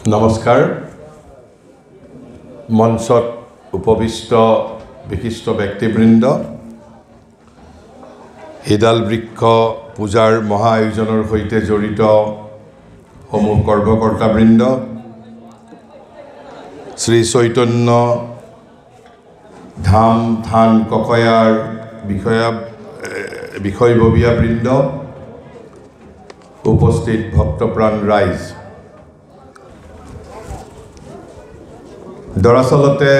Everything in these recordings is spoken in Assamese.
নমস্কাৰ মঞ্চত উপবিষ্ট বিশিষ্ট ব্যক্তিবৃন্দ হিদাল বৃক্ষ পূজাৰ মহা আয়োজনৰ সৈতে জড়িত সমূহ কৰ্মকৰ্তাবৃন্দ শ্ৰী চৈতন্য ধাম থান ককয়াৰ বিষয়ববীয়াবৃন্দ উপস্থিত ভক্তপ্ৰাণ ৰাইজ দৰাচলতে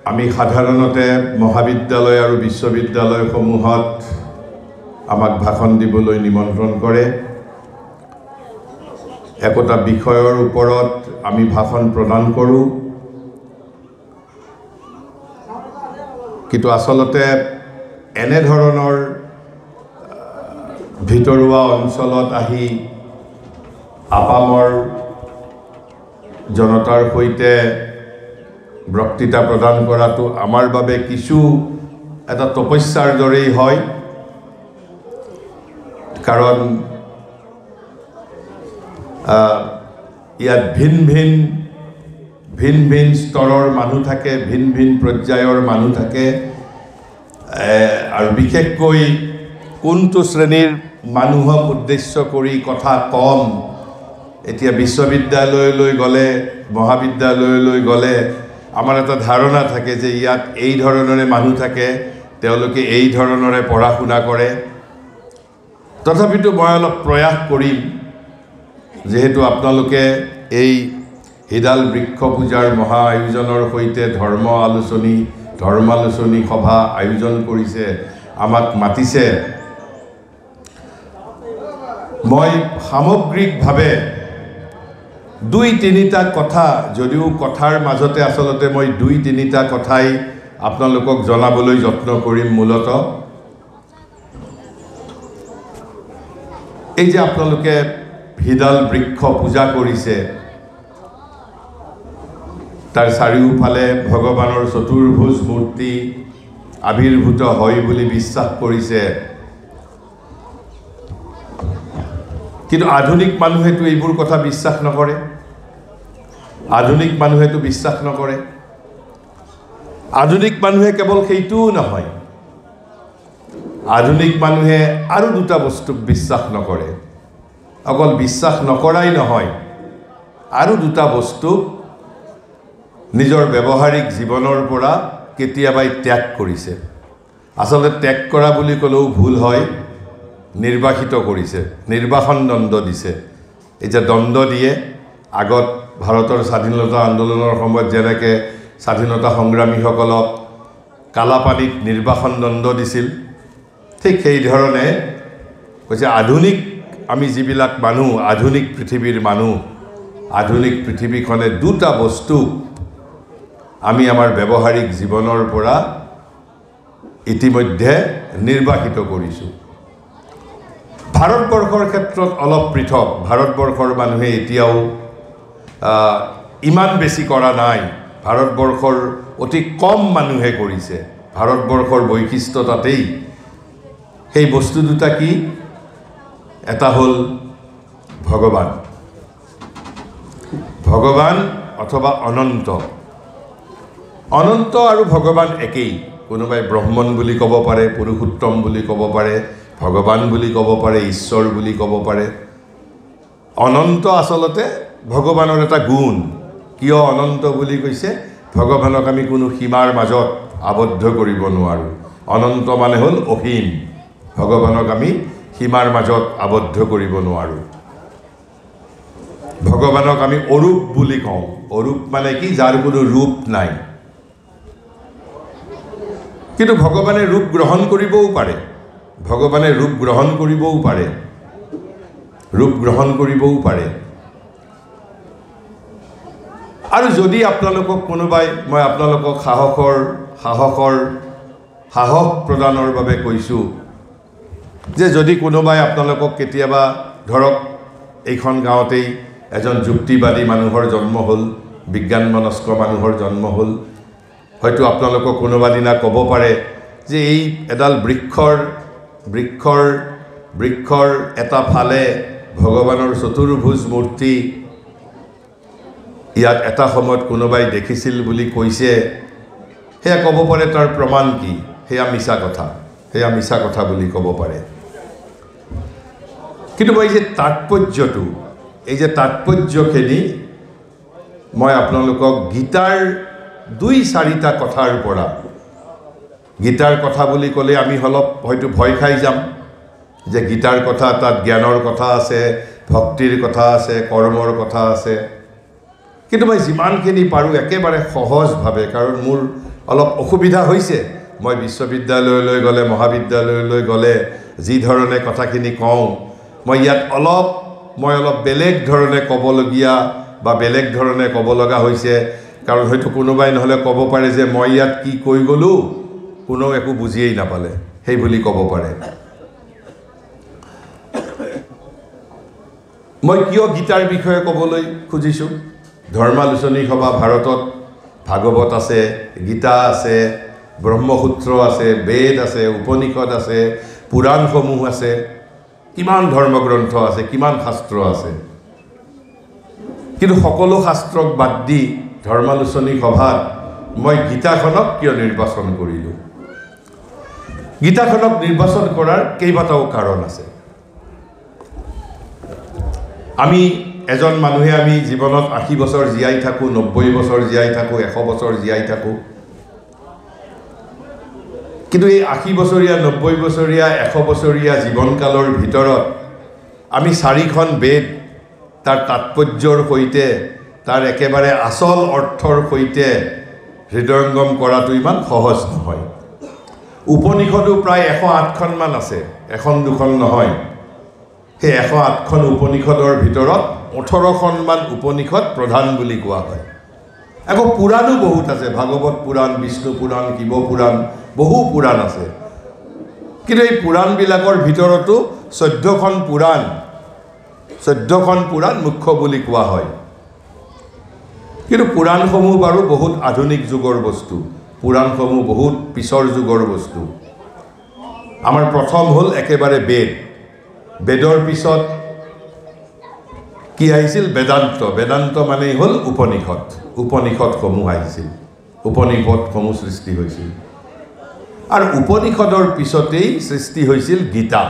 আমি সাধাৰণতে মহাবিদ্যালয় আৰু বিশ্ববিদ্যালয়সমূহত আমাক ভাষণ দিবলৈ নিমন্ত্ৰণ কৰে একোটা বিষয়ৰ ওপৰত আমি ভাষণ প্ৰদান কৰোঁ কিন্তু আচলতে এনে ধৰণৰ ভিতৰুৱা অঞ্চলত আহি আপামৰ জনতাৰ সৈতে বক্তৃতা প্ৰদান কৰাটো আমাৰ বাবে কিছু এটা তপস্যাৰ দৰেই হয় কাৰণ ইয়াত ভিন ভিন স্তৰৰ মানুহ থাকে ভিন পৰ্যায়ৰ মানুহ থাকে আৰু বিশেষকৈ কোনটো শ্ৰেণীৰ মানুহক উদ্দেশ্য কৰি কথা কম এতিয়া বিশ্ববিদ্যালয়লৈ গ'লে মহাবিদ্যালয়লৈ গ'লে আমাৰ এটা ধাৰণা থাকে যে ইয়াত এই ধৰণৰে মানুহ থাকে তেওঁলোকে এই ধৰণৰে পঢ়া শুনা কৰে তথাপিতো মই অলপ প্ৰয়াস কৰিম যেহেতু আপোনালোকে এই হিদাল বৃক্ষ পূজাৰ মহা আয়োজনৰ সৈতে ধৰ্মালোচনী সভা আয়োজন কৰিছে আমাক মাতিছে মই সামগ্ৰিকভাৱে দুই তিনিটা কথা যদিও কথাৰ মাজতে আচলতে মই দুই তিনিটা কথাই আপোনালোকক জনাবলৈ যত্ন কৰিম মূলতঃ এই যে আপোনালোকে হিদাল বৃক্ষ পূজা কৰিছে তাৰ চাৰিওফালে ভগৱানৰ চতুৰ্ভুজ মূৰ্তি আবিৰ্ভূত হয় বুলি বিশ্বাস কৰিছে কিন্তু আধুনিক মানুহেতো এইবোৰ কথা বিশ্বাস নকৰে আধুনিক মানুহে কেৱল সেইটোও নহয় আধুনিক মানুহে আৰু দুটা বস্তুক বিশ্বাস নকৰে অকল বিশ্বাস নকৰাই নহয় আৰু দুটা বস্তু নিজৰ ব্যৱহাৰিক জীৱনৰ পৰা কেতিয়াবাই ত্যাগ কৰিছে আচলতে ত্যাগ কৰা বুলি ক'লেও ভুল হয় নিৰ্বাসিত কৰিছে নিৰ্বাসন দণ্ড দিছে এই যে দণ্ড দিয়ে আগত ভাৰতৰ স্বাধীনতা আন্দোলনৰ সময়ত যেনেকৈ স্বাধীনতা সংগ্ৰামীসকলক কালাপানীত নিৰ্বাসন দণ্ড দিছিল ঠিক সেইধৰণে কৈছে আধুনিক আমি যিবিলাক মানুহ আধুনিক পৃথিৱীৰ মানুহ আধুনিক পৃথিৱীখনে দুটা বস্তু আমি আমাৰ ব্যৱহাৰিক জীৱনৰ পৰা ইতিমধ্যে নিৰ্বাসিত কৰিছোঁ ভাৰতবৰ্ষৰ ক্ষেত্ৰত অলপ পৃথক ভাৰতবৰ্ষৰ মানুহে এতিয়াও ইমান বেছি কৰা নাই ভাৰতবৰ্ষৰ অতি কম মানুহে কৰিছে ভাৰতবৰ্ষৰ বৈশিষ্ট্য তাতেই সেই বস্তু দুটা কি এটা হ'ল ভগৱান অথবা অনন্ত আৰু ভগৱান একেই কোনোবাই ব্ৰহ্মণ বুলি ক'ব পাৰে পুৰুষোত্তম বুলি ক'ব পাৰে ভগৱান বুলি ক'ব পাৰে ঈশ্বৰ বুলি ক'ব পাৰে অনন্ত আচলতে ভগৱানৰ এটা গুণ কিয় অনন্ত বুলি কৈছে ভগৱানক আমি কোনো সীমাৰ মাজত আবদ্ধ কৰিব নোৱাৰোঁ অনন্ত মানে হ'ল অসীম ভগৱানক আমি সীমাৰ মাজত আবদ্ধ কৰিব নোৱাৰোঁ ভগৱানক আমি অৰূপ বুলি কওঁ অৰূপ মানে কি যাৰ কোনো ৰূপ নাই কিন্তু ভগৱানে ৰূপ গ্ৰহণ কৰিবও পাৰে আৰু যদি আপোনালোকক কোনোবাই মই আপোনালোকক সাহস প্ৰদানৰ বাবে কৈছোঁ যে যদি কোনোবাই আপোনালোকক কেতিয়াবা ধৰক এইখন গাঁৱতেই এজন যুক্তিবাদী মানুহৰ জন্ম হ'ল বিজ্ঞানমনস্ক মানুহৰ জন্ম হ'ল হয়তো আপোনালোকক কোনোবা দিনা ক'ব পাৰে যে এই এডাল বৃক্ষৰ এটা ফালে ভগৱানৰ চতুৰ্ভুজ মূৰ্তি ইয়াত এটা সময়ত কোনোবাই দেখিছিল বুলি কৈছে, সেয়া ক'ব পাৰে তাৰ প্ৰমাণ কি? সেয়া মিছা কথা, সেয়া মিছা কথা বুলি ক'ব পাৰে। কিন্তু মই যে তাৎপৰ্যটো, এই যে তাৎপৰ্যখিনি মই আপোনালোকক গীতাৰ 2-4টা কথাৰ পৰা, গীতাৰ কথা বুলি ক'লে আমি অলপ হয়তো ভয় খাই যাম যে গীতাৰ কথা, তাত জ্ঞানৰ কথা আছে, ভক্তিৰ কথা আছে, কৰ্মৰ কথা আছে। কিন্তু মই যিমানখিনি পাৰোঁ একেবাৰে সহজভাৱে, কাৰণ মোৰ অলপ অসুবিধা হৈছে, মই বিশ্ববিদ্যালয়লৈ গ'লে, মহাবিদ্যালয়লৈ গ'লে যি ধৰণে কথাখিনি কওঁ, মই ইয়াত অলপ বেলেগ ধৰণে ক'বলগীয়া বা বেলেগ ধৰণে ক'ব লগা হৈছে। কাৰণ হয়তো কোনোবাই নহ'লে ক'ব পাৰে যে মই ইয়াত কি কৈ গ'লোঁ, কোনেও একো বুজিয়েই নাপালে, সেই বুলি ক'ব পাৰে। মই কিয় গীতাৰ বিষয়ে ক'বলৈ খুজিছোঁ? ধৰ্মালোচনী সভা ভাৰতত ভাগৱত আছে, গীতা আছে, ব্ৰহ্মসূত্ৰ আছে, বেদ আছে, উপনিষদ আছে, পুৰাণসমূহ আছে, কিমান ধৰ্মগ্ৰন্থ আছে, কিমান শাস্ত্ৰ আছে। কিন্তু সকলো শাস্ত্ৰক বাদ দি ধৰ্মালোচনী সভাত মই গীতাখনক কিয় নিৰ্বাচন কৰিলোঁ? গীতাখনক নিৰ্বাচন কৰাৰ কেইবাটাও কাৰণ আছে। আমি এজন মানুহে আমি জীৱনত 80 বছৰ জীয়াই থাকোঁ, 90 বছৰ জীয়াই থাকোঁ, 100 বছৰ জীয়াই থাকোঁ। কিন্তু এই 80 বছৰীয়া, 90 বছৰীয়া, 100 বছৰীয়া জীৱনকালৰ ভিতৰত আমি 4খন বেদ, তাৰ তাৎপৰ্যৰ সৈতে, তাৰ একেবাৰে আচল অৰ্থৰ সৈতে হৃদয়ংগম কৰাটো ইমান সহজ নহয়। উপনিষদো প্ৰায় 108খনমান আছে, 1-2খন নহয়। সেই 108খন উপনিষদৰ ভিতৰত 18খনমান উপনিষদ প্ৰধান বুলি কোৱা হয়। আকৌ পুৰাণো বহুত আছে, ভাগৱত পুৰাণ, বিষ্ণু পুৰাণ, শিৱ পুৰাণ, বহু পুৰাণ আছে। কিন্তু এই পুৰাণবিলাকৰ ভিতৰতো 14খন পুৰাণ মুখ্য বুলি কোৱা হয়। কিন্তু পুৰাণসমূহ বাৰু বহুত আধুনিক যুগৰ বস্তু, পুৰাণসমূহ বহুত পিছৰ যুগৰ বস্তু। আমাৰ প্ৰথম হ'ল একেবাৰে বেদ। বেদৰ পিছত কি আহিছিল? বেদান্ত। বেদান্ত মানেই হ'ল উপনিষদ। উপনিষদসমূহ আহিছিল, উপনিষদসমূহ সৃষ্টি হৈছিল। আৰু উপনিষদৰ পিছতেই সৃষ্টি হৈছিল গীতা।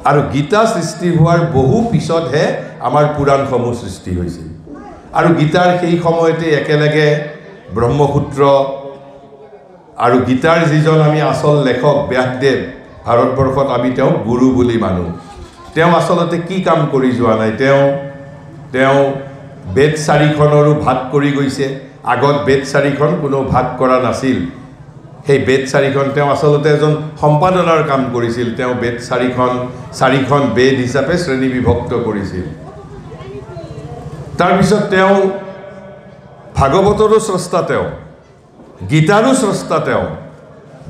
আৰু গীতা সৃষ্টি হোৱাৰ বহু পিছতহে আমাৰ পুৰাণসমূহ সৃষ্টি হৈছিল। আৰু গীতাৰ সেই সময়তে একেলগে ব্ৰহ্মসূত্ৰ আৰু গীতাৰ যিজন আমি আচল লেখক ব্যাসদেৱ, ভাৰতবৰ্ষত আমি তেওঁক গুৰু বুলি মানো। তেওঁ আচলতে কি কাম কৰি যোৱা নাই? তেওঁ বেদ 4খনৰো ভাগ কৰি গৈছে। আগত বেদ 4খন কোনো ভাগ কৰা নাছিল। সেই বেদ 4খন তেওঁ আচলতে এজন সম্পাদনাৰ কাম কৰিছিল। তেওঁ বেদ 4খন বেদ হিচাপে শ্ৰেণীবিভক্ত কৰিছিল। তাৰপিছত তেওঁ ভাগৱতৰো স্ৰষ্টা, তেওঁ গীতাৰো স্ৰষ্টা, তেওঁ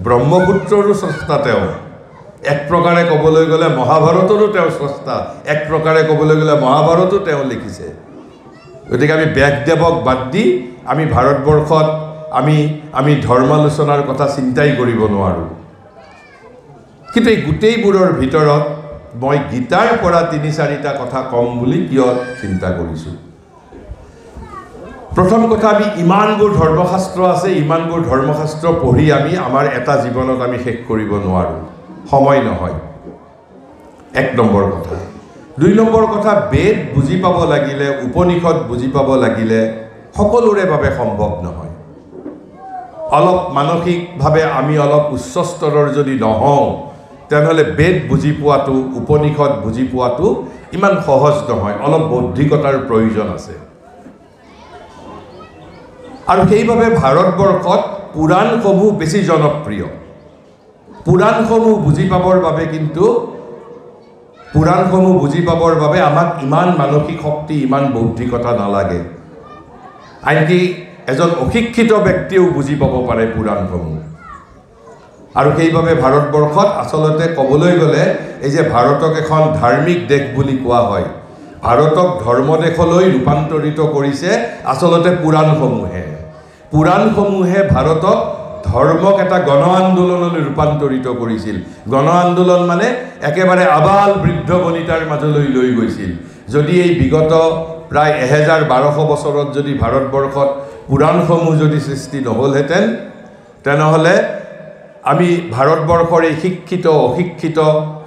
ব্ৰহ্মসূত্ৰৰো স্ৰষ্টা, তেওঁ এক প্ৰকাৰে ক'বলৈ গ'লে মহাভাৰতৰো তেওঁ স্ৰষ্টা। এক প্ৰকাৰে ক'বলৈ গ'লে মহাভাৰতো তেওঁ লিখিছে। গতিকে আমি ব্যাসদেৱক বাদ দি আমি ভাৰতবৰ্ষত আমি ধৰ্মালোচনাৰ কথা চিন্তাই কৰিব নোৱাৰোঁ। কিন্তু এই গোটেইবোৰৰ ভিতৰত মই গীতাৰ পৰা 3-4টা কথা কম বুলি কিয় চিন্তা কৰিছোঁ? প্ৰথম কথা, আমি ইমানবোৰ ধৰ্মশাস্ত্ৰ আছে, ইমানবোৰ ধৰ্মশাস্ত্ৰ পঢ়ি আমাৰ এটা জীৱনত আমি শেষ কৰিব নোৱাৰোঁ, সময় নহয়। 1 নম্বৰ কথা। 2 নম্বৰ কথা, বেদ বুজি পাব লাগিলে, উপনিষদ বুজি পাব লাগিলে সকলোৰে বাবে সম্ভৱ নহয়। অলপ মানসিকভাৱে আমি অলপ উচ্চ স্তৰৰ যদি নহওঁ, তেনেহ'লে বেদ বুজি পোৱাটো, উপনিষদ বুজি পোৱাটো ইমান সহজ নহয়। অলপ বৌদ্ধিকতাৰ প্ৰয়োজন আছে। আৰু সেইবাবে ভাৰতবৰ্ষত পুৰাণসমূহ বেছি জনপ্ৰিয়। পুৰাণসমূহ বুজি পাবৰ বাবে আমাক ইমান মানসিক শক্তি, ইমান বৌদ্ধিকতা নালাগে। আনকি এজন অশিক্ষিত ব্যক্তিয়েও বুজি পাব পাৰে পুৰাণসমূহ। আৰু সেইবাবে ভাৰতবৰ্ষত আচলতে ক'বলৈ গ'লে এই যে ভাৰতক এখন ধাৰ্মিক দেশ বুলি কোৱা হয়, ভাৰতক ধৰ্মদেশলৈ ৰূপান্তৰিত কৰিছে আচলতে পুৰাণসমূহে। পুৰাণসমূহে ভাৰতক ধৰ্মক এটা গণ আন্দোলনলৈ ৰূপান্তৰিত কৰিছিল। গণ আন্দোলন মানে একেবাৰে আবাল বৃদ্ধ বনিতাৰ মাজলৈ লৈ গৈছিল। যদি এই বিগত প্ৰায় 1200 বছৰত যদি ভাৰতবৰ্ষত পুৰাণসমূহ যদি সৃষ্টি নহ'লহেঁতেন তেনেহ'লে আমি ভাৰতবৰ্ষৰ এই শিক্ষিত অশিক্ষিত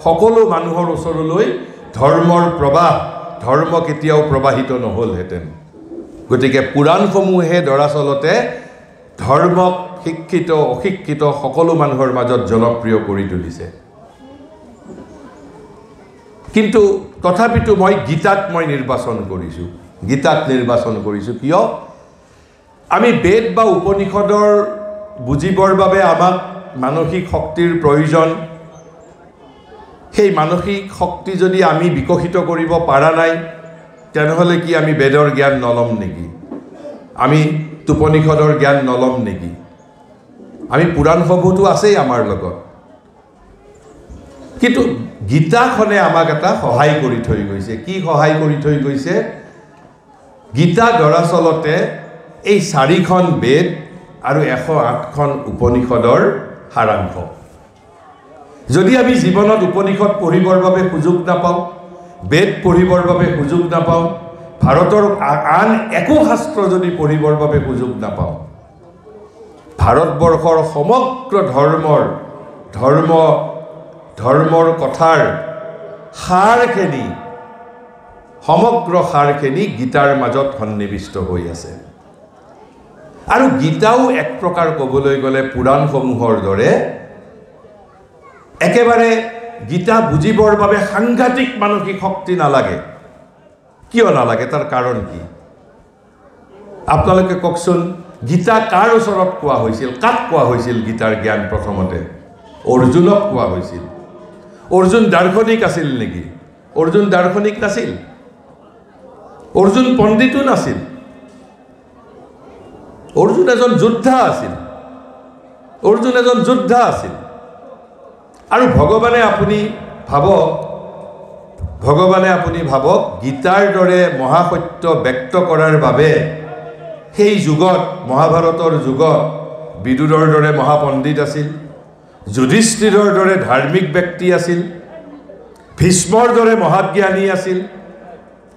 সকলো মানুহৰ ওচৰলৈ ধৰ্মৰ প্ৰবাহ ধৰ্ম কেতিয়াও প্ৰবাহিত নহ'লহেঁতেন গতিকে পুৰাণসমূহে দৰাচলতে ধৰ্মক শিক্ষিত অশিক্ষিত সকলো মানুহৰ মাজত জনপ্ৰিয় কৰি তুলিছে কিন্তু তথাপিতো মই গীতাক নিৰ্বাচন কৰিছোঁ কিয় আমি বেদ বা উপনিষদৰ বুজিবৰ বাবে আমাক মানসিক শক্তিৰ প্ৰয়োজন সেই মানসিক শক্তি যদি আমি বিকশিত কৰিব পৰা নাই তেনেহ'লে কি আমি বেদৰ জ্ঞান নলম নেকি আমি উপনিষদৰ জ্ঞান নলম নেকি আমি পুৰাণসমূহতো আছেই আমাৰ লগত কিন্তু গীতাখনে আমাক এটা সহায় কৰি থৈ গৈছে কি সহায় কৰি থৈ গৈছে গীতা দৰাচলতে এই 4খন বেদ আৰু 108খন উপনিষদৰ সাৰাংশ যদি আমি জীৱনত উপনিষদ পঢ়িবৰ বাবে সুযোগ নাপাওঁ বেদ পঢ়িবৰ বাবে সুযোগ নাপাওঁ ভাৰতৰ আন একো শাস্ত্ৰ যদি পঢ়িবৰ বাবে সুযোগ নাপাওঁ ভাৰতবৰ্ষৰ সমগ্ৰ ধৰ্মৰ কথাৰ সমগ্ৰ সাৰখিনি গীতাৰ মাজত সন্নিৱিষ্ট হৈ আছে আৰু গীতাও এক প্ৰকাৰ ক'বলৈ গ'লে পুৰাণসমূহৰ দৰে একেবাৰে গীতা বুজিবৰ বাবে সাংঘাতিক মানসিক শক্তি নালাগে কিয় নালাগে তাৰ কাৰণ কি আপোনালোকে কওকচোন গীতা কাৰ ওচৰত কোৱা হৈছিল কাক কোৱা হৈছিল গীতাৰ জ্ঞান প্ৰথমতে অৰ্জুনক কোৱা হৈছিল অৰ্জুন দাৰ্শনিক আছিল নেকি অৰ্জুন দাৰ্শনিক নাছিল অৰ্জুন পণ্ডিতো নাছিল অৰ্জুন এজন যোদ্ধা আছিল আৰু ভগৱানে আপুনি ভাবক গীতাৰ দৰে মহাসত্য ব্যক্ত কৰাৰ বাবে সেই যুগত মহাভাৰতৰ যুগত বিদুৰৰ দৰে মহাপণ্ডিত আছিল যুধিষ্ঠিৰৰ দৰে ধাৰ্মিক ব্যক্তি আছিল ভীষ্মৰ দৰে মহাজ্ঞানী আছিল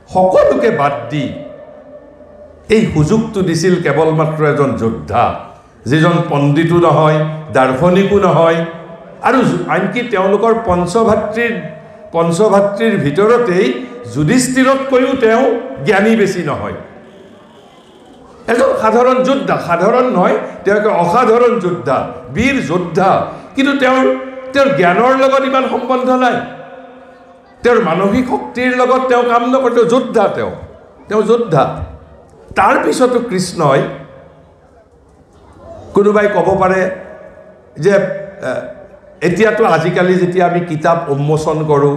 সকলোকে বাদ দি এই সুযোগটো দিছিল কেৱল মাত্ৰ এজন যোদ্ধা যিজন পণ্ডিতো নহয় দাৰ্শনিকো নহয় আৰু আনকি তেওঁলোকৰ পঞ্চভাতৃৰ ভিতৰতেই যুধিষ্ঠিৰতকৈও তেওঁ জ্ঞানী বেছি নহয় এজন সাধাৰণ যোদ্ধা সাধাৰণ নহয় তেওঁ অসাধাৰণ যোদ্ধা বীৰ যোদ্ধা কিন্তু তেওঁৰ জ্ঞানৰ লগত ইমান সম্বন্ধ নাই তেওঁৰ মানসিক শক্তিৰ লগত তেওঁ কাম নকৰে তেওঁ যোদ্ধা তাৰ পিছতো কৃষ্ণই কোনোবাই ক'ব পাৰে যে এতিয়াতো আজিকালি যেতিয়া আমি কিতাপ উন্মোচন কৰোঁ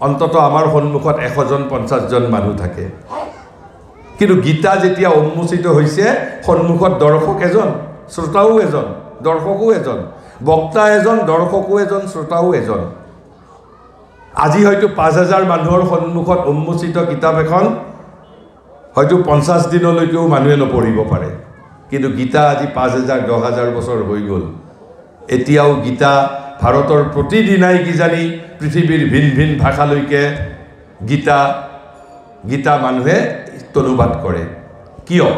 অন্তত আমাৰ সন্মুখত 150জন মানুহ থাকে কিন্তু গীতা যেতিয়া উন্মোচিত হৈছে সন্মুখত দৰ্শক এজন শ্ৰোতাও এজন দৰ্শকো এজন বক্তা এজন দৰ্শকো এজন শ্ৰোতাও এজন আজি হয়তো 5000 মানুহৰ সন্মুখত উন্মোচিত কিতাপ এখন হয়তো 50 দিনলৈকেও মানুহে নপঢ়িব পাৰে কিন্তু গীতা আজি 5000 10000 বছৰ হৈ গ'ল এতিয়াও গীতা ভাৰতৰ প্ৰতিদিনাই কিজানি পৃথিৱীৰ ভিন ভিন ভাষালৈকে গীতা মানুহে অনুবাদ কৰে কিয়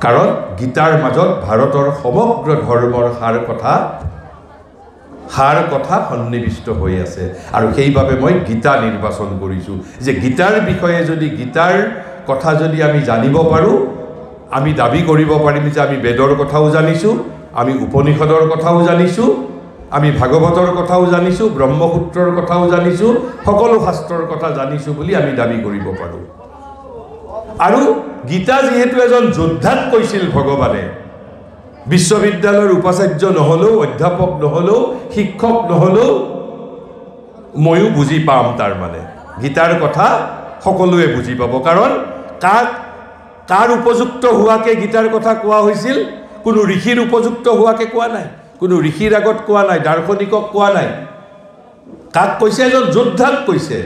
কাৰণ গীতাৰ মাজত ভাৰতৰ সমগ্ৰ ধৰ্মৰ সাৰ কথা সন্নিৱিষ্ট হৈ আছে আৰু সেইবাবে মই গীতা নিৰ্বাচন কৰিছোঁ যে গীতাৰ বিষয়ে যদি গীতাৰ কথা যদি আমি জানিব পাৰোঁ আমি দাবী কৰিব পাৰিম যে আমি বেদৰ কথাও জানিছোঁ আমি উপনিষদৰ কথাও জানিছোঁ আমি ভাগৱতৰ কথাও জানিছোঁ ব্ৰহ্মসূত্ৰৰ কথাও জানিছোঁ সকলো শাস্ত্ৰৰ কথা জানিছোঁ বুলি আমি দাবী কৰিব পাৰোঁ আৰু গীতা যিহেতু এজন যোদ্ধাক কৈছিল ভগৱানে বিশ্ববিদ্যালয়ৰ উপাচাৰ্য নহ'লেও অধ্যাপক নহ'লেও শিক্ষক নহ'লেও ময়ো বুজি পাম তাৰ মানে গীতাৰ কথা সকলোৱে বুজি পাব কাৰণ কাৰ উপযুক্ত হোৱাকে গীতাৰ কথা কোৱা হৈছিল কোনো ঋষিৰ উপযুক্ত হোৱাকে কোৱা নাই কোনো ঋষিৰ আগত কোৱা নাই দাৰ্শনিকক কোৱা নাই কাক কৈছে এজন যোদ্ধাক কৈছে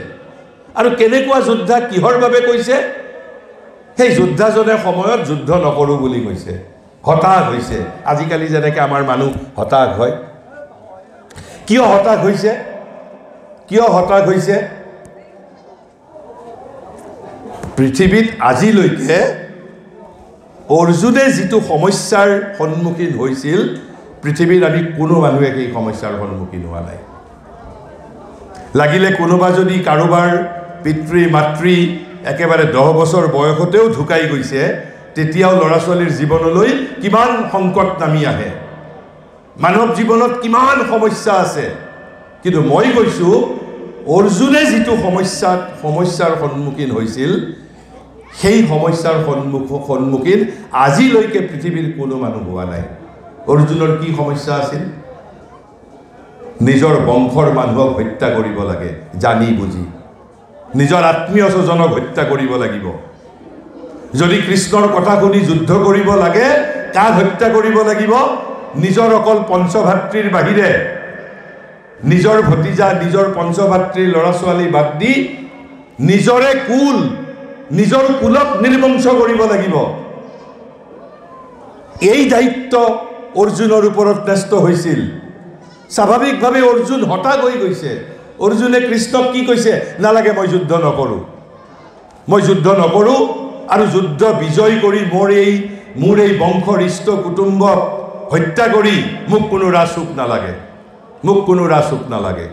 আৰু কেনেকুৱা যোদ্ধা কিহৰ বাবে কৈছে সেই যোদ্ধাজনে সময়ত যুদ্ধ নকৰোঁ বুলি কৈছে হতাশ হৈছে আজিকালি যেনেকৈ আমাৰ মানুহ হতাশ হয় কিয় হতাশ হৈছে পৃথিৱীত আজিলৈকে অৰ্জুনে যিটো সমস্যাৰ সন্মুখীন হৈছিল পৃথিৱীত আমি কোনো মানুহে সেই সমস্যাৰ সন্মুখীন হোৱা নাই লাগিলে কোনোবা যদি কাৰোবাৰ পিতৃ মাতৃ একেবাৰে 10 বছৰ বয়সতেও ঢুকাই গৈছে তেতিয়াও ল'ৰা ছোৱালীৰ জীৱনলৈ কিমান সংকট নামি আহে মানৱ জীৱনত কিমান সমস্যা আছে কিন্তু মই কৈছো অৰ্জুনে যিটো সমস্যাৰ সন্মুখীন হৈছিল সেই সমস্যাৰ সন্মুখীন আজিলৈকে পৃথিৱীৰ কোনো মানুহ হোৱা নাই অৰ্জুনৰ কি সমস্যা আছিল নিজৰ বংশৰ মানুহক হত্যা কৰিব লাগে জানি বুজি নিজৰ আত্মীয় স্বজনক হত্যা কৰিব লাগিব যদি কৃষ্ণৰ কথা শুনি যুদ্ধ কৰিব লাগে কাক হত্যা কৰিব লাগিব নিজৰ অকল পঞ্চভাতৃৰ বাহিৰে নিজৰ ভতিজা নিজৰ পঞ্চভাতৃৰ ল'ৰা ছোৱালী বাদ দি নিজৰে কুল নিজৰ কুলক নিৰ্বংশ কৰিব লাগিব এই দায়িত্ব অৰ্জুনৰ ওপৰত ন্যস্ত হৈছিল স্বাভাৱিকভাৱে অৰ্জুন হতাশ হৈ গৈছে অৰ্জুনে কৃষ্ণক কি কৈছে নালাগে মই যুদ্ধ নকৰো আৰু যুদ্ধ বিজয় কৰি মোৰ এই বংশৰ ইষ্ট কুটুম্ব হত্যা কৰি মোক কোনো ৰাজসুখ নালাগে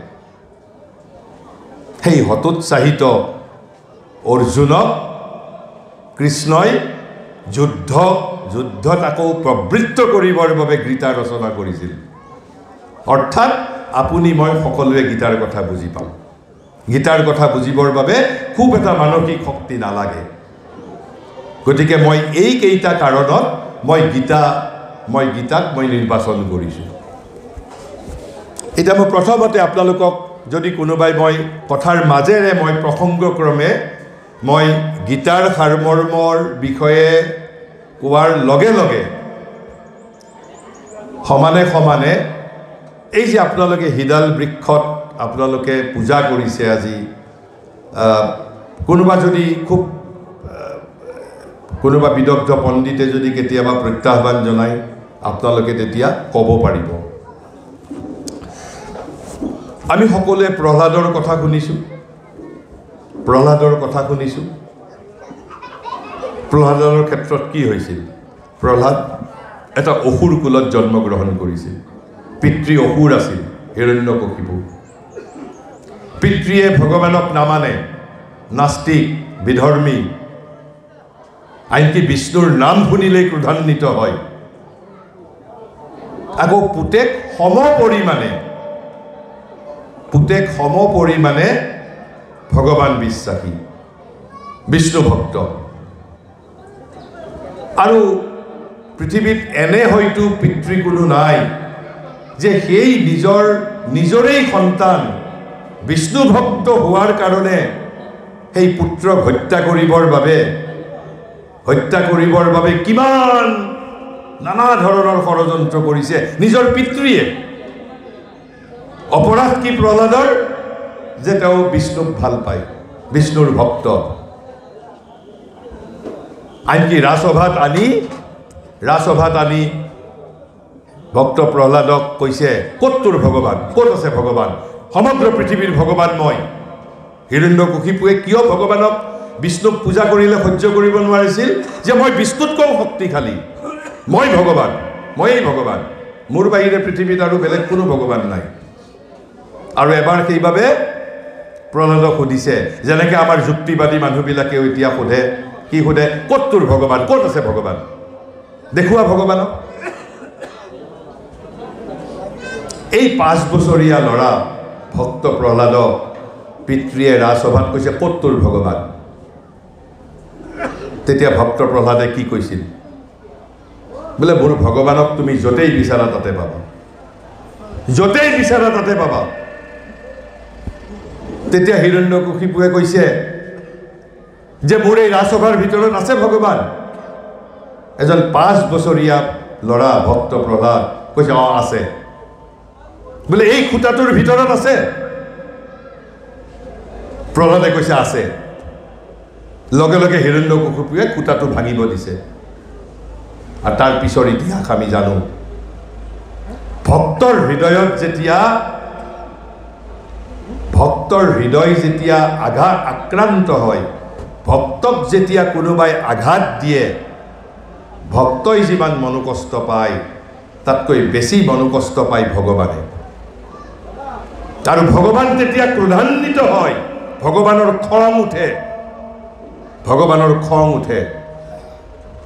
সেই হতোৎসাহিত অৰ্জুনক কৃষ্ণই যুদ্ধত আকৌ প্ৰবৃত্ত কৰিবৰ বাবে গীতা ৰচনা কৰিছিল অৰ্থাৎ আপুনি মই সকলোৱে গীতাৰ কথা বুজি পাওঁ গীতাৰ কথা বুজিবৰ বাবে খুব এটা মানসিক শক্তি নালাগে গতিকে মই এই কেইটা কাৰণত মই গীতাক নিৰ্বাচন কৰিছোঁ এতিয়া মই প্ৰথমতে আপোনালোকক যদি কোনোবাই মই কথাৰ মাজেৰে মই প্ৰসংগক্ৰমে মই গীতাৰ সাৰমৰ্মৰ বিষয়ে কোৱাৰ লগে লগে সমানে এই যে আপোনালোকে হিদাল বৃক্ষত আপোনালোকে পূজা কৰিছে আজি কোনোবা বিদগ্ধ পণ্ডিতে যদি কেতিয়াবা প্ৰত্যাহ্বান জনায় আপোনালোকে তেতিয়া ক'ব পাৰিব আমি সকলোৱে প্ৰহ্লাদৰ কথা শুনিছোঁ প্ৰহ্লাদৰ ক্ষেত্ৰত কি হৈছিল প্ৰহ্লাদ এটা অসুৰ কুলত জন্মগ্ৰহণ কৰিছিল পিতৃ অসুৰ আছিল হিৰণ্যকশিপু পিতৃয়ে ভগৱানক নামানে নাস্তিক বিধৰ্মী আনকি বিষ্ণুৰ নাম শুনিলেই ক্ৰোধান্বিত হয় আকৌ পুতেক সম পৰিমাণে ভগৱান বিশ্বাসী বিষ্ণু ভক্ত আৰু পৃথিৱীত এনে হয়তো পিতৃ কোনো নাই যে সেই নিজৰেই সন্তান বিষ্ণু ভক্ত হোৱাৰ কাৰণে সেই পুত্ৰক হত্যা কৰিবৰ বাবে কিমান নানা ধৰণৰ ষড়যন্ত্ৰ কৰিছে নিজৰ পিতৃয়ে অপৰাধ কি প্ৰহ্লাদৰ যে তেওঁ বিষ্ণুক ভাল পায় বিষ্ণুৰ ভক্ত আনকি ৰাজসভাত আনি ভক্ত প্ৰহ্লাদক কৈছে ক'ত তোৰ ভগৱান ক'ত আছে ভগৱান সমগ্ৰ পৃথিৱীৰ ভগৱান মই হিৰণ্যকশিপুৱে কিয় ভগৱানক বিষ্ণুক পূজা কৰিলে সহ্য কৰিব নোৱাৰিছিল যে মই বিষ্ণুতকৈ শক্তিশালী ময়েই ভগৱান মোৰ বাহিৰে পৃথিৱীত আৰু বেলেগ কোনো ভগৱান নাই আৰু এবাৰ সেইবাবে প্ৰহ্লাদক সুধিছে যেনেকৈ আমাৰ যুক্তিবাদী মানুহবিলাকেও এতিয়া সোধে ক'ত তোৰ ভগৱান ক'ত আছে ভগৱান দেখুওৱা ভগৱানক এই 5 বছৰীয়া ল'ৰা ভক্ত প্ৰহ্লাদক পিতৃয়ে ৰাজসভাত কৈছে ক'ত তোৰ ভগৱান তেতিয়া ভক্ত প্ৰহ্লাদে কি কৈছিল বোলে মোৰ ভগৱানক তুমি য'তেই বিচাৰা তাতে পাবা তেতিয়া হিৰণ্যকশিপুৱে কৈছে যে মোৰ এই ৰাজসভাৰ ভিতৰত আছে ভগৱান এজন 5 বছৰীয়া ল'ৰা ভক্ত প্ৰহ্লাদ কৈছে আছে বোলে এই খুঁটাটোৰ ভিতৰত আছে প্ৰহ্লাদে কৈছে আছে লগে লগে হিৰণ্যকশিপুৱে খুঁটাটো ভাঙিব দিছে আৰু তাৰ পিছৰ ইতিহাস আমি জানো ভক্তৰ হৃদয় যেতিয়া আক্ৰান্ত হয় ভক্তক যেতিয়া কোনোবাই আঘাত দিয়ে, ভক্তই যিমান মনোকষ্ট পায় তাতকৈ বেছি মনোকষ্ট পায় ভগৱানে। আৰু ভগৱান তেতিয়া ক্ৰোধান্বিত হয়, ভগৱানৰ খং উঠে, ভগৱানৰ খং উঠে।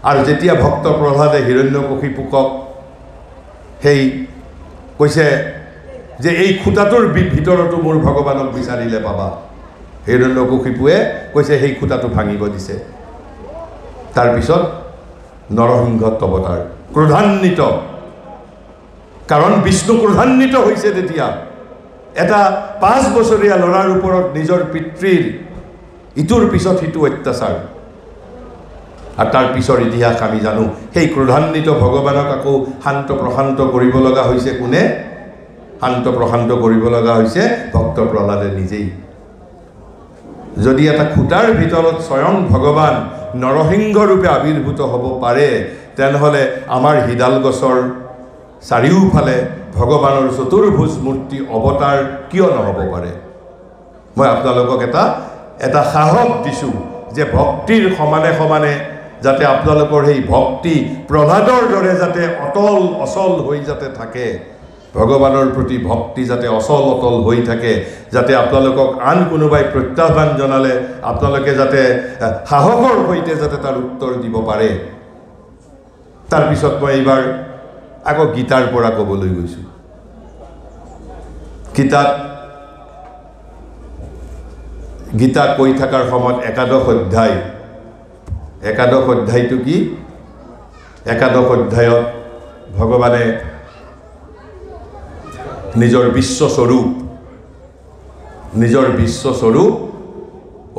আৰু যেতিয়া ভক্ত প্ৰহ্লাদে হিৰণ্যকশিপুকক সেই কৈছে যে এই খুঁটাটোৰ ভিতৰতো মোৰ ভগৱানক বিচাৰিলে পাবা, হিৰণ্যকশিপুৱে কৈছে সেই খুঁটাটো ভাঙিব দিছে। তাৰপিছত নৰসিংহত অৱতাৰ, ক্ৰোধান্বিত, কাৰণ বিষ্ণু ক্ৰোধান্বিত হৈছে তেতিয়া। এটা 5 বছৰীয়া ল'ৰাৰ ওপৰত নিজৰ পিতৃৰ ইটোৰ পিছত সিটো অত্যাচাৰ, আৰু তাৰ পিছৰ ইতিহাস আমি জানো। সেই ক্ৰোধান্বিত ভগৱানক আকৌ শান্ত প্ৰশান্ত কৰিব লগা হৈছে কোনে? শান্ত প্ৰশান্ত কৰিব লগা হৈছে ভক্ত প্ৰহ্লাদে নিজেই। যদি এটা খুঁটাৰ ভিতৰত স্বয়ং ভগৱান নৰসিংহ ৰূপে আৱিৰ্ভূত হ'ব পাৰে, তেনেহ'লে আমাৰ হিডাল গছৰ চাৰিওফালে ভগৱানৰ চতুৰ্ভুজ মূৰ্তি অৱতাৰ কিয় নহ'ব পাৰে? মই আপোনালোকক এটা সাহস দিছোঁ যে ভক্তিৰ সমানে সমানে যাতে আপোনালোকৰ সেই ভক্তি প্ৰহ্লাদৰ দৰে যাতে অটল অচল হৈ যাতে থাকে, ভগৱানৰ প্ৰতি ভক্তি যাতে অচল অটল হৈ থাকে, যাতে আপোনালোকক আন কোনোবাই প্ৰত্যাহ্বান জনালে আপোনালোকে যাতে সাহসৰ সৈতে যাতে তাৰ উত্তৰ দিব পাৰে। তাৰপিছত মই এইবাৰ আকৌ গীতাৰ পৰা ক'বলৈ গৈছোঁ। গীতা কৈ থকাৰ সময়ত একাদশ অধ্যায়টো কি? একাদশ অধ্যায়ত ভগৱানে নিজৰ বিশ্বস্বৰূপ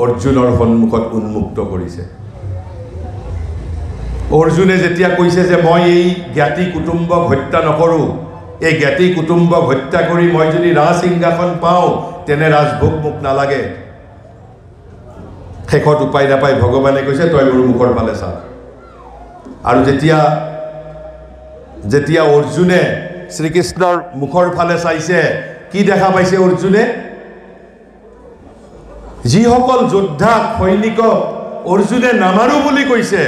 অৰ্জুনৰ সন্মুখত উন্মুক্ত কৰিছে। অৰ্জুনে যেতিয়া কৈছে যে মই এই জ্ঞাতি কুটুম্বক হত্যা নকৰোঁ, এই জ্ঞাতি কুটুম্বক হত্যা কৰি মই যদি ৰাজসিংহাসন পাওঁ তেনে ৰাজভোগ মোক নালাগে। শেষত উপায় নাপায় ভগৱানে কৈছে তই মোৰ মুখৰ ফালে চা। আৰু যেতিয়া অৰ্জুনে শ্ৰীকৃষ্ণৰ মুখৰ ফালে চাইছে, কি দেখা পাইছে অৰ্জুনে? যিসকল যোদ্ধা সৈনিকক অৰ্জুনে নামাৰো বুলি কৈছে,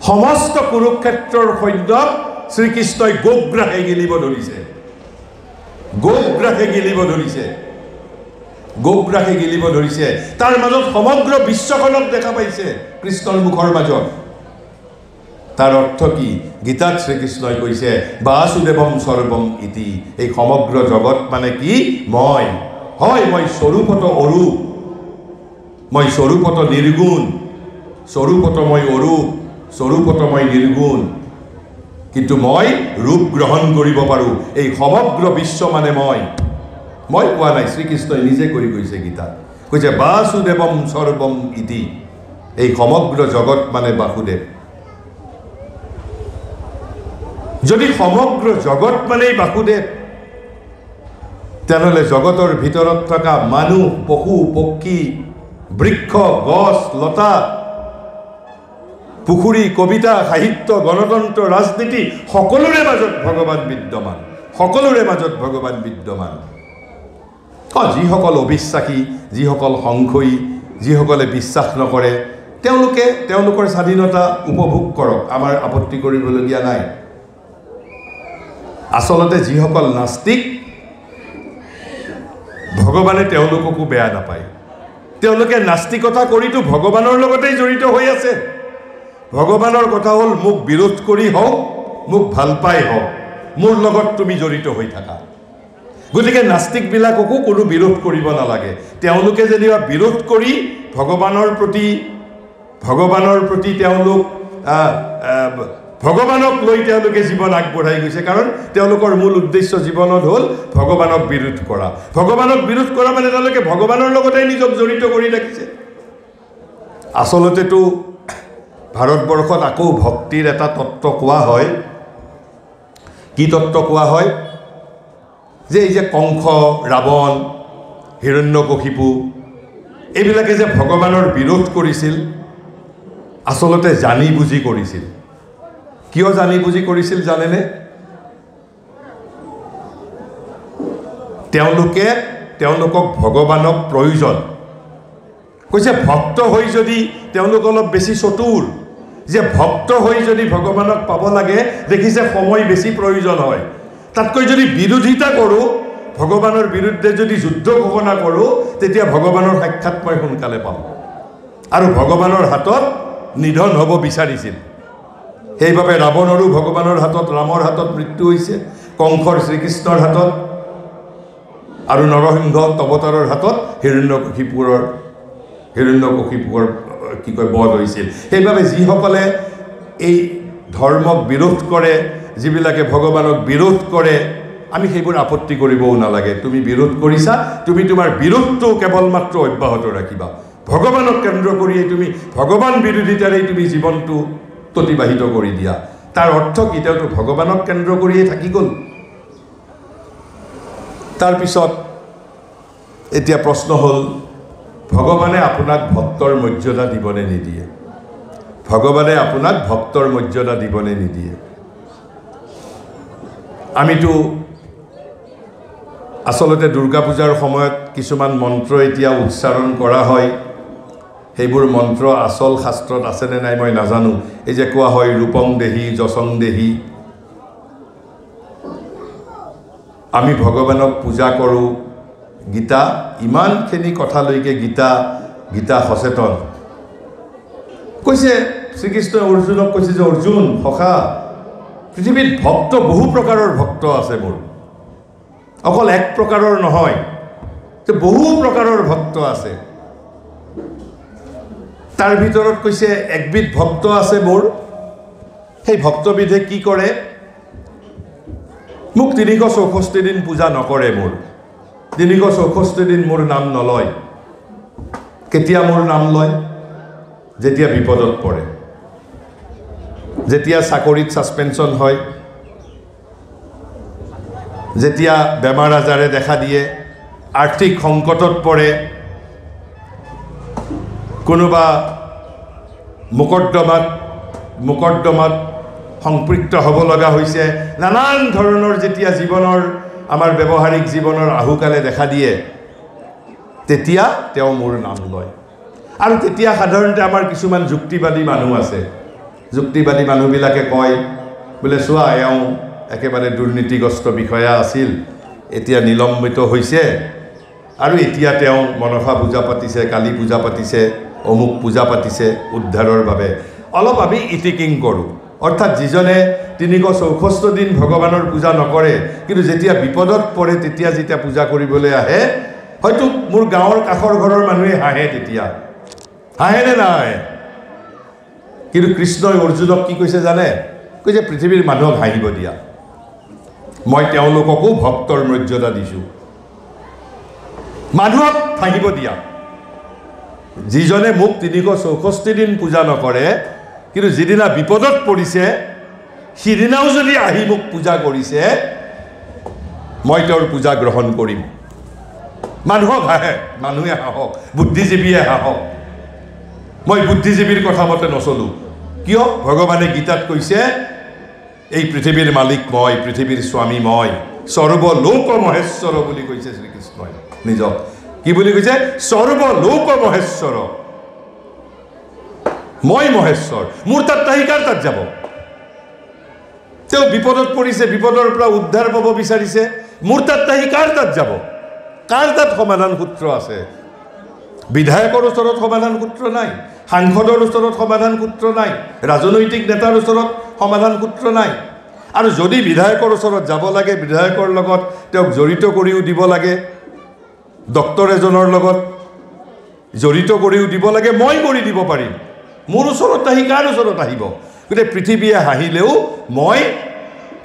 সমস্ত কুৰুক্ষেত্ৰৰ সৈন্যক শ্ৰীকৃষ্ণই গোগ্ৰাসে গিলিব ধৰিছে। তাৰ মাজত সমগ্ৰ বিশ্বখনক দেখা পাইছে কৃষ্ণৰ মুখৰ মাজত। তাৰ অৰ্থ কি? গীতাত শ্ৰীকৃষ্ণই কৈছে বাসুদেৱম সৰ্বম ইতি, এই সমগ্ৰ জগত মানে কি? মই স্বৰূপত অৰূপ, মই স্বৰূপত নিৰ্গুণ, স্বৰূপত মই অৰূপ, স্বৰূপত মই নিৰ্গুণ, কিন্তু মই ৰূপ গ্ৰহণ কৰিব পাৰোঁ। এই সমগ্ৰ বিশ্ব মানে মই কোৱা নাই, শ্ৰীকৃষ্ণই নিজে কৰি কৈছে গীতাত, কৈছে বাসুদেৱম সৰ্বম ইতি, এই সমগ্ৰ জগত মানে বাসুদেৱ। যদি সমগ্ৰ জগত মানেই বাসুদেৱ, তেনেহ'লে জগতৰ ভিতৰত থকা মানুহ, পশু, পক্ষী, বৃক্ষ, গছ, লতা, পুখুৰী, কবিতা, সাহিত্য, গণতন্ত্ৰ, ৰাজনীতি, সকলোৰে মাজত ভগৱান বিদ্যমান। যিসকল অবিশ্বাসী, যিসকল সংশয়ী, যিসকলে বিশ্বাস নকৰে, তেওঁলোকে তেওঁলোকৰ স্বাধীনতা উপভোগ কৰক, আমাৰ আপত্তি কৰিবলগীয়া নাই। আচলতে যিসকল নাস্তিক, ভগৱানে তেওঁলোককো বেয়া নাপায়। তেওঁলোকে নাস্তিকতা কৰিতো ভগৱানৰ লগতেই জড়িত হৈ আছে। ভগৱানৰ কথা হ'ল মোক বিৰোধ কৰি হওক, মোক ভাল পাই হওক, মোৰ লগত তুমি জড়িত হৈ থাকা। গতিকে নাস্তিকবিলাককো কোনো বিৰোধ কৰিব নালাগে। তেওঁলোকে যেনিবা বিৰোধ কৰি ভগৱানৰ প্ৰতি তেওঁলোক ভগৱানক লৈ তেওঁলোকে জীৱন আগবঢ়াই গৈছে, কাৰণ তেওঁলোকৰ মূল উদ্দেশ্য জীৱনত হ'ল ভগৱানক বিৰোধ কৰা। ভগৱানক বিৰোধ কৰা মানে তেওঁলোকে ভগৱানৰ লগতে নিজক জড়িত কৰি ৰাখিছে। আচলতেতো ভাৰতবৰ্ষত আকৌ ভক্তিৰ এটা তত্ত্ব কোৱা হয়। কি তত্ত্ব কোৱা হয়? যে এই যে কংস, ৰাৱণ, হিৰণ্যকশিপু, এইবিলাকে যে ভগৱানৰ বিৰোধ কৰিছিল, আচলতে জানি বুজি কৰিছিল। কিয় জানি বুজি কৰিছিল জানেনে? তেওঁলোকক ভগৱানক প্ৰয়োজন, কৈছে ভক্ত হৈ যদি তেওঁলোক অলপ বেছি চতুৰ, যে ভক্ত হৈ যদি ভগৱানক পাব লাগে দেখিছে সময় বেছি প্ৰয়োজন হয়। তাতকৈ যদি বিৰোধিতা কৰোঁ, ভগৱানৰ বিৰুদ্ধে যদি যুদ্ধ ঘোষণা কৰোঁ, তেতিয়া ভগৱানৰ সাক্ষাৎ মই সোনকালে পাম। আৰু ভগৱানৰ হাতত নিধন হ'ব বিচাৰিছিল। সেইবাবে ৰাৱণৰো ভগৱানৰ হাতত, ৰামৰ হাতত মৃত্যু হৈছে, কংসৰ শ্ৰীকৃষ্ণৰ হাতত, আৰু নৰসিংহ অৱতাৰৰ হাতত হিৰণ্যকশিপুৰৰ কি কয় বধ হৈছিল। সেইবাবে যিসকলে এই ধৰ্মক বিৰোধ কৰে, যিবিলাকে ভগৱানক বিৰোধ কৰে, আমি সেইবোৰ আপত্তি কৰিবও নালাগে। তুমি বিৰোধ কৰিছা, তুমি তোমাৰ বিৰোধটো কেৱল মাত্ৰ অব্যাহত ৰাখিবা। ভগৱানক কেন্দ্ৰ কৰিয়েই তুমি ভগৱান বিৰোধিতাৰেই তুমি জীৱনটো অতিবাহিত কৰি দিয়া। তাৰ অৰ্থ কি? তেওঁতো ভগৱানক কেন্দ্ৰ কৰিয়েই থাকি গ'ল। তাৰপিছত এতিয়া প্ৰশ্ন হ'ল, ভগৱানে আপোনাক ভক্তৰ মৰ্যাদা দিবনে নিদিয়ে? ভগৱানে আপোনাক ভক্তৰ মৰ্যাদা দিবনে নিদিয়ে? আমিতো আচলতে দুৰ্গা পূজাৰ সময়ত কিছুমান মন্ত্ৰ এতিয়া উচ্চাৰণ কৰা হয়। সেইবোৰ মন্ত্ৰ আচল শাস্ত্ৰত আছেনে নাই মই নাজানো। এই যে কোৱা হয় ৰূপং দেহি যশং দেহি, আমি ভগৱানক পূজা কৰোঁ। গীতা ইমানখিনি কথালৈকে গীতা সচেতন। কৈছে শ্ৰীকৃষ্ণই অৰ্জুনক কৈছে যে অৰ্জুন সখা, পৃথিৱীত ভক্ত বহু প্ৰকাৰৰ ভক্ত আছে মোৰ, অকল এক প্ৰকাৰৰ নহয়, যে বহু প্ৰকাৰৰ ভক্ত আছে। তাৰ ভিতৰত কৈছে একবিধ ভক্ত আছে মোৰ, সেই ভক্তবিধে কি কৰে? মোক ৩৬৪ দিন পূজা নকৰে, মোৰ ৩৬৪ দিন মোৰ নাম নলয়। কেতিয়া মোৰ নাম লয়? যেতিয়া বিপদত পৰে, যেতিয়া চাকৰিত ছাছপেনশ্যন হয়, যেতিয়া বেমাৰ আজাৰে দেখা দিয়ে, আৰ্থিক সংকটত পৰে, কোনোবা মোকদ্দমাত সম্পৃক্ত হ'ব লগা হৈছে, নানান ধৰণৰ যেতিয়া জীৱনৰ আমাৰ ব্যৱহাৰিক জীৱনৰ আহুকালে দেখা দিয়ে, তেতিয়া তেওঁ মোৰ নাম লয়। আৰু তেতিয়া সাধাৰণতে আমাৰ কিছুমান যুক্তিবাদী মানুহ আছে। যুক্তিবাদী মানুহবিলাকে কয় বোলে চোৱা, এওঁ একেবাৰে দুৰ্নীতিগ্ৰস্ত বিষয়া আছিল, এতিয়া নিলম্বিত হৈছে, আৰু এতিয়া তেওঁ মনসা পূজা পাতিছে, কালী পূজা পাতিছে, অমুক পূজা পাতিছে উদ্ধাৰৰ বাবে। অলপ আমি ইটিকিং কৰোঁ। অৰ্থাৎ যিজনে ৩৬৪ দিন ভগৱানৰ পূজা নকৰে, কিন্তু যেতিয়া বিপদত পৰে তেতিয়া যেতিয়া পূজা কৰিবলৈ আহে, হয়তো মোৰ গাঁৱৰ কাষৰ ঘৰৰ মানুহে হাঁহে, তেতিয়া হাঁহেনে নাই? কিন্তু কৃষ্ণই অৰ্জুনক কি কৈছে জানে? কৈছে পৃথিৱীৰ মানুহক হাঁহিব দিয়া, মই তেওঁলোককো ভক্তৰ মৰ্যাদা দিছোঁ। মানুহক হাঁহিব দিয়া। যিজনে মোক ৩৬৪ দিন পূজা নকৰে, কিন্তু যিদিনা বিপদত পৰিছে সিদিনাও যদি আহি মোক পূজা কৰিছে, মই তেওঁৰ পূজা গ্ৰহণ কৰিম। মানুহক হাঁহে, মানুহে হাঁহক, বুদ্ধিজীৱীয়ে হাঁহক। মই বুদ্ধিজীৱীৰ কথা মতে নচলোঁ। কিয়? ভগৱানে গীতাত কৈছে এই পৃথিৱীৰ মালিক মই, পৃথিৱীৰ স্বামী মই, সৰ্বলোক মহেশ্বৰ বুলি কৈছে শ্ৰীকৃষ্ণই নিজক। কি বুলি কৈছে? সৰ্বলোক মহেশ্বৰ, মই মহেশ্বৰ। মোৰ তাত নাহি কাৰ তাত যাব? তেওঁ বিপদত পৰিছে, বিপদৰ পৰা উদ্ধাৰ পাব বিচাৰিছে, মোৰ তাত নাহি কাৰ তাত যাব? কাৰ তাত সমাধান সূত্ৰ আছে? বিধায়কৰ ওচৰত সমাধান সূত্ৰ নাই, সাংসদৰ ওচৰত সমাধান সূত্ৰ নাই, ৰাজনৈতিক নেতাৰ ওচৰত সমাধান সূত্ৰ নাই। আৰু যদি বিধায়কৰ ওচৰত যাব লাগে, বিধায়কৰ লগত তেওঁক জড়িত কৰিও দিব লাগে, ডক্তৰ এজনৰ লগত জড়িত কৰিও দিব লাগে, মই কৰি দিব পাৰিম। মোৰ ওচৰত আহি কাৰ ওচৰত আহিব? গতিকে পৃথিৱীয়ে হাঁহিলেও মই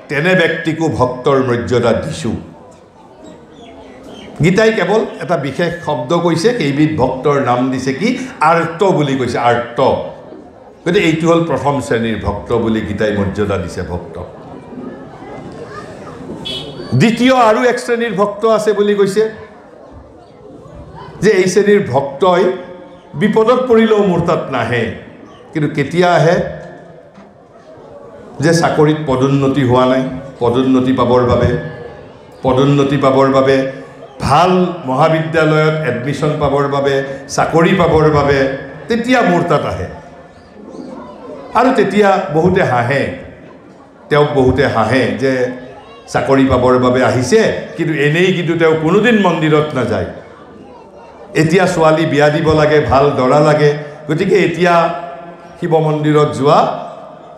তেনে ব্যক্তিকো ভক্তৰ মৰ্যাদা দিছোঁ। গীতাই কেৱল এটা বিশেষ শব্দ কৈছে, কেইবিধ ভক্তৰ নাম দিছে, কি? আৰ্ত বুলি কৈছে, আৰ্ত। গতিকে এইটো হ'ল প্ৰথম শ্ৰেণীৰ ভক্ত বুলি গীতাই মৰ্যাদা দিছে ভক্তক। দ্বিতীয় আৰু এক শ্ৰেণীৰ ভক্ত আছে বুলি কৈছে, যে এই শ্ৰেণীৰ ভক্তই বিপদত পৰিলেও মোৰ তাত নাহে, কিন্তু কেতিয়া আহে? যে চাকৰিত পদোন্নতি হোৱা নাই, পদোন্নতি পাবৰ বাবে ভাল মহাবিদ্যালয়ত এডমিশ্যন পাবৰ বাবে চাকৰি পাবৰ বাবে তেতিয়া মোৰ তাত আহে আৰু তেতিয়া বহুতে হাঁহে তেওঁক বহুতে হাঁহে যে চাকৰি পাবৰ বাবে আহিছে কিন্তু এনেই কিন্তু তেওঁ কোনোদিন মন্দিৰত নাযায় এতিয়া ছোৱালী বিয়া দিব লাগে ভাল দৰা লাগে গতিকে এতিয়া শিৱ মন্দিৰত যোৱা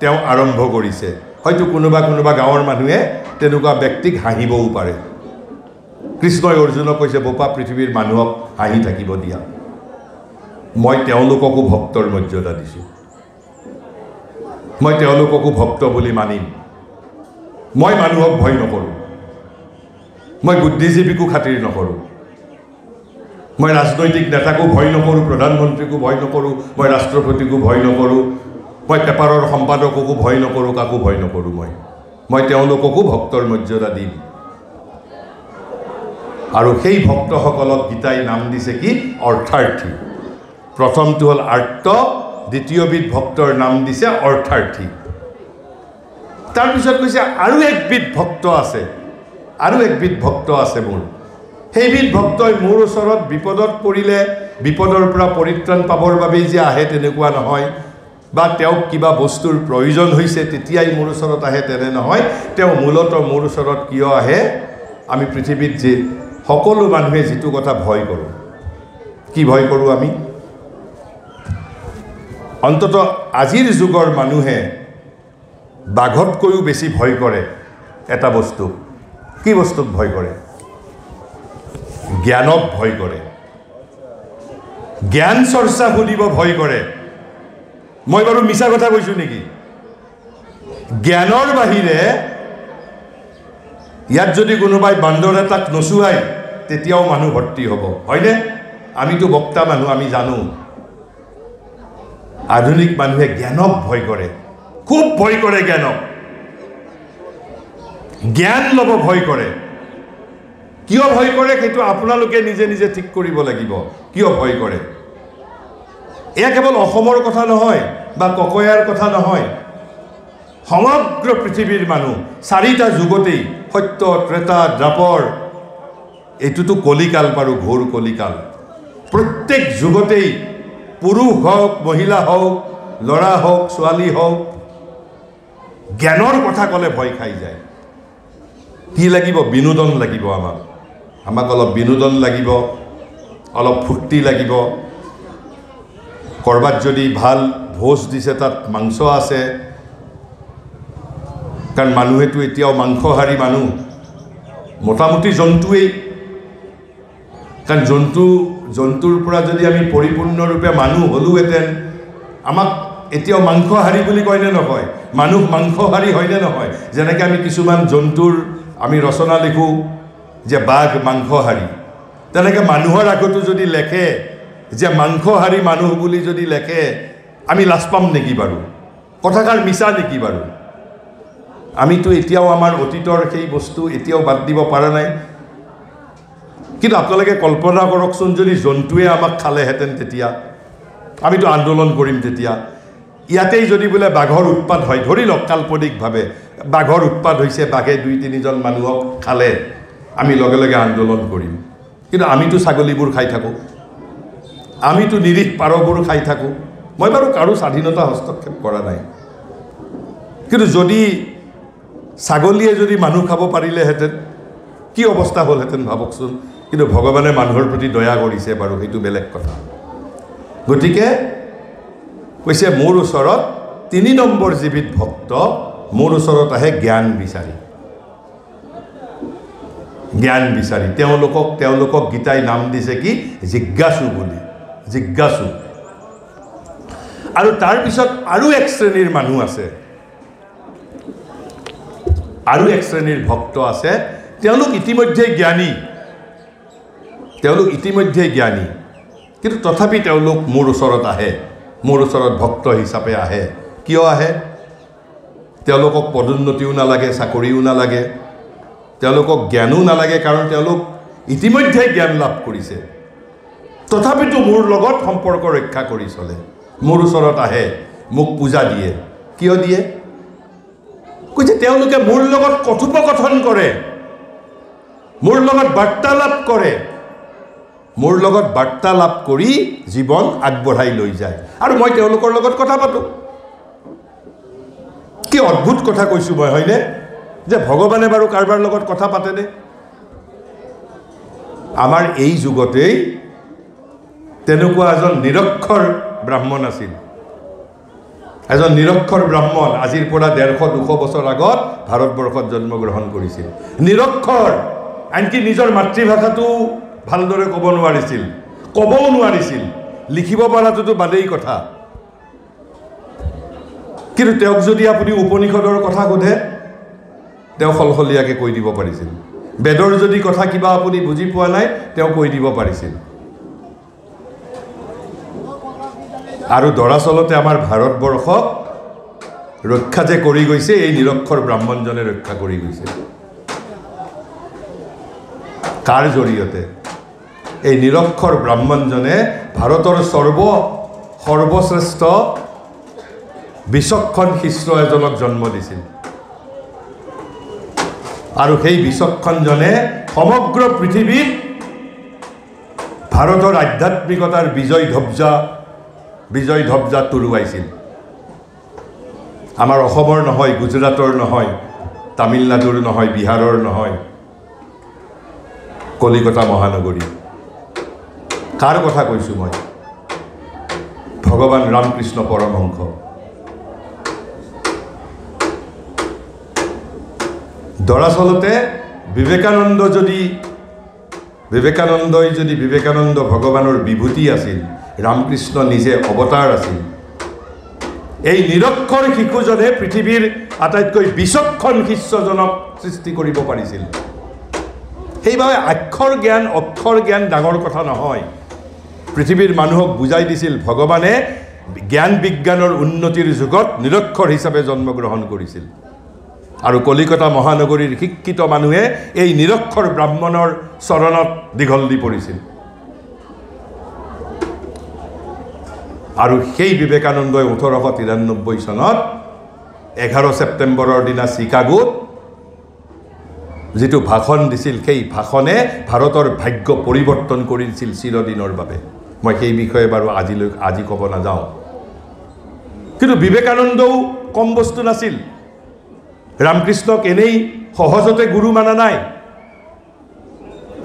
তেওঁ আৰম্ভ কৰিছে হয়তো কোনোবা কোনোবা গাঁৱৰ মানুহে তেনেকুৱা ব্যক্তিক হাঁহিবও পাৰে কৃষ্ণই অৰ্জুনক কৈছে বোপা পৃথিৱীৰ মানুহক হাঁহি থাকিব দিয়া মই তেওঁলোককো ভক্তৰ মৰ্যাদা দিছোঁ মই তেওঁলোককো ভক্ত বুলি মানিম মই মানুহক ভয় নকৰোঁ মই বুদ্ধিজীৱীকো খাতিৰ নকৰোঁ মই ৰাজনৈতিক নেতাকো ভয় নকৰোঁ প্ৰধানমন্ত্ৰীকো ভয় নকৰোঁ মই ৰাষ্ট্ৰপতিকো ভয় নকৰোঁ মই পেপাৰৰ সম্পাদককো ভয় নকৰোঁ কাকো ভয় নকৰোঁ মই তেওঁলোককো ভক্তৰ মৰ্যাদা দিম আৰু সেই ভক্তসকলক গীতাই নাম দিছে কি অৰ্থাৰ্থী প্ৰথমটো হ'ল আৰ্ত দ্বিতীয়বিধ ভক্তৰ নাম দিছে অৰ্থাৰ্থী তাৰপিছত কৈছে আৰু একবিধ ভক্ত আছে মোৰ সেইবিধ ভক্তই মোৰ ওচৰত বিপদত পৰিলে বিপদৰ পৰা পৰিত্ৰাণ পাবৰ বাবেই যে আহে তেনেকুৱা নহয় বা তেওঁক কিবা বস্তুৰ প্ৰয়োজন হৈছে তেতিয়াই মোৰ ওচৰত আহে তেনে নহয় তেওঁ মূলতঃ মোৰ ওচৰত কিয় আহে আমি পৃথিৱীত যে সকলো মানুহে যিটো কথা ভয় কৰোঁ কি ভয় কৰোঁ আমি অন্ততঃ আজিৰ যুগৰ মানুহে বাঘতকৈও বেছি ভয় কৰে এটা বস্তু কি বস্তুক ভয় কৰে জ্ঞানক ভয় কৰে জ্ঞান চৰ্চা শুনিব ভয় কৰে মই বাৰু মিছা কথা কৈছোঁ নেকি জ্ঞানৰ বাহিৰে ইয়াত যদি কোনোবাই বান্দৰ এটাক নচুৱাই তেতিয়াও মানুহ ভৰ্তি হ'ব হয়নে আমিতো বক্তা মানুহ আমি জানো আধুনিক মানুহে জ্ঞানক ভয় কৰে খুব ভয় কৰে জ্ঞান ল'ব ভয় কৰে কিয় ভয় কৰে সেইটো আপোনালোকে নিজে নিজে ঠিক কৰিব লাগিব কিয় ভয় কৰে এয়া কেৱল অসমৰ কথা নহয় বা ককয়াৰ কথা নহয় সমগ্ৰ পৃথিৱীৰ মানুহ চাৰিটা যুগতেই সত্য ত্ৰেতা দ্বাপৰ এইটোতো কলিকাল বাৰু ঘোৰ কলিকাল প্ৰত্যেক যুগতেই পুৰুষ হওক মহিলা হওক ল'ৰা হওক ছোৱালী হওক জ্ঞানৰ কথা ক'লে ভয় খাই যায় কি লাগিব বিনোদন লাগিব আমাক অলপ বিনোদন লাগিব অলপ ফূৰ্তি লাগিব কৰবাত যদি ভাল ভোজ দিছে তাত মাংস আছে কাৰণ মানুহেতো এতিয়াও মাংসহাৰী মানুহ মোটামুটি জন্তুৱেই কাৰণ জন্তুৰ পৰা যদি আমি পৰিপূৰ্ণৰূপে মানুহ হ'লোহেঁতেন আমাক এতিয়াও মাংসহাৰী বুলি কয়নে নকয় মানুহ মাংসহাৰী হয়নে নহয় যেনেকৈ আমি কিছুমান জন্তুৰ আমি ৰচনা লিখোঁ যে বাঘ মাংসহাৰী তেনেকৈ মানুহৰ আগতো যদি লেখে যে মাংসহাৰী মানুহ বুলি যদি লেখে আমি লাজ পাম নেকি বাৰু কথাষাৰ মিছা নেকি বাৰু আমিতো এতিয়াও আমাৰ অতীতৰ সেই বস্তু এতিয়াও বাদ দিব পৰা নাই কিন্তু আপোনালোকে কল্পনা কৰকচোন যদি জন্তুৱে আমাক খালেহেঁতেন তেতিয়া আমিতো আন্দোলন কৰিম তেতিয়া ইয়াতেই যদি বোলে বাঘৰ উৎপাত হয় ধৰি লওক কাল্পনিকভাৱে বাঘৰ উৎপাত হৈছে বাঘে 2-3জন মানুহক খালে আমি লগে লগে আন্দোলন কৰিম কিন্তু আমিতো ছাগলীবোৰ খাই থাকোঁ আমিতো নিৰীহ পাৰবোৰ খাই থাকোঁ মই বাৰু কাৰো স্বাধীনতা হস্তক্ষেপ কৰা নাই কিন্তু যদি ছাগলীয়ে যদি মানুহ খাব পাৰিলেহেঁতেন কি অৱস্থা হ'লহেঁতেন ভাবকচোন কিন্তু ভগৱানে মানুহৰ প্ৰতি দয়া কৰিছে বাৰু সেইটো বেলেগ কথা গতিকে কৈছে মোৰ ওচৰত 3 নম্বৰ যিবিধ ভক্ত মোৰ ওচৰত আহে জ্ঞান বিচাৰি তেওঁলোকক গীতাই নাম দিছে কি জিজ্ঞাসু বুলি জিজ্ঞাসু আৰু তাৰপিছত আৰু এক শ্ৰেণীৰ মানুহ আছে আৰু এক শ্ৰেণীৰ ভক্ত আছে তেওঁলোক ইতিমধ্যে জ্ঞানী কিন্তু তথাপি তেওঁলোক মোৰ ওচৰত আহে মোৰ ওচৰত ভক্ত হিচাপে আহে কিয় আহে তেওঁলোকক পদোন্নতিও নালাগে চাকৰিও নালাগে তেওঁলোকক জ্ঞানো নালাগে কাৰণ তেওঁলোক ইতিমধ্যে জ্ঞান লাভ কৰিছে তথাপিতো মোৰ লগত সম্পৰ্ক ৰক্ষা কৰি চলে মোৰ ওচৰত আহে মোক পূজা দিয়ে কিয় দিয়ে কৈছে তেওঁলোকে মোৰ লগত কথোপকথন কৰে মোৰ লগত বাৰ্তালাপ কৰে, মোৰ লগত বাৰ্তালাপ কৰি জীৱন আগবঢ়াই লৈ যায় আৰু মই তেওঁলোকৰ লগত কথা পাতোঁ। কি অদ্ভুত কথা কৈছোঁ মই, হয়নে? যে ভগৱানে বাৰু কাৰোবাৰ লগত কথা পাতেনে? আমাৰ এই যুগতেই তেনেকুৱা এজন নিৰক্ষৰ ব্ৰাহ্মণ আছিল। এজন নিৰক্ষৰ ব্ৰাহ্মণ আজিৰ পৰা 150-200 বছৰ আগত ভাৰতবৰ্ষত জন্মগ্ৰহণ কৰিছিল। নিৰক্ষৰ, আনকি নিজৰ মাতৃভাষাটো ভালদৰে ক'ব নোৱাৰিছিল, ক'বও নোৱাৰিছিল, লিখিব পৰাটোতো বাদেই কথা। কিন্তু তেওঁক যদি আপুনি উপনিষদৰ কথা সোধে তেওঁ সলসলীয়াকৈ কৈ দিব পাৰিছিল। বেদৰ যদি কথা কিবা আপুনি বুজি পোৱা নাই তেওঁ কৈ দিব পাৰিছিল। আৰু দৰাচলতে আমাৰ ভাৰতবৰ্ষক ৰক্ষা যে কৰি গৈছে এই নিৰক্ষৰ ব্ৰাহ্মণজনে ৰক্ষা কৰি গৈছে। কাৰ জৰিয়তে? এই নিৰক্ষৰ ব্ৰাহ্মণজনে ভাৰতৰ সৰ্বশ্ৰেষ্ঠ বিচক্ষণ শিষ্য এজনক জন্ম দিছিল আৰু সেই বিচক্ষণজনে সমগ্ৰ পৃথিৱীত ভাৰতৰ আধ্যাত্মিকতাৰ বিজয় ধ্বজা তুলুৱাইছিল। আমাৰ অসমৰ নহয়, গুজৰাটৰ নহয়, তামিলনাডুৰ নহয়, বিহাৰৰ নহয়, কলিকতা মহানগৰী। কাৰ কথা কৈছোঁ মই? ভগৱান ৰামকৃষ্ণ পৰমহংস। দৰাচলতে বিবেকানন্দই যদি বিবেকানন্দ ভগৱানৰ বিভূতি আছিল, ৰামকৃষ্ণ নিজে অৱতাৰ আছিল, এই নিৰক্ষৰ শিশুজনে পৃথিৱীৰ আটাইতকৈ বিচক্ষণ শিষ্যজনক সৃষ্টি কৰিব পাৰিছিল। সেইবাবে অক্ষৰ জ্ঞান ডাঙৰ কথা নহয়। পৃথিৱীৰ মানুহক বুজাই দিছিল ভগৱানে জ্ঞান বিজ্ঞানৰ উন্নতিৰ যুগত নিৰক্ষৰ হিচাপে জন্মগ্ৰহণ কৰিছিল আৰু কলিকতা মহানগৰীৰ শিক্ষিত মানুহে এই নিৰক্ষৰ ব্ৰাহ্মণৰ চৰণত দীঘল দি পৰিছিল। আৰু সেই বিবেকানন্দই 1893 চনত 11 ছেপ্টেম্বৰৰ দিনা চিকাগোত যিটো ভাষণ দিছিল, সেই ভাষণে ভাৰতৰ ভাগ্য পৰিৱৰ্তন কৰিছিল চিৰদিনৰ বাবে। মই সেই বিষয়ে বাৰু আজি ক'ব নাযাওঁ। কিন্তু বিবেকানন্দও কম বস্তু নাছিল। ৰামকৃষ্ণক এনেই সহজতে গুৰু মানা নাই।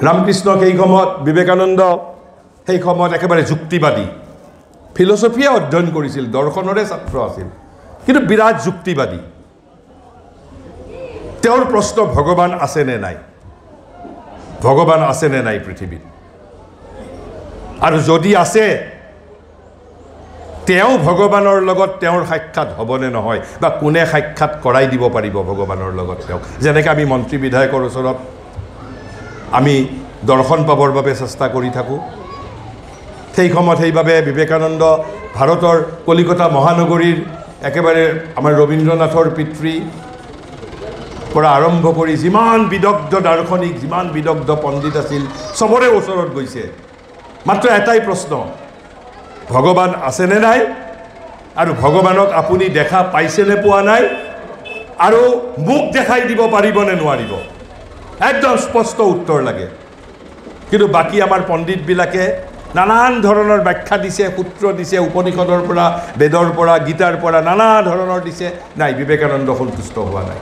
ৰামকৃষ্ণক সেই সময়ত বিবেকানন্দ সেই সময়ত একেবাৰে যুক্তিবাদী, ফিলচফিয়ে অধ্যয়ন কৰিছিল, দৰ্শনৰে ছাত্ৰ আছিল, কিন্তু বিৰাট যুক্তিবাদী। তেওঁৰ প্ৰশ্ন ভগৱান আছেনে নাই, ভগৱান আছেনে নাই পৃথিৱীত, আৰু যদি আছে তেওঁ ভগৱানৰ লগত তেওঁৰ সাক্ষাৎ হ'বনে নহয়, বা কোনে সাক্ষাৎ কৰাই দিব পাৰিব ভগৱানৰ লগত তেওঁক। যেনেকৈ আমি মন্ত্ৰী বিধায়কৰ ওচৰত আমি দৰ্শন পাবৰ বাবে চেষ্টা কৰি থাকোঁ, সেই সময়ত সেইবাবে বিবেকানন্দ ভাৰতৰ কলিকতা মহানগৰীৰ একেবাৰে আমাৰ ৰবীন্দ্ৰনাথৰ পিতৃ পৰা আৰম্ভ কৰি যিমান বিদগ্ধ দাৰ্শনিক, যিমান বিদগ্ধ পণ্ডিত আছিল, চবৰে ওচৰত গৈছে। মাত্ৰ এটাই প্ৰশ্ন, ভগৱান আছেনে নাই, আৰু ভগৱানক আপুনি দেখা পাইছেনে পোৱা নাই, আৰু মোক দেখাই দিব পাৰিবনে নোৱাৰিব। একদম স্পষ্ট উত্তৰ লাগে। কিন্তু বাকী আমাৰ পণ্ডিতবিলাকে নানান ধৰণৰ ব্যাখ্যা দিছে, সূত্ৰ দিছে, উপনিষদৰ পৰা, বেদৰ পৰা, গীতাৰ পৰা নানা ধৰণৰ দিছে। নাই, বিবেকানন্দ সন্তুষ্ট হোৱা নাই।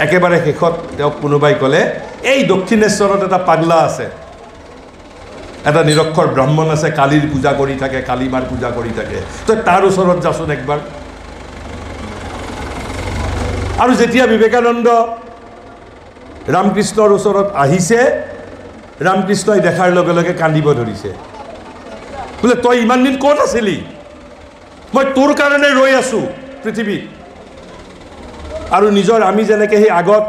একেবাৰে শেষত তেওঁক কোনোবাই ক'লে, এই দক্ষিণেশ্বৰত এটা পাগলা আছে, এটা নিৰক্ষৰ ব্ৰাহ্মণ আছে, কালীৰ পূজা কৰি থাকে, কালীমাৰ পূজা কৰি থাকে, তই তাৰ ওচৰত যাচোন একবাৰ। আৰু যেতিয়া বিবেকানন্দ ৰামকৃষ্ণৰ ওচৰত আহিছে, ৰামকৃষ্ণই দেখাৰ লগে লগে কান্দিব ধৰিছে। বোলে তই ইমান দিন ক'ত আছিলি, মই তোৰ কাৰণে ৰৈ আছোঁ পৃথিৱীত। আৰু নিজৰ আমি যেনেকৈ সেই আগত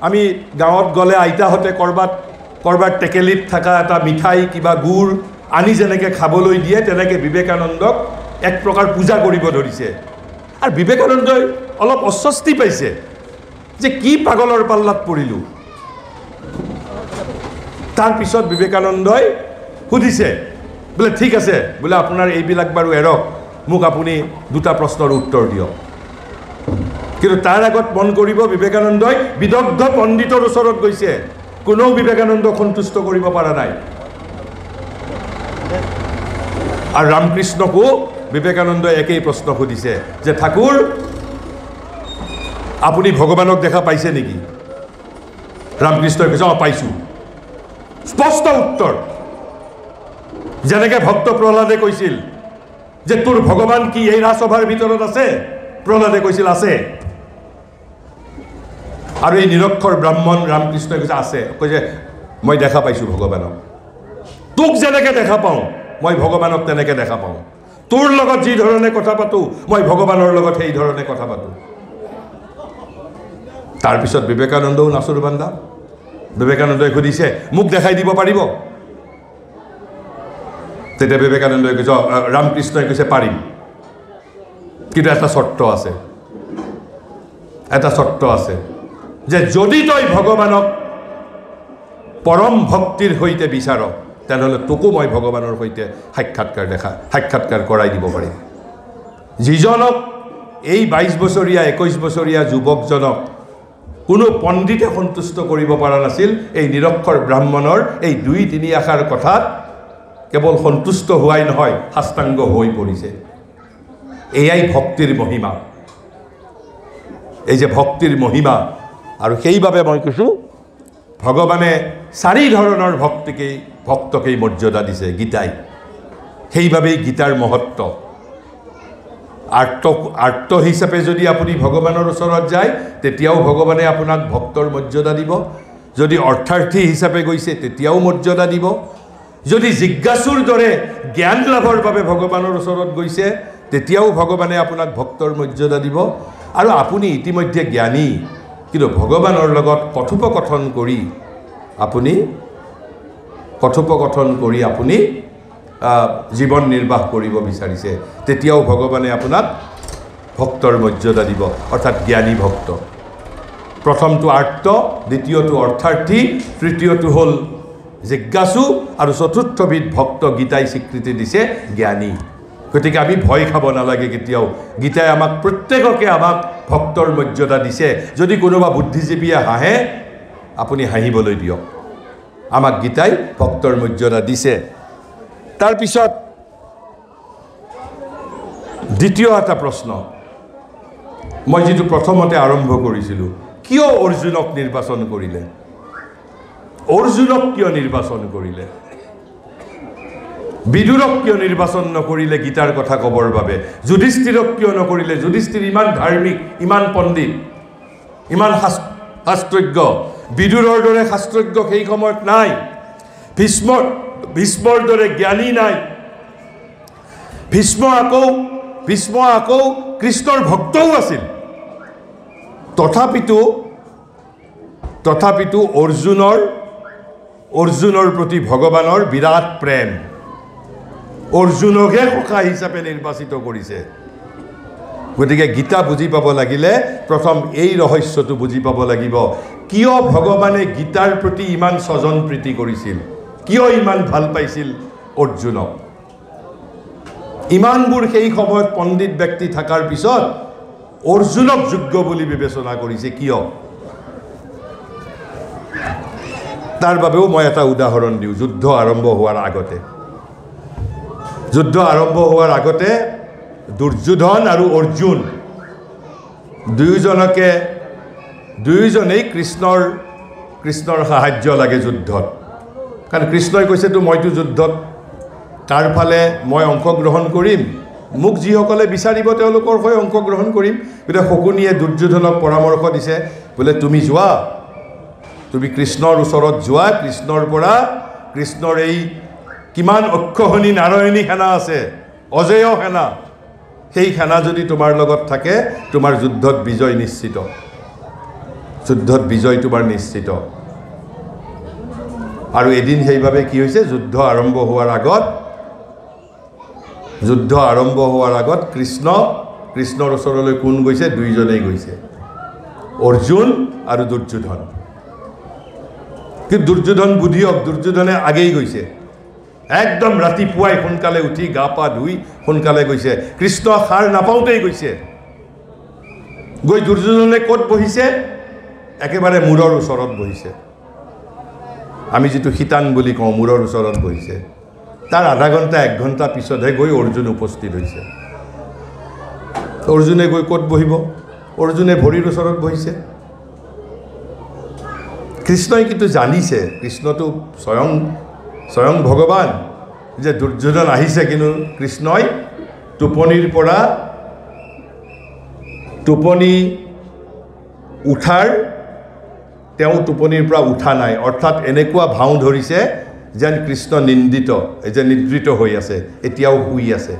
আমি গাঁৱত গ'লে আইতাহঁতে ক'ৰবাত টেকেলিত থকা এটা মিঠাই, কিবা গুড় আনি যেনেকৈ খাবলৈ দিয়ে, তেনেকৈ বিবেকানন্দক এক প্ৰকাৰ পূজা কৰিব ধৰিছে। আৰু বিবেকানন্দই অলপ অস্বস্তি পাইছে যে কি পাগলৰ পাল্লাত পৰিলোঁ। তাৰপিছত বিবেকানন্দই সুধিছে, বোলে ঠিক আছে, বোলে আপোনাৰ এইবিলাক বাৰু এৰক, মোক আপুনি দুটা প্ৰশ্নৰ উত্তৰ দিয়ক। কিন্তু তাৰ আগত মন কৰিব, বিবেকানন্দই বিদগ্ধ পণ্ডিতৰ ওচৰত গৈছে, কোনেও বিবেকানন্দক সন্তুষ্ট কৰিব পৰা নাই আৰু ৰামকৃষ্ণকো বিবেকানন্দই একেই প্ৰশ্ন সুধিছে যে ঠাকুৰ আপুনি ভগৱানক দেখা পাইছে নেকি ৰামকৃষ্ণই কৈছে পাইছোঁ স্পষ্ট উত্তৰ যেনেকৈ ভক্ত প্ৰহ্লাদে কৈছিল যে তোৰ ভগৱান কি এই ৰাজসভাৰ ভিতৰত আছে প্ৰহ্লাদে কৈছিল আছে আৰু এই নিৰক্ষৰ ব্ৰাহ্মণ ৰামকৃষ্ণই কৈছে আছে কৈছে মই দেখা পাইছোঁ ভগৱানক তোক যেনেকৈ দেখা পাওঁ মই ভগৱানক তেনেকৈ দেখা পাওঁ তোৰ লগত যি ধৰণে কথা পাতোঁ মই ভগৱানৰ লগত সেই ধৰণে কথা পাতোঁ তাৰপিছত বিবেকানন্দও নাচুৰ বান্দা বিবেকানন্দই সুধিছে মোক দেখাই দিব পাৰিব তেতিয়া বিবেকানন্দই কৈছে ৰামকৃষ্ণই কৈছে পাৰিম কিন্তু এটা চৰ্ত আছে যে যদি তই ভগৱানক পৰম ভক্তিৰ সৈতে বিচাৰ তেনেহ'লে তোকো মই ভগৱানৰ সৈতে সাক্ষাৎকাৰ কৰাই দিব পাৰিম যিজনক এই 22 বছৰীয়া 21 বছৰীয়া যুৱকজনক কোনো পণ্ডিতে সন্তুষ্ট কৰিব পৰা নাছিল এই নিৰক্ষৰ ব্ৰাহ্মণৰ এই 2-3 আষাৰ কথাত কেৱল সন্তুষ্ট হোৱাই নহয় সাষ্টাংগ হৈ পৰিছে এয়াই ভক্তিৰ মহিমা এই যে ভক্তিৰ মহিমা আৰু সেইবাবে মই কৈছোঁ ভগৱানে 4 ধৰণৰ ভক্তকেই মৰ্যাদা দিছে গীতাই সেইবাবেই গীতাৰ মহত্ব আৰ্ত হিচাপে যদি আপুনি ভগৱানৰ ওচৰত যায় তেতিয়াও ভগৱানে আপোনাক ভক্তৰ মৰ্যাদা দিব যদি অৰ্থাৰ্থী হিচাপে গৈছে তেতিয়াও মৰ্যাদা দিব যদি জিজ্ঞাসুৰ দৰে জ্ঞান লাভৰ বাবে ভগৱানৰ ওচৰত গৈছে তেতিয়াও ভগৱানে আপোনাক ভক্তৰ মৰ্যাদা দিব আৰু আপুনি ইতিমধ্যে জ্ঞানী কিন্তু ভগৱানৰ লগত কথোপকথন কৰি আপুনি জীৱন নিৰ্বাহ কৰিব বিচাৰিছে তেতিয়াও ভগৱানে আপোনাক ভক্তৰ মৰ্যাদা দিব অৰ্থাৎ জ্ঞানী ভক্ত প্ৰথমটো আৰ্ত দ্বিতীয়টো অৰ্থাৰ্থী তৃতীয়টো হ'ল জিজ্ঞাসু আৰু চতুৰ্থবিধ ভক্ত গীতাই স্বীকৃতি দিছে জ্ঞানী গতিকে আমি ভয় খাব নালাগে কেতিয়াও গীতাই আমাক প্ৰত্যেককে আমাক ভক্তৰ মৰ্যাদা দিছে যদি কোনোবা বুদ্ধিজীৱীয়ে হাঁহে আপুনি হাঁহিবলৈ দিয়ক আমাক গীতাই ভক্তৰ মৰ্যাদা দিছে তাৰপিছত দ্বিতীয় এটা প্ৰশ্ন মই যিটো প্ৰথমতে আৰম্ভ কৰিছিলোঁ কিয় অৰ্জুনক নিৰ্বাচন কৰিলে অৰ্জুনক কিয় নিৰ্বাচন কৰিলে বিদুৰক কিয় নিৰ্বাচন নকৰিলে গীতাৰ কথা ক'বৰ বাবে যুধিষ্ঠিৰক কিয় নকৰিলে যুধিষ্ঠিৰ ইমান ধাৰ্মিক ইমান পণ্ডিত ইমান শাস্ত্ৰজ্ঞ বিদুৰৰ দৰে শাস্ত্ৰজ্ঞ সেই সময়ত নাই ভীষ্মৰ দৰে জ্ঞানী নাই ভীষ্ম আকৌ কৃষ্ণৰ ভক্তও আছিল তথাপিতো অৰ্জুনৰ প্ৰতি ভগৱানৰ বিৰাট প্ৰেম অৰ্জুনকহে সখা হিচাপে নিৰ্বাচিত কৰিছে গতিকে গীতা বুজি পাব লাগিলে প্ৰথম এই ৰহস্যটো বুজি পাব লাগিব কিয় ভগৱানে গীতাৰ প্ৰতি ইমান স্বজন প্ৰীতি কৰিছিল কিয় ইমান ভাল পাইছিল অৰ্জুনক ইমানবোৰ সেই সময়ত পণ্ডিত ব্যক্তি থকাৰ পিছত অৰ্জুনক যোগ্য বুলি বিবেচনা কৰিছে কিয় তাৰ বাবেও মই এটা উদাহৰণ দিওঁ যুদ্ধ আৰম্ভ হোৱাৰ আগতে দুৰ্যোধন আৰু অৰ্জুন দুয়োজনেই কৃষ্ণৰ সাহায্য লাগে যুদ্ধত কাৰণ কৃষ্ণই কৈছেতো মইতো যুদ্ধত তাৰ ফালে মই অংশগ্ৰহণ কৰিম মোক যিসকলে বিচাৰিব তেওঁলোকৰ হৈ অংশগ্ৰহণ কৰিম গতিকে শকুনিয়ে দুৰ্যোধনক পৰামৰ্শ দিছে বোলে তুমি যোৱা তুমি কৃষ্ণৰ ওচৰত যোৱা কৃষ্ণৰ এই কিমান অক্ষহনী নাৰায়ণী সেনা আছে অজেয় সেনা সেই সেনা যদি তোমাৰ লগত থাকে তোমাৰ যুদ্ধত বিজয় নিশ্চিত আৰু এদিন সেইভাবে কি হৈছে যুদ্ধ আৰম্ভ হোৱাৰ আগত কৃষ্ণৰ ওচৰলৈ কোন গৈছে দুইজনেই গৈছে অৰ্জুন আৰু দুৰ্যোধন কিন্তু দুৰ্যোধন বুদ্ধিয়ক দুৰ্যোধনে আগেই গৈছে একদম ৰাতিপুৱাই সোনকালে উঠি গা পা ধুই সোনকালে গৈছে কৃষ্ণ সাৰ নাপাওঁতেই গৈছে গৈ দুৰ্যোধনে ক'ত বহিছে একেবাৰে মূৰৰ ওচৰত বহিছে আমি যিটো শিতান বুলি কওঁ মূৰৰ ওচৰত বহিছে তাৰ আধা ঘণ্টা 1 ঘণ্টা পিছতহে গৈ অৰ্জুন উপস্থিত হৈছে অৰ্জুনে গৈ ক'ত বহিব অৰ্জুনে ভৰিৰ ওচৰত বহিছে কৃষ্ণই কিন্তু জানিছে কৃষ্ণটো স্বয়ং ভগৱান যে দুৰ্যোধন আহিছে কিন্তু কৃষ্ণই টোপনি উঠাৰ তেওঁ টোপনিৰ পৰা উঠা নাই অৰ্থাৎ এনেকুৱা ভাও ধৰিছে যেন কৃষ্ণ নিন্দিত যে নিদ্ৰিত হৈ আছে এতিয়াও শুই আছে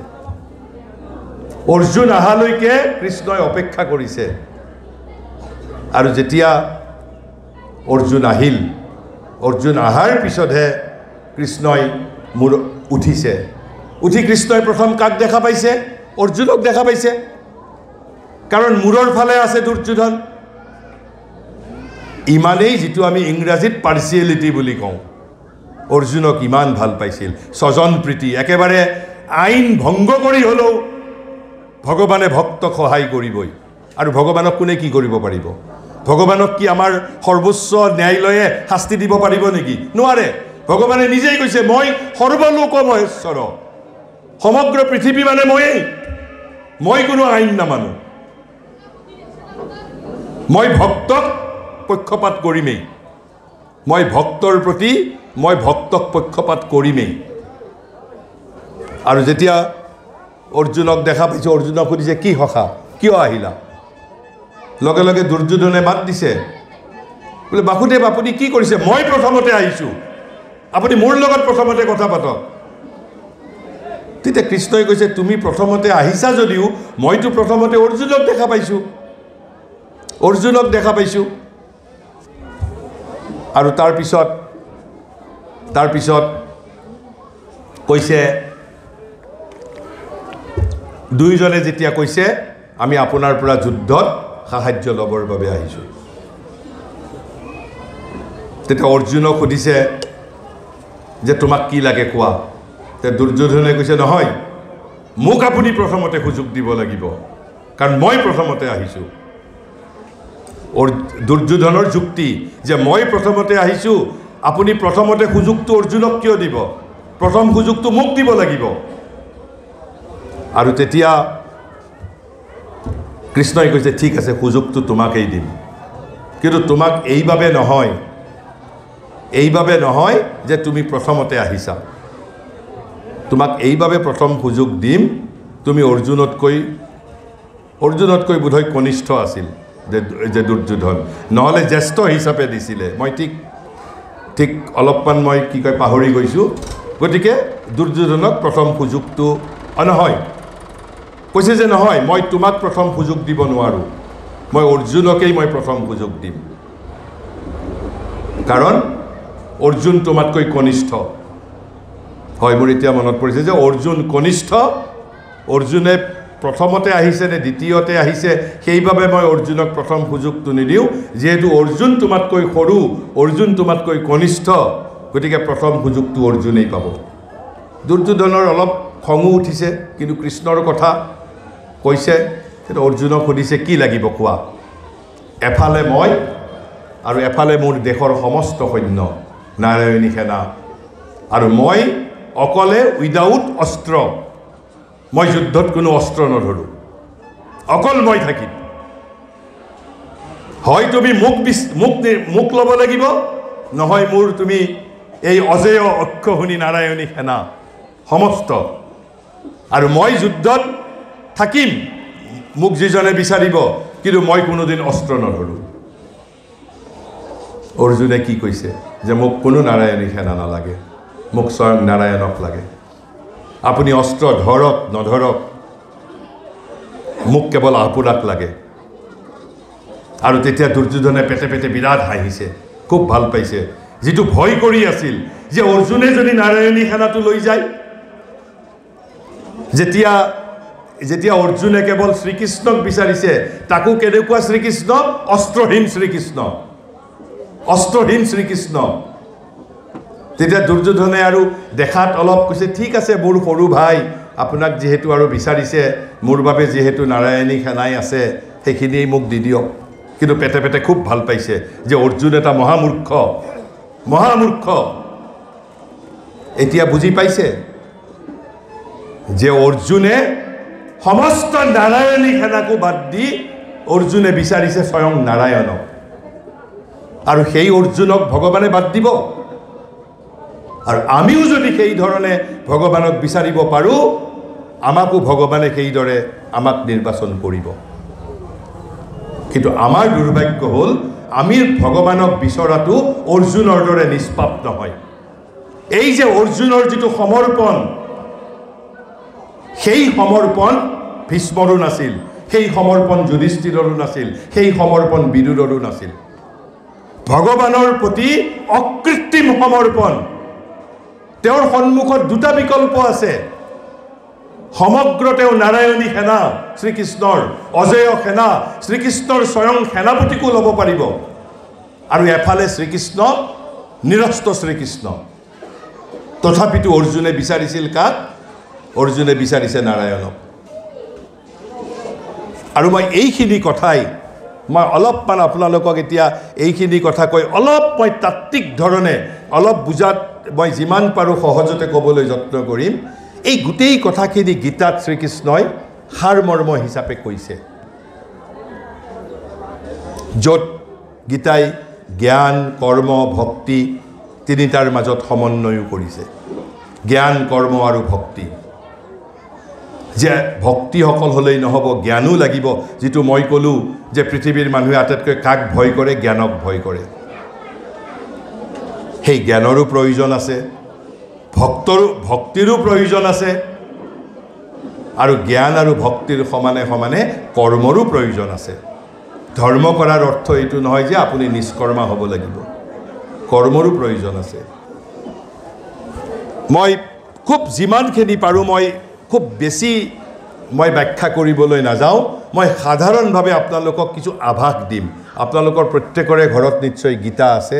অৰ্জুন আহালৈকে কৃষ্ণই অপেক্ষা কৰিছে আৰু যেতিয়া অৰ্জুন আহিল অৰ্জুন আহাৰ পিছতহে কৃষ্ণই মূৰ উঠিছে উঠি কৃষ্ণই প্ৰথম কাক দেখা পাইছে অৰ্জুনক দেখা পাইছে কাৰণ মূৰৰ ফালে আছে দুৰ্যোধন ইমানেই যিটো আমি ইংৰাজীত পাৰ্চিয়েলিটি বুলি কওঁ অৰ্জুনক ইমান ভাল পাইছিল স্বজন প্ৰীতি একেবাৰে আইন ভংগ কৰি হ'লেও ভগৱানে ভক্তক সহায় কৰিবই আৰু ভগৱানক কোনে কি কৰিব পাৰিব ভগৱানক কি আমাৰ সৰ্বোচ্চ ন্যায়ালয়ে শাস্তি দিব পাৰিব নেকি নোৱাৰে ভগৱানে নিজেই কৈছে মই সৰ্বলোক মহেশ্বৰ সমগ্ৰ পৃথিৱী মানে মই কোনো আইন নামানো মই ভক্তক পক্ষপাত কৰিমেই মই ভক্তৰ প্ৰতি মই ভক্তক পক্ষপাত কৰিমেই আৰু যেতিয়া অৰ্জুনক দেখা পাইছে অৰ্জুনক সুধিছে কি সখা কিয় আহিলা লগে লগে দুৰ্যোধনে মাত দিছে বোলে বাসুদেৱ আপুনি কি কৰিছে মই প্ৰথমতে আহিছোঁ আপুনি মোৰ লগত প্ৰথমতে কথা পাতক তেতিয়া কৃষ্ণই কৈছে তুমি প্ৰথমতে আহিছা যদিও মইতো প্ৰথমতে অৰ্জুনক দেখা পাইছোঁ আৰু তাৰপিছত কৈছে দুইজনে যেতিয়া কৈছে আমি আপোনাৰ পৰা যুদ্ধত সাহায্য ল'বৰ বাবে আহিছোঁ তেতিয়া অৰ্জুনক সুধিছে যে তোমাক কি লাগে কোৱা তে দুৰ্যোধনে কৈছে নহয় মোক আপুনি প্ৰথমতে সুযোগ দিব লাগিব কাৰণ মই প্ৰথমতে আহিছোঁ দুৰ্যোধনৰ যুক্তি যে মই প্ৰথমতে আহিছোঁ আপুনি প্ৰথমতে সুযোগটো অৰ্জুনক কিয় দিব প্ৰথম সুযোগটো মোক দিব লাগিব আৰু তেতিয়া কৃষ্ণই কৈছে ঠিক আছে সুযোগটো তোমাকেই দিম কিন্তু তোমাক এইভাবে নহয় যে তুমি প্ৰথমতে আহিছা তোমাক এইভাবে প্ৰথম সুযোগ দিম তুমি অৰ্জুনতকৈ বোধহয় কনিষ্ঠ আছিল যে দুৰ্যোধন নহ'লে জ্যেষ্ঠ হিচাপে দিছিলে মই ঠিক অলপমান মই কি কয় পাহৰি গৈছোঁ গতিকে দুৰ্যোধনক প্ৰথম সুযোগটো নহয় কৈছে যে নহয় মই তোমাক প্ৰথম সুযোগ দিব নোৱাৰোঁ মই অৰ্জুনকেই মই প্ৰথম সুযোগ দিম কাৰণ অৰ্জুন তোমাতকৈ কনিষ্ঠ হয় মোৰ এতিয়া মনত পৰিছে যে অৰ্জুন কনিষ্ঠ অৰ্জুনে প্ৰথমতে আহিছে নে দ্বিতীয়তে আহিছে সেইভাবে মই অৰ্জুনক প্ৰথম সুযোগটো নিদিওঁ যেহেতু অৰ্জুন তোমাতকৈ সৰু অৰ্জুন তোমাতকৈ কনিষ্ঠ গতিকে প্ৰথম সুযোগটো অৰ্জুনেই পাব দুৰ্যোধনৰ অলপ খঙো উঠিছে কিন্তু কৃষ্ণৰ কথা কৈছে কিন্তু অৰ্জুনক সুধিছে কি লাগিব কোৱা এফালে মই আৰু এফালে মোৰ দেশৰ সমস্ত সৈন্য নাৰায়ণী সেনা আৰু মই অকলে উইদাউট অস্ত্ৰ মই যুদ্ধত কোনো অস্ত্ৰ নধৰোঁ অকল মই থাকিম হয় তুমি মোক ল'ব লাগিব নহয় মোৰ তুমি এই অজেয় অক্ষহুনি নাৰায়ণী সেনা সমস্ত আৰু মই যুদ্ধত থাকিম মোক যিজনে বিচাৰিব কিন্তু মই কোনোদিন অস্ত্ৰ নধৰোঁ অৰ্জুনে কি কৈছে যে মোক কোনো নাৰায়ণী সেনা নালাগে মোক স্বয়ং নাৰায়ণক লাগে আপুনি অস্ত্ৰ ধৰক নধৰক মোক কেৱল আপোনাক লাগে আৰু তেতিয়া দুৰ্যোধনে পেটে বিৰাট হাঁহিছে খুব ভাল পাইছে যিটো ভয় কৰি আছিল যে অৰ্জুনে যদি নাৰায়ণী সেনাটো লৈ যায় যেতিয়া অৰ্জুনে কেৱল শ্ৰীকৃষ্ণক বিচাৰিছে তাকো কেনেকুৱা শ্ৰীকৃষ্ণ অস্ত্ৰহীন শ্ৰীকৃষ্ণ তেতিয়া দুৰ্যোধনে আৰু দেখাত অলপ কৈছে ঠিক আছে মোৰ সৰু ভাই আপোনাক যেহেতু আৰু বিচাৰিছে মোৰ বাবে যেহেতু নাৰায়ণী সেনাই আছে সেইখিনিয়েই মোক দি দিয়ক কিন্তু পেটে খুব ভাল পাইছে যে অৰ্জুন এটা মহামূৰ্খ মহামূৰ্খ এতিয়া বুজি পাইছে যে অৰ্জুনে সমস্ত নাৰায়ণী সেনাকো বাদ দি অৰ্জুনে বিচাৰিছে স্বয়ং নাৰায়ণক আৰু সেই অৰ্জুনক ভগৱানে বাদ দিব আৰু আমিও যদি সেই ধৰণে ভগৱানক বিচাৰিব পাৰোঁ আমাকো ভগৱানে সেইদৰে আমাক নিৰ্বাচন কৰিব কিন্তু আমাৰ দুৰ্ভাগ্য হ'ল আমি ভগৱানক বিচৰাটো অৰ্জুনৰ দৰে নিষ্পাপ নহয় এই যে অৰ্জুনৰ যিটো সমৰ্পণ সেই সমৰ্পণ ভীষ্মৰো নাছিল সেই সমৰ্পণ যুধিষ্ঠিৰৰো নাছিল সেই সমৰ্পণ বিদুৰৰো নাছিল ভগৱানৰ প্ৰতি অকৃত্ৰিম সমৰ্পণ তেওঁৰ সন্মুখত দুটা বিকল্প আছে সমগ্ৰ তেওঁ নাৰায়ণী সেনা শ্ৰীকৃষ্ণৰ অজেয় সেনা শ্ৰীকৃষ্ণৰ স্বয়ং সেনাপতিকো ল'ব পাৰিব আৰু এফালে শ্ৰীকৃষ্ণ নিৰস্ত্ৰ শ্ৰীকৃষ্ণ তথাপিতো অৰ্জুনে বিচাৰিছিল কাক অৰ্জুনে বিচাৰিছে নাৰায়ণক আৰু মই এইখিনি কথাই মই অলপমান আপোনালোকক এতিয়া এইখিনি কথা কৈ অলপ মই তাত্ত্বিক ধৰণে অলপ বুজাত মই যিমান পাৰোঁ সহজতে ক'বলৈ যত্ন কৰিম এই গোটেই কথাখিনি গীতাত শ্ৰীকৃষ্ণই সাৰমৰ্ম হিচাপে কৈছে য'ত গীতাই জ্ঞান কৰ্ম ভক্তি তিনিটাৰ মাজত সমন্বয় কৰিছে জ্ঞান কৰ্ম আৰু ভক্তি যে ভক্তিসকল হ'লেই নহ'ব জ্ঞানো লাগিব যিটো মই ক'লোঁ যে পৃথিৱীৰ মানুহে আটাইতকৈ কাক ভয় কৰে জ্ঞানক ভয় কৰে সেই জ্ঞানৰো প্ৰয়োজন আছে ভক্তিৰো প্ৰয়োজন আছে আৰু জ্ঞান আৰু ভক্তিৰ সমানে সমানে কৰ্মৰো প্ৰয়োজন আছে ধৰ্ম কৰাৰ অৰ্থ এইটো নহয় যে আপুনি নিষ্কৰ্মা হ'ব লাগিব কৰ্মৰো প্ৰয়োজন আছে মই খুব যিমানখিনি পাৰোঁ মই খুব বেছি মই ব্যাখ্যা কৰিবলৈ নাযাওঁ মই সাধাৰণভাৱে আপোনালোকক কিছু আভাস দিম আপোনালোকৰ প্ৰত্যেকৰে ঘৰত নিশ্চয় গীতা আছে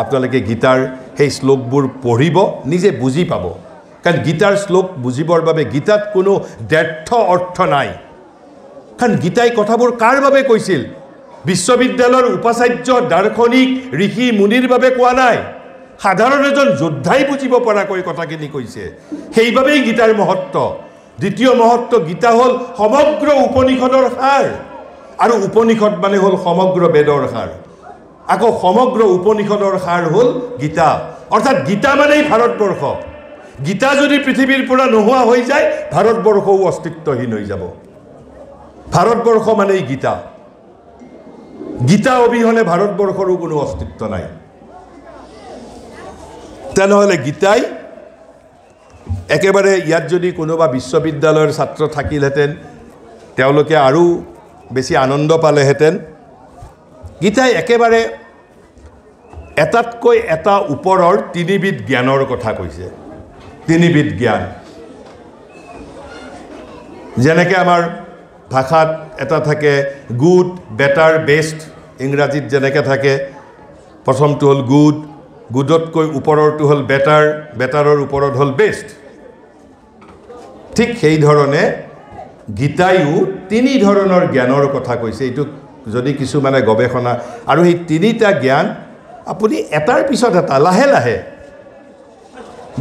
আপোনালোকে গীতাৰ সেই শ্লোকবোৰ পঢ়িব নিজে বুজি পাব কাৰণ গীতাৰ শ্লোক বুজিবৰ বাবে গীতাত কোনো দ্ব্যৰ্থ অৰ্থ নাই কাৰণ গীতাই কথাবোৰ কাৰ বাবে কৈছিল বিশ্ববিদ্যালয়ৰ উপাচাৰ্য দাৰ্শনিক ঋষি মুনিৰ বাবে কোৱা নাই সাধাৰণ এজন যোদ্ধাই বুজিব পৰাকৈ কথাখিনি কৈছে সেইবাবেই গীতাৰ মহত্ব দ্বিতীয় মহত্ব গীতা হ'ল সমগ্ৰ উপনিষদৰ সাৰ আৰু উপনিষদ মানে হ'ল সমগ্ৰ বেদৰ সাৰ আকৌ সমগ্ৰ উপনিষদৰ সাৰ হ'ল গীতা অৰ্থাৎ গীতা মানেই ভাৰতবৰ্ষ গীতা যদি পৃথিৱীৰ পৰা নোহোৱা হৈ যায় ভাৰতবৰ্ষও অস্তিত্বহীন হৈ যাব ভাৰতবৰ্ষ মানেই গীতা গীতা অবিহনে ভাৰতবৰ্ষৰো কোনো অস্তিত্ব নাই তেনেহ'লে গীতাই একেবাৰে ইয়াত যদি কোনোবা বিশ্ববিদ্যালয়ৰ ছাত্ৰ থাকিলহেঁতেন তেওঁলোকে আৰু বেছি আনন্দ পালেহেঁতেন গীতাই একেবাৰে এটাতকৈ এটা ওপৰৰ তিনিবিধ জ্ঞানৰ কথা কৈছে তিনিবিধ জ্ঞান যেনেকৈ আমাৰ ভাষাত এটা থাকে গুড বেটাৰ বেষ্ট ইংৰাজীত যেনেকৈ থাকে প্ৰথমটো হ'ল গুড গুডতকৈ ওপৰৰটো হ'ল বেটাৰ বেটাৰৰ ওপৰত হ'ল বেষ্ট ঠিক সেইধৰণে গীতায়ো তিনি ধৰণৰ জ্ঞানৰ কথা কৈছে এইটো যদি কিছুমানে গৱেষণা আৰু সেই তিনিটা জ্ঞান আপুনি এটাৰ পিছত এটা লাহে লাহে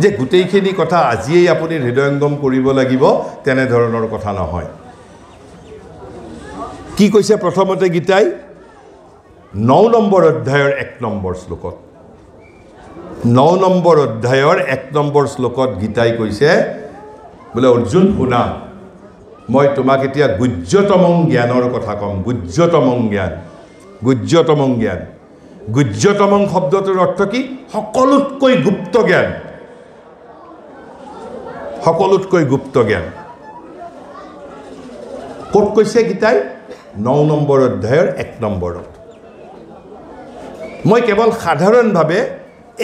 যে গোটেইখিনি কথা আজিয়েই আপুনি হৃদয়ংগম কৰিব লাগিব তেনেধৰণৰ কথা নহয় কি কৈছে প্ৰথমতে গীতাই 9 নম্বৰ অধ্যায়ৰ 1 নম্বৰ শ্লোকত 9 নম্বৰ অধ্যায়ৰ 1 নম্বৰ শ্লোকত গীতাই কৈছে বোলে অৰ্জুন শুনা মই তোমাক এতিয়া গুহ্যতম জ্ঞানৰ কথা ক'ম গুহ্যতম জ্ঞান গুহ্যতম শব্দটোৰ অৰ্থ কি সকলোতকৈ গুপ্ত জ্ঞান ক'ত কৈছে গীতাই 9 নম্বৰ অধ্যায়ৰ 1 নম্বৰত মই কেৱল সাধাৰণভাৱে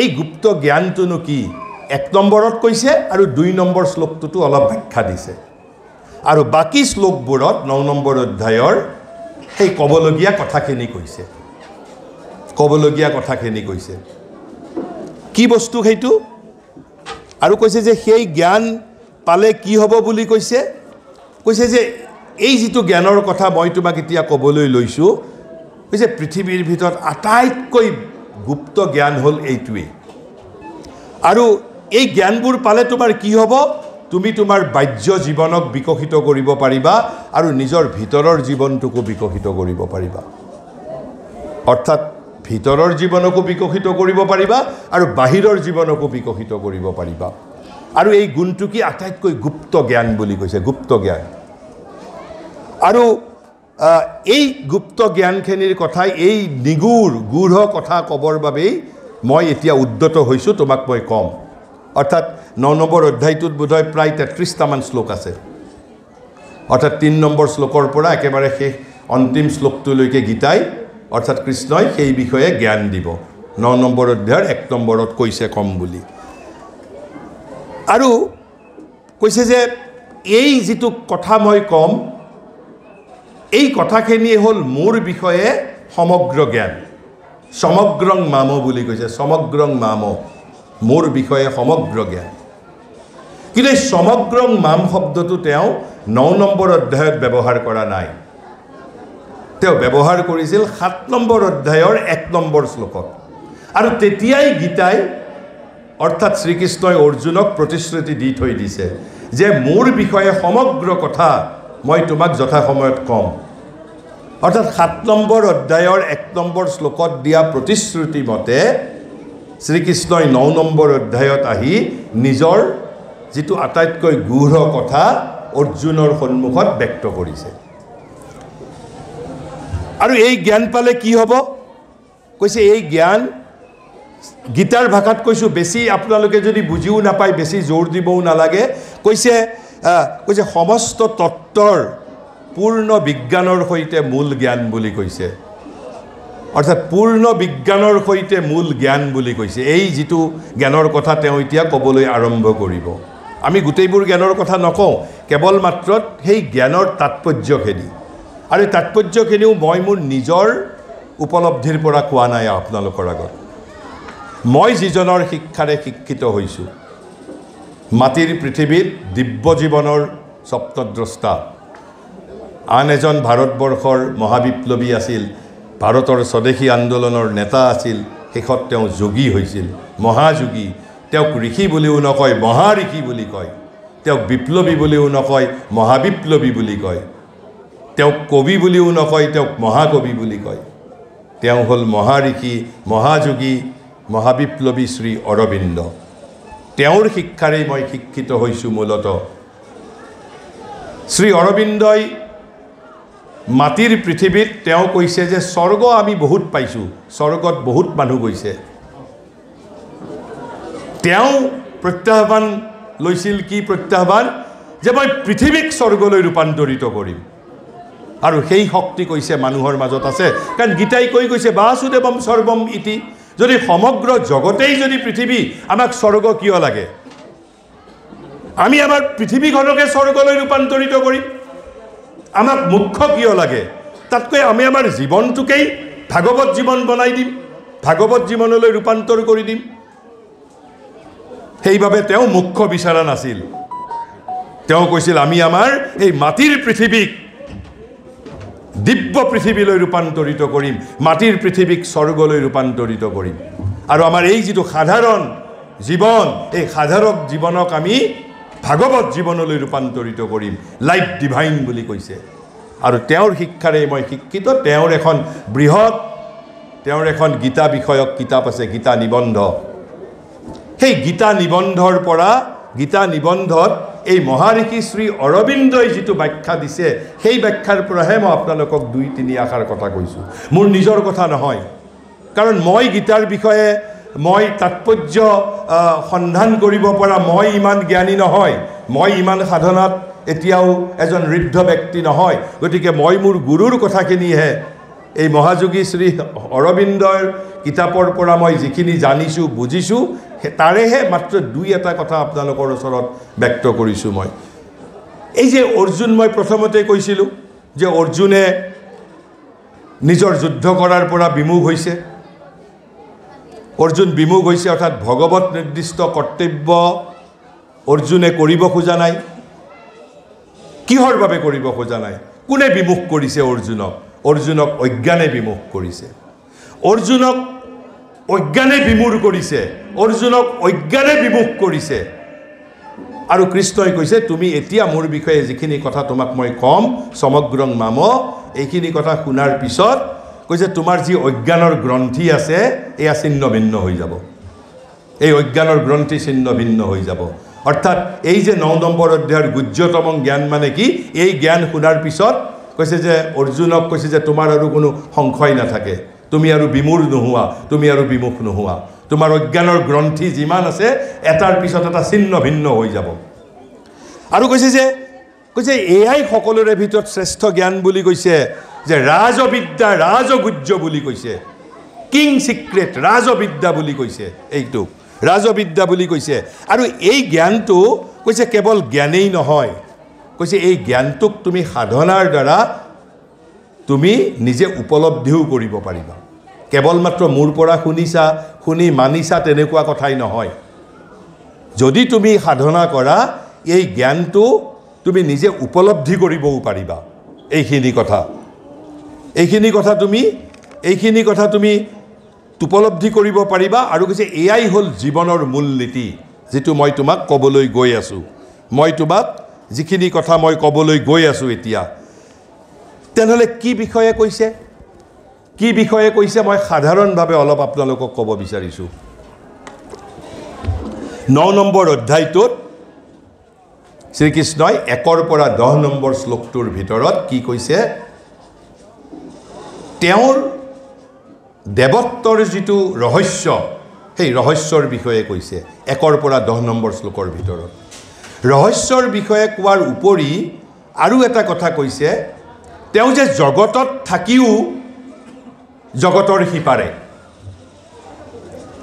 এই গুপ্ত জ্ঞানটোনো কি 1 নম্বৰত কৈছে আৰু 2 নম্বৰ শ্লোকটোতো অলপ ব্যাখ্যা দিছে আৰু বাকি শ্লোকবোৰত 9 নম্বৰ অধ্যায়ৰ সেই ক'বলগীয়া কথাখিনি কৈছে কি বস্তু সেইটো আৰু কৈছে যে সেই জ্ঞান পালে কি হ'ব বুলি কৈছে যে এই যিটো জ্ঞানৰ কথা মই তোমাক এতিয়া ক'বলৈ লৈছোঁ কৈছে পৃথিৱীৰ ভিতৰত আটাইতকৈ গুপ্ত জ্ঞান হ'ল এইটোৱেই আৰু এই জ্ঞানবোৰ পালে তোমাৰ কি হ'ব? তুমি তোমাৰ বাহ্য জীৱনক বিকশিত কৰিব পাৰিবা আৰু নিজৰ ভিতৰৰ জীৱনটোকো বিকশিত কৰিব পাৰিবা। অৰ্থাৎ ভিতৰৰ জীৱনকো বিকশিত কৰিব পাৰিবা আৰু বাহিৰৰ জীৱনকো বিকশিত কৰিব পাৰিবা। আৰু এই গুণটো কি? আটাইতকৈ গুপ্ত জ্ঞান বুলি কৈছে, গুপ্ত জ্ঞান। আৰু এই গুপ্ত জ্ঞানখিনিৰ কথাই, এই গূঢ় কথা ক'বৰ বাবেই মই এতিয়া উদ্যত হৈছোঁ, তোমাক মই ক'ম। অৰ্থাৎ 9 নম্বৰ অধ্যায়টোত বোধহয় প্ৰায় 33টামান শ্লোক আছে। অৰ্থাৎ 3 নম্বৰ শ্লোকৰ পৰা একেবাৰে শেষ অন্তিম শ্লোকটোলৈকে গীতাই অৰ্থাৎ কৃষ্ণই সেই বিষয়ে জ্ঞান দিব। 9 নম্বৰ অধ্যায়ৰ 1 নম্বৰত কৈছে কম বুলি। আৰু কৈছে যে এই যিটো কথা মই ক'ম, এই কথাখিনি হ'ল মোৰ বিষয়ে সমগ্ৰ জ্ঞান। সমগ্ৰং মাম বুলি কৈছে, সমগ্ৰং মাম, মোৰ বিষয়ে সমগ্ৰ জ্ঞান। কিন্তু এই সমগ্ৰং মাম শব্দটো তেওঁ 9 নম্বৰ অধ্যায়ত ব্যৱহাৰ কৰা নাই। তেওঁ ব্যৱহাৰ কৰিছিল 7 নম্বৰ অধ্যায়ৰ 1 নম্বৰ শ্লোকত। আৰু তেতিয়াই গীতাই অৰ্থাৎ শ্ৰীকৃষ্ণই অৰ্জুনক প্ৰতিশ্ৰুতি দি থৈ দিছে যে মোৰ বিষয়ে সমগ্ৰ কথা মই তোমাক যথাসময়ত ক'ম। অৰ্থাৎ 7 নম্বৰ অধ্যায়ৰ 1 নম্বৰ শ্লোকত দিয়া প্ৰতিশ্ৰুতি মতে শ্ৰীকৃষ্ণই 9 নম্বৰ অধ্যায়ত আহি নিজৰ যিটো আটাইতকৈ গূঢ় কথা অৰ্জুনৰ সন্মুখত ব্যক্ত কৰিছে। আৰু এই জ্ঞান পালে কি হ'ব? কৈছে এই জ্ঞান, গীতাৰ ভাষাত কৈছোঁ, বেছি আপোনালোকে যদি বুজিও নাপায় বেছি জোৰ দিবও নালাগে। কৈছে সমস্ত তত্ত্বৰ পূৰ্ণ বিজ্ঞানৰ সৈতে মূল জ্ঞান বুলি কৈছে। অৰ্থাৎ পূৰ্ণ বিজ্ঞানৰ সৈতে মূল জ্ঞান বুলি কৈছে। এই যিটো জ্ঞানৰ কথা তেওঁ এতিয়া ক'বলৈ আৰম্ভ কৰিব। আমি গোটেইবোৰ জ্ঞানৰ কথা নকওঁ, কেৱল মাত্ৰ সেই জ্ঞানৰ তাৎপৰ্যখিনি। আৰু এই তাৎপৰ্যখিনিও মই মোৰ নিজৰ উপলব্ধিৰ পৰা কোৱা নাই আপোনালোকৰ আগত। মই যিজনৰ শিক্ষাৰে শিক্ষিত হৈছোঁ, মাটিৰ পৃথিৱীত দিব্য জীৱনৰ স্বপ্নদ্ৰষ্টা, আন এজন ভাৰতবৰ্ষৰ মহাবিপ্লৱী আছিল, ভাৰতৰ স্বদেশী আন্দোলনৰ নেতা আছিল, শেষত তেওঁ যোগী হৈছিল, মহাযোগী। তেওঁক ঋষি বুলিও নকয়, মহাঋষি বুলি কয়। তেওঁক বিপ্লৱী বুলিও নকয়, মহাবিপ্লৱী বুলি কয়। তেওঁক কবি বুলিও নকয়, তেওঁক মহাকবি বুলি কয়। তেওঁ হ'ল মহাঋষি, মহাযোগী, মহাবিপ্লৱী শ্ৰী অৰবিন্দ। তেওঁৰ শিক্ষাৰেই মই শিক্ষিত হৈছোঁ মূলতঃ। শ্ৰী অৰবিন্দই মাটিৰ পৃথিৱীত তেওঁ কৈছে যে স্বৰ্গ আমি বহুত পাইছোঁ, স্বৰ্গত বহুত মানুহ গৈছে। তেওঁ প্ৰত্যাহ্বান লৈছিল, কি প্ৰত্যাহ্বান? যে মই পৃথিৱীক স্বৰ্গলৈ ৰূপান্তৰিত কৰিম। আৰু সেই শক্তি কৈছে মানুহৰ মাজত আছে। কাৰণ গীতাই কৈ গৈছে বাসুদেৱম সৰ্বম ইতি। যদি সমগ্ৰ জগতেই যদি পৃথিৱী, আমাক স্বৰ্গ কিয় লাগে? আমি আমাৰ পৃথিৱীখনকে স্বৰ্গলৈ ৰূপান্তৰিত কৰিম। আমাক মুখ্য কিয় লাগে? তাতকৈ আমি আমাৰ জীৱনটোকেই ভাগৱত জীৱন বনাই দিম, ভাগৱত জীৱনলৈ ৰূপান্তৰ কৰি দিম। সেইবাবে তেওঁ মুখ্য বিচৰা নাছিল। তেওঁ কৈছিল আমি আমাৰ এই মাটিৰ পৃথিৱীক দিব্য পৃথিৱীলৈ ৰূপান্তৰিত কৰিম, মাটিৰ পৃথিৱীক স্বৰ্গলৈ ৰূপান্তৰিত কৰিম। আৰু আমাৰ এই যিটো সাধাৰণ জীৱন, এই সাধাৰণ জীৱনক আমি ভাগৱত জীৱনলৈ ৰূপান্তৰিত কৰিম, লাইফ ডিভাইন বুলি কৈছে। আৰু তেওঁৰ শিক্ষাৰে মই শিক্ষিত। তেওঁৰ এখন গীতা বিষয়ক কিতাপ আছে, গীতা নিবন্ধ। সেই গীতা নিবন্ধৰ পৰা, গীতা নিবন্ধত এই মহাঋষি শ্ৰী অৰবিন্দই যিটো ব্যাখ্যা দিছে, সেই ব্যাখ্যাৰ পৰাহে মই আপোনালোকক 2-3 আষাৰ কথা কৈছোঁ। মোৰ নিজৰ কথা নহয়। কাৰণ মই গীতাৰ বিষয়ে মই তাৎপৰ্য সন্ধান কৰিব পৰা মই ইমান জ্ঞানী নহয়, মই ইমান সাধনাত এতিয়াও এজন ঋদ্ধ ব্যক্তি নহয়। গতিকে মই মোৰ গুৰুৰ কথাখিনিহে, এই মহাযোগী শ্ৰী অৰবিন্দৰ কিতাপৰ পৰা মই যিখিনি জানিছোঁ, বুজিছোঁ, তাৰেহে মাত্ৰ 2-এটা কথা আপোনালোকৰ ওচৰত ব্যক্ত কৰিছোঁ মই। এই যে অৰ্জুন, মই প্ৰথমতে কৈছিলোঁ যে অৰ্জুনে নিজৰ যুদ্ধ কৰাৰ পৰা বিমুখ হৈছে। অৰ্জুন বিমুখ হৈছে, অৰ্থাৎ ভগৱত নিৰ্দিষ্ট কৰ্তব্য অৰ্জুনে কৰিব খোজা নাই। কিহৰ বাবে কৰিব খোজা নাই? কোনে বিমুখ কৰিছে অৰ্জুনক? অৰ্জুনক অজ্ঞানে বিমুখ কৰিছে। অৰ্জুনক অজ্ঞানে বিমূঢ় কৰিছে, অৰ্জুনক অজ্ঞানে বিমুখ কৰিছে। আৰু কৃষ্ণই কৈছে তুমি এতিয়া মোৰ বিষয়ে যিখিনি কথা তোমাক মই ক'ম সমগ্ৰং মাম, এইখিনি কথা শুনাৰ পিছত কৈছে তোমাৰ যি অজ্ঞানৰ গ্ৰন্থি আছে এয়া ছিন্ন ভিন্ন হৈ যাব। এই অজ্ঞানৰ গ্ৰন্থি ছিন্ন ভিন্ন হৈ যাব। অৰ্থাৎ এই যে 9 নম্বৰ অধ্যায়ৰ গুহ্যতম জ্ঞান মানে কি, এই জ্ঞান শুনাৰ পিছত কৈছে যে অৰ্জুনক কৈছে যে তোমাৰ আৰু কোনো সংশয় নাথাকে, তুমি আৰু বিমূঢ় নোহোৱা, তুমি আৰু বিমুখ নোহোৱা, তোমাৰ অজ্ঞানৰ গ্ৰন্থি যিমান আছে এটাৰ পিছত এটা ছিন্ন ভিন্ন হৈ যাব। আৰু কৈছে এয়াই সকলোৰে ভিতৰত শ্ৰেষ্ঠ জ্ঞান বুলি কৈছে, যে ৰাজবিদ্যা ৰাজগুহ্য বুলি কৈছে, কিং চিক্ৰেট ৰাজবিদ্যা বুলি কৈছে, এইটো ৰাজবিদ্যা বুলি কৈছে। আৰু এই জ্ঞানটো কৈছে কেৱল জ্ঞানেই নহয়, কৈছে এই জ্ঞানটোক তুমি সাধনাৰ দ্বাৰা তুমি নিজে উপলব্ধিও কৰিব পাৰিবা। কেৱল মাত্ৰ মোৰ পৰা শুনিছা, শুনি মানিছা তেনেকুৱা কথাই নহয়। যদি তুমি সাধনা কৰা এই জ্ঞানটো তুমি নিজে উপলব্ধি কৰিবও পাৰিবা। এইখিনি কথা তুমি উপলব্ধি কৰিব পাৰিবা। আৰু কৈছে এয়াই হ'ল জীৱনৰ মূল নীতি, যিটো মই তোমাক ক'বলৈ গৈ আছোঁ। যিখিনি কথা মই ক'বলৈ গৈ আছোঁ এতিয়া, তেনেহ'লে কি বিষয়ে কৈছে মই সাধাৰণভাৱে অলপ আপোনালোকক ক'ব বিচাৰিছোঁ। 9 নম্বৰ অধ্যায়টোত শ্ৰীকৃষ্ণই 1 পৰা 10 নম্বৰ শ্লোকটোৰ ভিতৰত কি কৈছে, তেওঁৰ দেৱত্বৰ যিটো ৰহস্য সেই ৰহস্যৰ বিষয়ে কৈছে। 1 পৰা 10 নম্বৰ শ্লোকৰ ভিতৰত ৰহস্যৰ বিষয়ে কোৱাৰ উপৰি আৰু এটা কথা কৈছে, তেওঁ যে জগতত থাকিও জগতৰ সিপাৰে,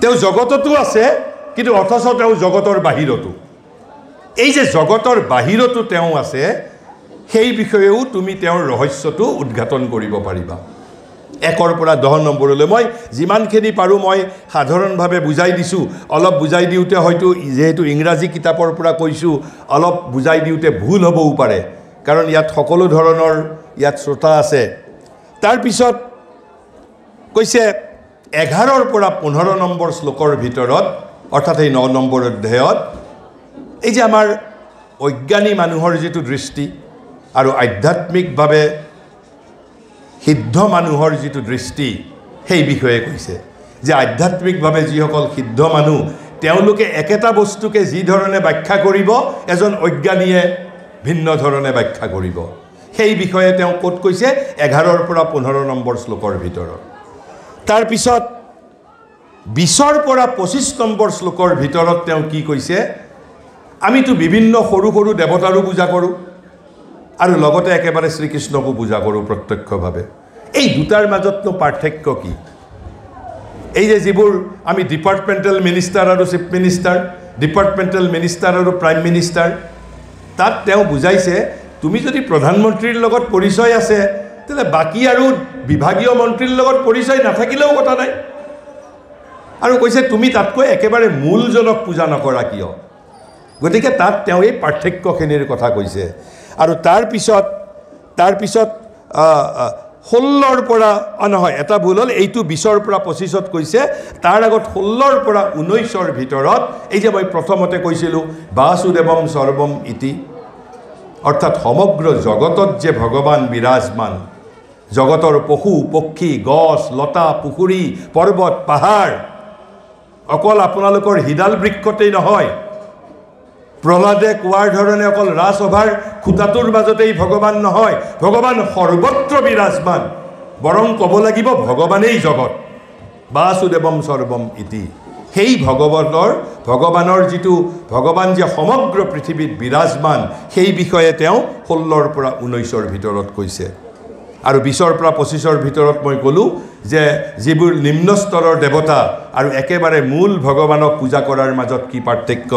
তেওঁ জগততো আছে কিন্তু অথচ তেওঁ জগতৰ বাহিৰতো। এই যে জগতৰ বাহিৰতো তেওঁ আছে সেই বিষয়েও তুমি তেওঁৰ ৰহস্যটো উদ্ঘাটন কৰিব পাৰিবা। 1 পৰা 10 নম্বৰলৈ মই যিমানখিনি পাৰোঁ মই সাধাৰণভাৱে বুজাই দিছোঁ। অলপ বুজাই দিওঁতে হয়তো যিহেতু ইংৰাজী কিতাপৰ পৰা কৈছোঁ অলপ বুজাই দিওঁতে ভুল হ'বও পাৰে, কাৰণ ইয়াত সকলো ধৰণৰ ইয়াত শ্ৰোতা আছে। তাৰপিছত কৈছে 11 পৰা 15 নম্বৰ শ্লোকৰ ভিতৰত, অৰ্থাৎ এই 9 নম্বৰ অধ্যায়ত এই যে আমাৰ অজ্ঞানী মানুহৰ যিটো দৃষ্টি আৰু আধ্যাত্মিকভাৱে সিদ্ধ মানুহৰ যিটো দৃষ্টি সেই বিষয়ে কৈছে, যে আধ্যাত্মিকভাৱে যিসকল সিদ্ধ মানুহ তেওঁলোকে একেটা বস্তুকে যি ধৰণে ব্যাখ্যা কৰিব এজন অজ্ঞানীয়ে ভিন্ন ধৰণে ব্যাখ্যা কৰিব। সেই বিষয়ে তেওঁ ক'ত কৈছে 11 পৰা 15 নম্বৰ শ্লোকৰ ভিতৰত। তাৰপিছত 20 পৰা 25 নম্বৰ শ্লোকৰ ভিতৰত তেওঁ কি কৈছে, আমিতো বিভিন্ন সৰু সৰু দেৱতাৰো পূজা কৰোঁ আৰু লগতে একেবাৰে শ্ৰীকৃষ্ণকো পূজা কৰোঁ প্ৰত্যক্ষভাৱে। এই দুটাৰ মাজতনো পাৰ্থক্য কি? এই যে যিবোৰ আমি ডিপাৰ্টমেণ্টেল মিনিষ্টাৰ আৰু চিফ মিনিষ্টাৰ, ডিপাৰ্টমেণ্টেল মিনিষ্টাৰ আৰু প্ৰাইম মিনিষ্টাৰ, তাত তেওঁ বুজাইছে তুমি যদি প্ৰধানমন্ত্ৰীৰ লগত পৰিচয় আছে তেতিয়াহ'লে বাকী আৰু বিভাগীয় মন্ত্ৰীৰ লগত পৰিচয় নাথাকিলেও কথা নাই। আৰু কৈছে তুমি তাতকৈ একেবাৰে মূলজনক পূজা নকৰা কিয়? গতিকে তাত তেওঁ এই পাৰ্থক্যখিনিৰ কথা কৈছে। আৰু তাৰপিছত 16 পৰা নহয়, এটা ভুল হ'ল, এইটো 20 পৰা 25 কৈছে, তাৰ আগত 16 পৰা 19 ভিতৰত এই যে মই প্ৰথমতে কৈছিলোঁ বাসুদেৱম সৰ্বম ইতি, অৰ্থাৎ সমগ্ৰ জগতত যে ভগৱান বিৰাজমান, জগতৰ পশু পক্ষী গছ লতা পুখুৰী পৰ্বত পাহাৰ, অকল আপোনালোকৰ হিডাল বৃক্ষতেই নহয়, প্ৰহ্লাদে কোৱাৰ ধৰণে অকল ৰাজসভাৰ খুঁটাটোৰ মাজতেই ভগৱান নহয়, ভগৱান সৰ্বত্ৰ বিৰাজমান, বৰং ক'ব লাগিব ভগৱানেই জগত। বাসুদেৱম সৰ্বম ইতি, সেই ভগৱানৰ যিটো ভগৱান যে সমগ্ৰ পৃথিৱীত বিৰাজমান সেই বিষয়ে তেওঁ 16 পৰা 19 ভিতৰত কৈছে। আৰু 20 পৰা 25 ভিতৰত মই ক'লোঁ যে যিবোৰ নিম্ন স্তৰৰ দেৱতা আৰু একেবাৰে মূল ভগৱানক পূজা কৰাৰ মাজত কি পাৰ্থক্য।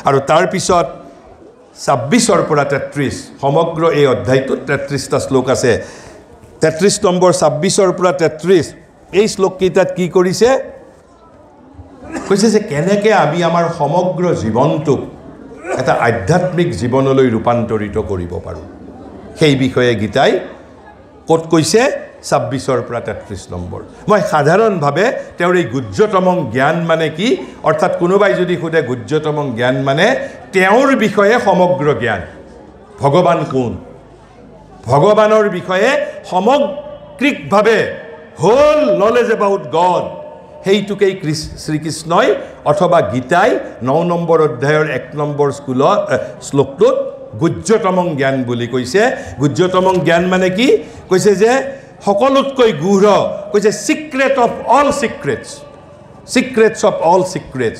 আৰু তাৰপিছত 26 পৰা 33, সমগ্ৰ এই অধ্যায়টোত 33টা শ্লোক আছে। 33 নম্বৰ 26 পৰা 33 এই শ্লোককেইটাত কি কৰিছে, কৈছে যে কেনেকৈ আমি আমাৰ সমগ্ৰ জীৱনটোক এটা আধ্যাত্মিক জীৱনলৈ ৰূপান্তৰিত কৰিব পাৰোঁ সেই বিষয়ে গীতাই ক'ত কৈছে 26 পৰা 33 নম্বৰ মই সাধাৰণভাৱে তেওঁৰ এই গুহ্যতম জ্ঞান মানে কি অৰ্থাৎ কোনোবাই যদি খুদে গুহ্যতম জ্ঞান মানে তেওঁৰ বিষয়ে সমগ্ৰ জ্ঞান ভগৱান কোন ভগৱানৰ বিষয়ে সমগ্ৰিকভাৱে হোল নলেজ এবাউট গড সেইটোকেই শ্ৰীকৃষ্ণই অথবা গীতাই 9 নম্বৰ অধ্যায়ৰ 1 নম্বৰ শ্লোকটোত গুহ্যতম জ্ঞান বুলি কৈছে গুহ্যতম জ্ঞান মানে কি কৈছে যে সকলোতকৈ গূঢ় কৈছে secret of all সিক্ৰেটছ of all সিক্ৰেটছ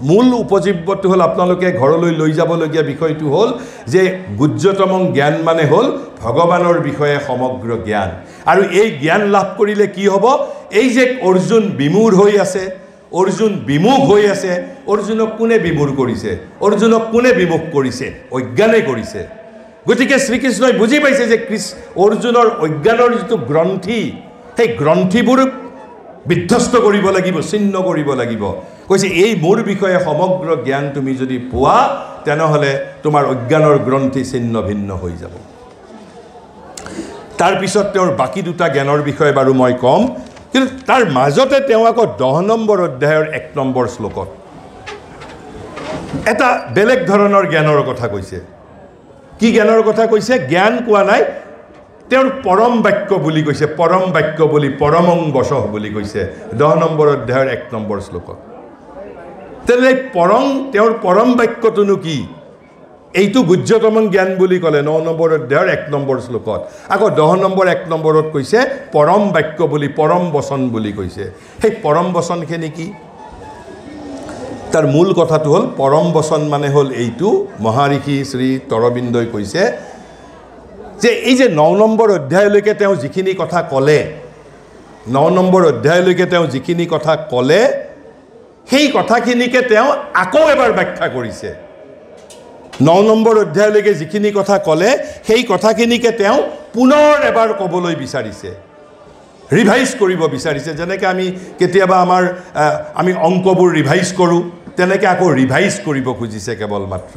মূল উপজীব্যটো হ'ল আপোনালোকে ঘৰলৈ লৈ যাবলগীয়া বিষয়টো হ'ল যে গুহ্যতম জ্ঞান মানে হ'ল ভগৱানৰ বিষয়ে সমগ্ৰ জ্ঞান আৰু এই জ্ঞান লাভ কৰিলে কি হ'ব এই যে অৰ্জুন বিমূঢ় হৈ আছে অৰ্জুন বিমুখ হৈ আছে অৰ্জুনক কোনে বিমূঢ় কৰিছে অৰ্জুনক কোনে বিমুখ কৰিছে অজ্ঞানে কৰিছে গতিকে শ্ৰীকৃষ্ণই বুজি পাইছে যে অৰ্জুনৰ অজ্ঞানৰ যিটো গ্ৰন্থি সেই গ্ৰন্থিবোৰ বিধ্বস্ত কৰিব লাগিব ছিন্ন কৰিব লাগিব কৈছে এই মোৰ বিষয়ে সমগ্ৰ জ্ঞান তুমি যদি পোৱা তেনেহলে তোমাৰ অজ্ঞানৰ গ্ৰন্থি ছিন্ন ভিন্ন হৈ যাব তাৰ পিছত তেওঁৰ বাকি দুটা জ্ঞানৰ বিষয়ে বাৰু মই কম কিন্তু তাৰ মাজতে তেওঁ আকৌ 10 নম্বৰ অধ্যায়ৰ 1 নম্বৰ শ্লোকত এটা বেলেগ ধৰণৰ জ্ঞানৰ কথা কৈছে কি জ্ঞানৰ কথা কৈছে জ্ঞান কোৱা নাই তেওঁৰ পৰম বাক্য বুলি কৈছে পৰম বাক্য বুলি পৰমং বসহ বুলি কৈছে 10 নম্বৰ অধ্যায়ৰ 1 নম্বৰ শ্লোকত তেনে তেওঁৰ পৰম বাক্যটোনো কি এইটো গুহ্যতম জ্ঞান বুলি ক'লে 9 নম্বৰ অধ্যায়ৰ 1 নম্বৰ শ্লোকত আকৌ 10 নম্বৰ 1 নম্বৰত কৈছে পৰম বাক্য বুলি পৰম বচন বুলি কৈছে সেই পৰম বচনখিনি কি তাৰ মূল কথাটো হ'ল পৰম বচন মানে হ'ল এইটো মহাৰিষি শ্ৰী তৰবিন্দই কৈছে যে এই যে 9 নম্বৰ অধ্যায়লৈকে তেওঁ যিখিনি কথা ক'লে 9 নম্বৰ অধ্যায়লৈকে তেওঁ যিখিনি কথা ক'লে সেই কথাখিনিকে তেওঁ আকৌ এবাৰ ব্যাখ্যা কৰিছে 9 নম্বৰ অধ্যায়লৈকে যিখিনি কথা ক'লে সেই কথাখিনিকে তেওঁ পুনৰ এবাৰ ক'বলৈ বিচাৰিছে ৰিভাইজ কৰিব বিচাৰিছে যেনেকৈ আমি কেতিয়াবা আমি অংকবোৰ ৰিভাইজ কৰোঁ তেনেকৈ আকৌ ৰিভাইজ কৰিব খুজিছে কেৱল মাত্ৰ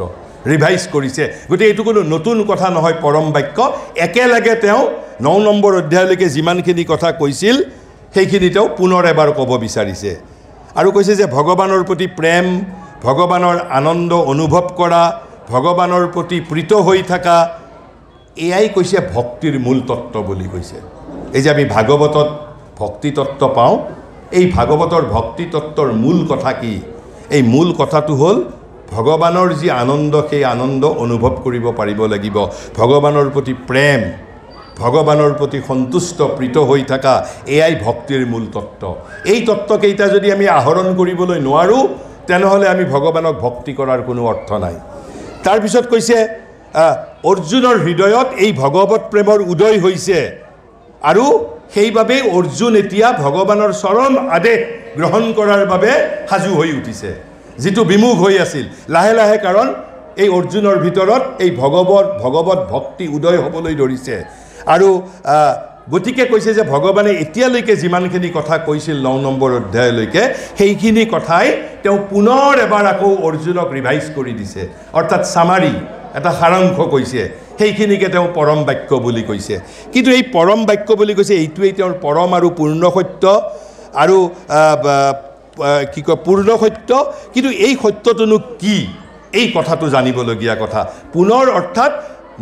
ৰিভাইজ কৰিছে গতিকে এইটো কোনো নতুন কথা নহয় পৰম বাক্য একেলগে তেওঁ 9 নম্বৰ অধ্যায়লৈকে যিমানখিনি কথা কৈছিল সেইখিনি তেওঁ পুনৰ এবাৰ ক'ব বিচাৰিছে আৰু কৈছে যে ভগৱানৰ প্ৰতি প্ৰেম ভগৱানৰ আনন্দ অনুভৱ কৰা ভগৱানৰ প্ৰতি প্ৰীত হৈ থকা এয়াই কৈছে ভক্তিৰ মূল তত্ত্ব বুলি কৈছে এই যে আমি ভাগৱতত ভক্তি তত্ত্ব পাওঁ এই ভাগৱতৰ ভক্তি তত্ত্বৰ মূল কথা কি এই মূল কথাটো হ'ল ভগৱানৰ যি আনন্দ সেই আনন্দ অনুভৱ কৰিব পাৰিব লাগিব ভগৱানৰ প্ৰতি প্ৰেম ভগৱানৰ প্ৰতি সন্তুষ্ট প্ৰীত হৈ থকা এয়াই ভক্তিৰ মূল তত্ত্ব এই তত্ত্বকেইটা যদি আমি আহৰণ কৰিবলৈ নোৱাৰোঁ তেনেহলে আমি ভগৱানক ভক্তি কৰাৰ কোনো অৰ্থ নাই তাৰ পিছত কৈছে অৰ্জুনৰ হৃদয়ত এই ভগৱত প্ৰেমৰ উদয় হৈছে আৰু সেইভাবে অৰ্জুন এতিয়া ভগৱানৰ চৰম আদেশ গ্ৰহণ কৰাৰ বাবে সাজু হৈ উঠিছে যেটো বিমুখ হৈ আছিল লাহে লাহে কাৰণ এই অৰ্জুনৰ ভিতৰত এই ভগৱত ভক্তি উদয় হ'বলৈ ধৰিছে আৰু গতিকে কৈছে যে ভগৱানে এতিয়ালৈকে যিমানখিনি কথা কৈছিল 9 নম্বৰ অধ্যায়লৈকে সেইখিনি কথাই তেওঁ পুনৰ এবাৰ আকৌ অৰ্জুনক ৰিভাইজ কৰি দিছে অৰ্থাৎ সামাৰি এটা সাৰাংশ কৈছে সেইখিনিকে তেওঁ পৰম বাক্য বুলি কৈছে কিন্তু এই পৰম বাক্য বুলি কৈছে এইটোৱেই তেওঁৰ পৰম আৰু পূৰ্ণ সত্য আৰু কি কয় পূৰ্ণ সত্য কিন্তু এই সত্যটোনো কি এই কথাটো জানিবলগীয়া কথা পুনৰ অৰ্থাৎ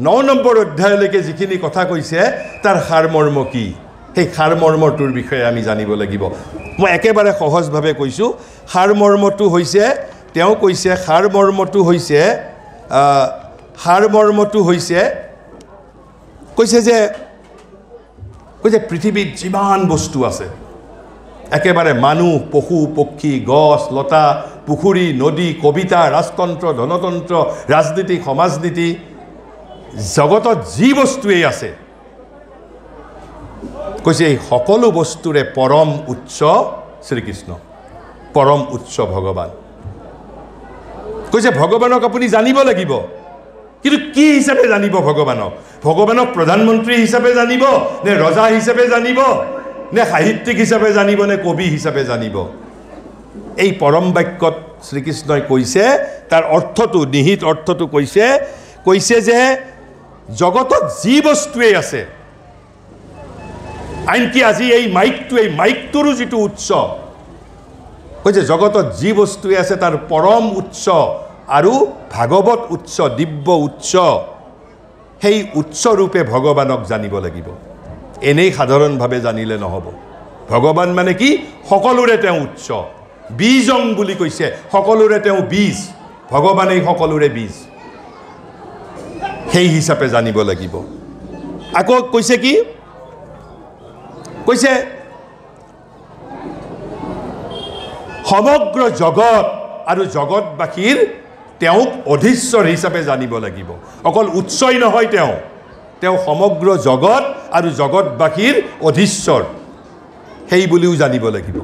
9 নম্বৰ অধ্যায়লৈকে যিখিনি কথা কৈছে তাৰ সাৰমৰ্ম কি সেই সাৰমৰ্মটোৰ বিষয়ে আমি জানিব লাগিব মই একেবাৰে সহজভাৱে কৈছোঁ সাৰমৰ্মটো হৈছে তেওঁ কৈছে সাৰমৰ্মটো হৈছে কৈছে যে পৃথিৱীত যিমান বস্তু আছে একেবাৰে মানুহ পশু পক্ষী গছ লতা পুখুৰী নদী কবিতা ৰাজতন্ত্ৰ ধনতন্ত্ৰ ৰাজনীতি সমাজনীতি জগতত যি বস্তুৱেই আছে কৈছে এই সকলো বস্তুৰে পৰম উৎস শ্ৰীকৃষ্ণ পৰম উৎস ভগৱান কৈছে ভগৱানক আপুনি জানিব লাগিব কিন্তু কি হিচাপে জানিব ভগৱানক প্ৰধানমন্ত্ৰী হিচাপে জানিব নে ৰজা হিচাপে জানিব নে সাহিত্যিক হিচাপে জানিব নে কবি হিচাপে জানিব এই পৰম বাক্যত শ্ৰীকৃষ্ণই কৈছে তাৰ অৰ্থটো নিহিত অৰ্থটো কৈছে যে জগতত যি বস্তুৱেই আছে আনকি আজি এই মাইকটোৰো যিটো উৎস কৈছে জগতত যি বস্তুৱে আছে তাৰ পৰম উৎস আৰু ভাগৱত উৎস দিব্য উৎস সেই উৎসৰূপে ভগৱানক জানিব লাগিব এনেই সাধাৰণভাৱে জানিলে নহ'ব ভগৱান মানে কি সকলোৰে তেওঁ উৎস বীজং বুলি কৈছে সকলোৰে তেওঁ বীজ ভগৱানেই সকলোৰে বীজ সেই হিচাপে জানিব লাগিব আকৌ কৈছে কি কৈছে সমগ্ৰ জগত আৰু জগতবাসীৰ তেওঁক অধীশ্বৰ হিচাপে জানিব লাগিব অকল উৎসই নহয় তেওঁ সমগ্ৰ জগত আৰু জগতবাসীৰ অধীশ্বৰ সেই বুলিও জানিব লাগিব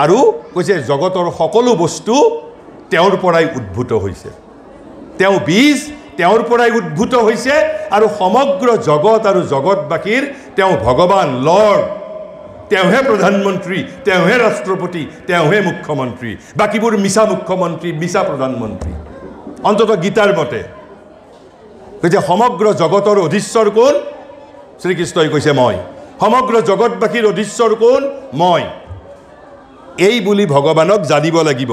আৰু কৈছে জগতৰ সকলো বস্তু তেওঁৰ পৰাই উদ্ভূত হৈছে তেওঁ বীজ তেওঁৰ পৰাই উদ্ভূত হৈছে আৰু সমগ্ৰ জগত আৰু জগতবাসীৰ তেওঁ ভগৱান লৰ্ড তেওঁহে প্ৰধানমন্ত্ৰী তেওঁহে ৰাষ্ট্ৰপতি তেওঁহে মুখ্যমন্ত্ৰী বাকীবোৰ মিছা মুখ্যমন্ত্ৰী মিছা প্ৰধানমন্ত্ৰী অন্ততঃ গীতাৰ মতে কৈছে সমগ্ৰ জগতৰ অধীশ্বৰ কোন শ্ৰীকৃষ্ণই কৈছে মই সমগ্ৰ জগতবাসীৰ অধীশ্বৰ কোন মই এই বুলি ভগৱানক জানিব লাগিব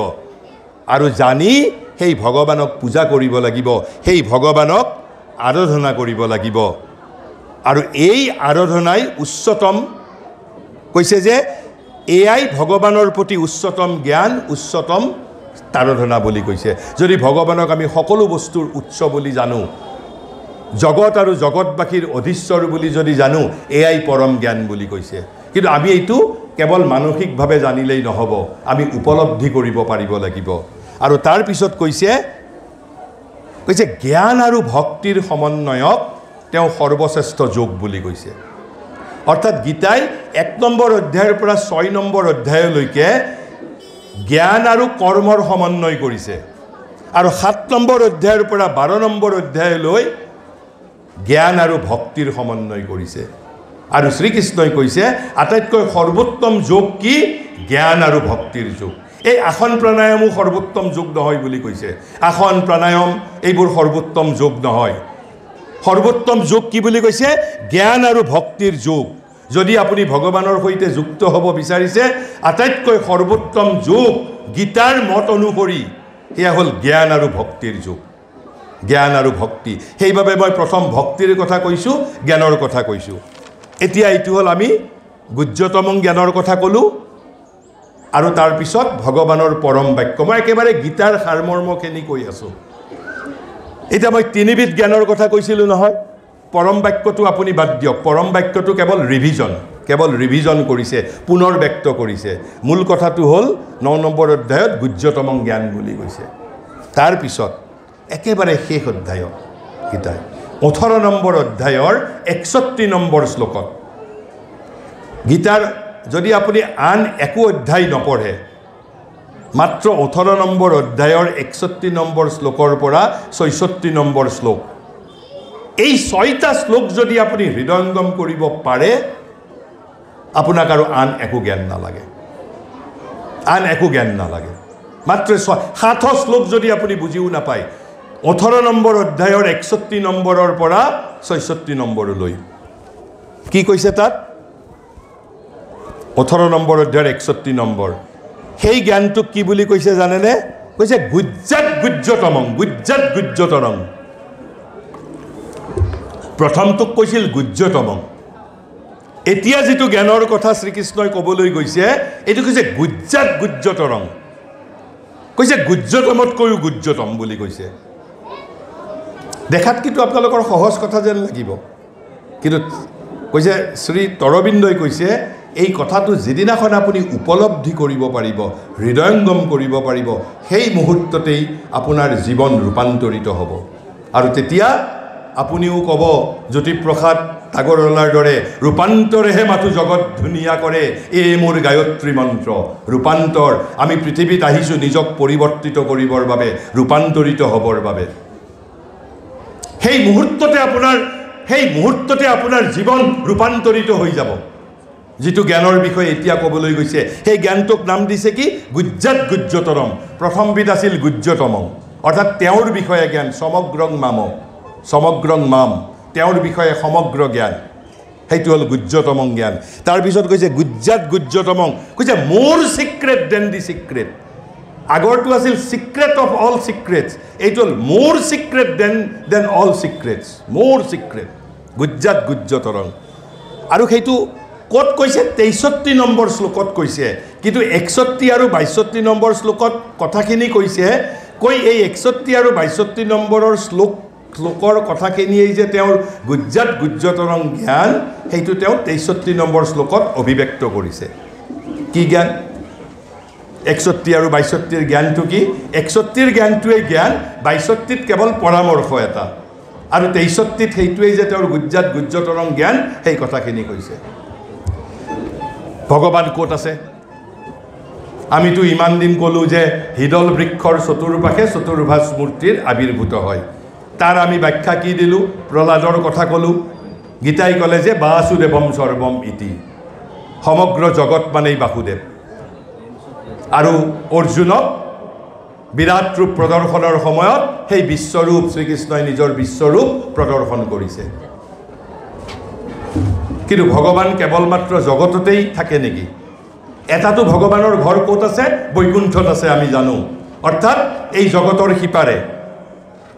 আৰু জানি সেই ভগৱানক পূজা কৰিব লাগিব সেই ভগৱানক আৰাধনা কৰিব লাগিব আৰু এই আৰাধনাই উচ্চতম কৈছে যে এয়াই ভগৱানৰ প্ৰতি উচ্চতম জ্ঞান উচ্চতম আৰাধনা বুলি কৈছে যদি ভগৱানক আমি সকলো বস্তুৰ উৎস বুলি জানো জগত আৰু জগতবাসীৰ অধীশ্বৰ বুলি যদি জানো এয়াই পৰম জ্ঞান বুলি কৈছে কিন্তু আমি এইটো কেৱল মানসিকভাৱে জানিলেই নহ'ব আমি উপলব্ধি কৰিব পাৰিব লাগিব আৰু তাৰ পিছত কৈছে জ্ঞান আৰু ভক্তিৰ সমন্বয়ক তেওঁ সৰ্বশ্ৰেষ্ঠ যোগ বুলি কৈছে অৰ্থাৎ গীতাই 1 নম্বৰ অধ্যায়ৰ পৰা 6 নম্বৰ অধ্যায়লৈকে জ্ঞান আৰু কৰ্মৰ সমন্বয় কৰিছে আৰু 7 নম্বৰ অধ্যায়ৰ পৰা 12 নম্বৰ অধ্যায়লৈ জ্ঞান আৰু ভক্তিৰ সমন্বয় কৰিছে আৰু শ্ৰীকৃষ্ণই কৈছে আটাইতকৈ সৰ্বোত্তম যোগ কি জ্ঞান আৰু ভক্তিৰ যোগ এই আসন প্ৰাণায়ামো সৰ্বোত্তম যোগ নহয় বুলি কৈছে আসন প্ৰাণায়াম এইবোৰ সৰ্বোত্তম যোগ নহয় সৰ্বোত্তম যোগ কি বুলি কৈছে জ্ঞান আৰু ভক্তিৰ যোগ যদি আপুনি ভগৱানৰ সৈতে যুক্ত হ'ব বিচাৰিছে আটাইতকৈ সৰ্বোত্তম যোগ গীতাৰ মত অনুসৰি এয়া হ'ল জ্ঞান আৰু ভক্তিৰ যোগ জ্ঞান আৰু ভক্তি সেইবাবে মই প্ৰথম ভক্তিৰ কথা কৈছোঁ জ্ঞানৰ কথা কৈছোঁ এতিয়া এইটো হ'ল আমি গুহ্যতম জ্ঞানৰ কথা ক'লোঁ আৰু তাৰ পিছত ভগৱানৰ পৰম বাক্য মই একেবাৰে গীতাৰ সাৰমৰ্মখিনি কৈ আছোঁ এতিয়া মই তিনিবিধ জ্ঞানৰ কথা কৈছিলোঁ নহয় পৰম বাক্যটো আপুনি বাদ দিয়ক পৰম বাক্যটো কেৱল ৰিভিজন কৰিছে পুনৰ ব্যক্ত কৰিছে মূল কথাটো হ'ল 9 নম্বৰ অধ্যায়ত গুহ্যতম জ্ঞান বুলি কৈছে তাৰ পিছত একেবাৰে শেষ অধ্যায়ত গীতাই 18 নম্বৰ অধ্যায়ৰ 61 নম্বৰ শ্লোকত গীতাৰ যদি আপুনি আন একো অধ্যায় নপঢ়ে মাত্ৰ 18 নম্বৰ অধ্যায়ৰ 61 নম্বৰ শ্লোকৰ পৰা 66 নম্বৰ শ্লোক এই 6টা শ্লোক যদি আপুনি হৃদয়ঙ্গম কৰিব পাৰে আপোনাক আৰু আন একো জ্ঞান নালাগে মাত্ৰ 7 শ্লোক যদি আপুনি বুজিও নাপায় 18 নম্বৰ অধ্যায়ৰ 61 নম্বৰৰ পৰা 66 নম্বৰলৈ কি কৈছে তাত 18 নম্বৰ অধ্যায়ৰ 61 নম্বৰ সেই জ্ঞানটোক কি বুলি কৈছে জানেনে কৈছে গুহ্যতৰং প্ৰথমটোক কৈছিল গুহ্যতম এতিয়া যেটো জ্ঞানৰ কথা শ্ৰীকৃষ্ণই ক'বলৈ গৈছে এইটো কৈছে গুহ্যতৰং কৈছে গুহ্যতমতকৈও গুহ্যতম বুলি কৈছে দেখাত কিন্তু আপোনালোকৰ সহজ কথা যেন লাগিব কিন্তু কৈছে শ্ৰী অৰবিন্দই কৈছে এই কথাটো যেদিনাখন আপুনি উপলব্ধি কৰিব পাৰিব হৃদয়ঙ্গম কৰিব পাৰিব সেই মুহূৰ্ততেই আপোনাৰ জীৱন ৰূপান্তৰিত হ'ব আৰু তেতিয়া আপুনিও ক'ব জ্যোতিপ্ৰসাদ আগৰৱালাৰ দৰে ৰূপান্তৰেহে মাথো জগত ধুনীয়া কৰে এই মোৰ গায়ত্ৰী মন্ত্ৰ ৰূপান্তৰ আমি পৃথিৱীত আহিছোঁ নিজক পৰিৱৰ্তিত কৰিবৰ বাবে ৰূপান্তৰিত হ'বৰ বাবে সেই মুহূৰ্ততে আপোনাৰ জীৱন ৰূপান্তৰিত হৈ যাব যেটো জ্ঞানৰ বিষয়ে এতিয়া ক'বলৈ গৈছে সেই জ্ঞানটোক নাম দিছে কি গুহ্যতৰম প্ৰথমবিধ আছিল গুহ্যতম অৰ্থাৎ তেওঁৰ বিষয়ে জ্ঞান সমগ্ৰং মাম তেওঁৰ বিষয়ে সমগ্ৰ জ্ঞান সেইটো হ'ল গুহ্যতমং জ্ঞান তাৰপিছত কৈছে গুহ্যাত গুহ্যতমং কৈছে মোৰ সিক্ৰেট দেন দি সিক্ৰেট আগৰটো আছিল সিক্ৰেট অফ অল সিক্ৰেটছ এইটো হ'ল মোৰ সিক্ৰেট দেন অল সিক্ৰেটছ মোৰ সিক্ৰেট গুহ্যাত গুহ্যতৰং আৰু সেইটো ক'ত কৈছে 63 নম্বৰ শ্লোকত কৈছে কিন্তু 61 আৰু 62 নম্বৰ শ্লোকত কথাখিনি কৈছে কৈ এই 61 আৰু 62 নম্বৰৰ শ্লোকৰ কথাখিনিয়ে যে তেওঁৰ গুহ্যাত গুহ্যতৰং জ্ঞান সেইটো তেওঁ 63 নম্বৰ শ্লোকত অভিব্যক্ত কৰিছে কি জ্ঞান 61 আৰু 62 জ্ঞানটো কি 61 জ্ঞানটোৱে জ্ঞান 62ত কেৱল পৰামৰ্শ এটা আৰু 63ত সেইটোৱেই যে তেওঁৰ গুহ্যাত গুহ্যতৰং জ্ঞান সেই কথাখিনি কৈছে ভগৱান ক'ত আছে আমিতো ইমান দিন ক'লোঁ যে হিদল বৃক্ষৰ চতুৰ্পাশে চতুৰ্ভাজ মূৰ্তিৰ আবিৰ্ভূত হয় তাৰ আমি ব্যাখ্যা কি দিলোঁ প্ৰহ্লাদৰ কথা ক'লোঁ গীতাই ক'লে যে বাসুদেৱম সৰ্বম ইতি সমগ্ৰ জগত মানেই বাসুদেৱ আৰু অৰ্জুনক বিৰাট ৰূপ প্ৰদৰ্শনৰ সময়ত সেই বিশ্বৰূপ শ্ৰীকৃষ্ণই নিজৰ বিশ্বৰূপ প্ৰদৰ্শন কৰিছে কিন্তু ভগৱান কেৱল মাত্ৰ জগততেই থাকে নেকি এটাতো ভগৱানৰ ঘৰ ক'ত আছে বৈকুণ্ঠত আছে আমি জানো অৰ্থাৎ এই জগতৰ সিপাৰে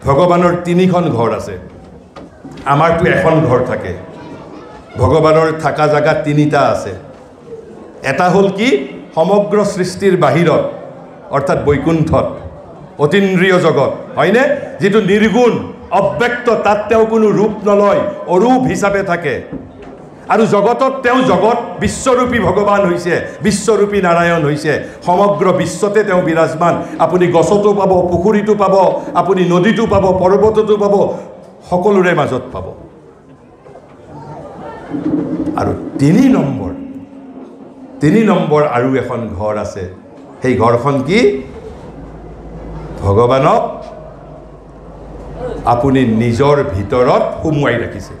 ভগৱানৰ 3খন ঘৰ আছে আমাৰতো এখন ঘৰ থাকে ভগৱানৰ থাকা জাগা 3টা আছে এটা হ'ল কি সমগ্ৰ সৃষ্টিৰ বাহিৰত অৰ্থাৎ বৈকুণ্ঠত অতীন্দ্ৰিয় জগত হয়নে যেটো নিৰ্গুণ অব্যক্ত তাত তেওঁ কোনো ৰূপ নলয় অৰূপ হিচাপে থাকে আৰু জগতত তেওঁ জগত বিশ্বৰূপী ভগৱান হৈছে বিশ্বৰূপী নাৰায়ণ হৈছে সমগ্ৰ বিশ্বতে তেওঁ বিৰাজমান আপুনি গছতো পাব পুখুৰীটো পাব আপুনি নদীটো পাব পৰ্বতটো পাব সকলোৰে মাজত পাব আৰু 3 নম্বৰ আৰু এখন ঘৰ আছে সেই ঘৰখন কি ভগৱানক আপুনি নিজৰ ভিতৰত সুমুৱাই ৰাখিছে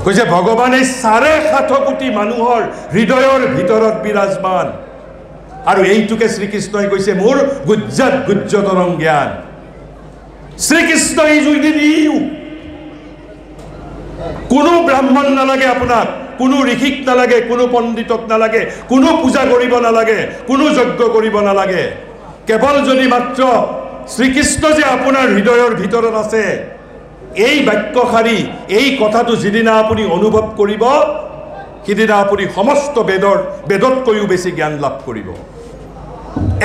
কৈছে ভগৱানে 7.5 কোটি মানুহৰ হৃদয়ৰ ভিতৰত বিৰাজমান আৰু এইটোকে শ্ৰীকৃষ্ণই কৈছে মোৰ গুহ্যাত গুহ্যতৰং জ্ঞান শ্ৰীকৃষ্ণ ইজ উইদিন ইউ কোনো ব্ৰাহ্মণ নালাগে আপোনাক কোনো ঋষিক নালাগে কোনো পণ্ডিতক নালাগে কোনো পূজা কৰিব নালাগে কোনো যজ্ঞ কৰিব নালাগে কেৱল যদি মাত্ৰ শ্ৰীকৃষ্ণ যে আপোনাৰ হৃদয়ৰ ভিতৰত আছে এই বাক্যশাৰী এই কথাটো যিদিনা আপুনি অনুভৱ কৰিব সিদিনা আপুনি সমস্ত বেদতকৈও বেছি জ্ঞান লাভ কৰিব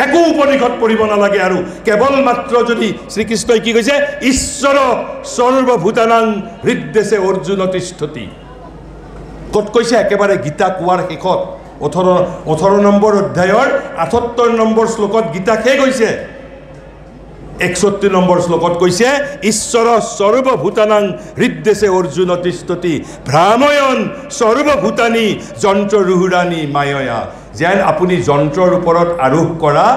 একো উপনিষদ পঢ়িব নালাগে আৰু কেৱল মাত্ৰ যদি শ্ৰীকৃষ্ণই কি কৈছে ঈশ্বৰ সৰ্বভূতানাং হৃদ্দেশে অৰ্জুন তিষ্ঠতি ক'ত কৈছে একেবাৰে গীতা কোৱাৰ শেষত 18 নম্বৰ অধ্যায়ৰ 78 নম্বৰ শ্লোকত গীতা শেষ হৈছে 61 নম্বৰ শ্লোকত কৈছে ঈশ্বৰ সৰ্বভূতানাং হৃদ্দেশে অৰ্জুন তিষ্ঠতি ভ্ৰাময়ন সৰ্বভূতানি যন্ত্ৰৰুহুৰানি মায়য়া যেন আপুনি যন্ত্ৰৰ ওপৰত আৰোহ কৰা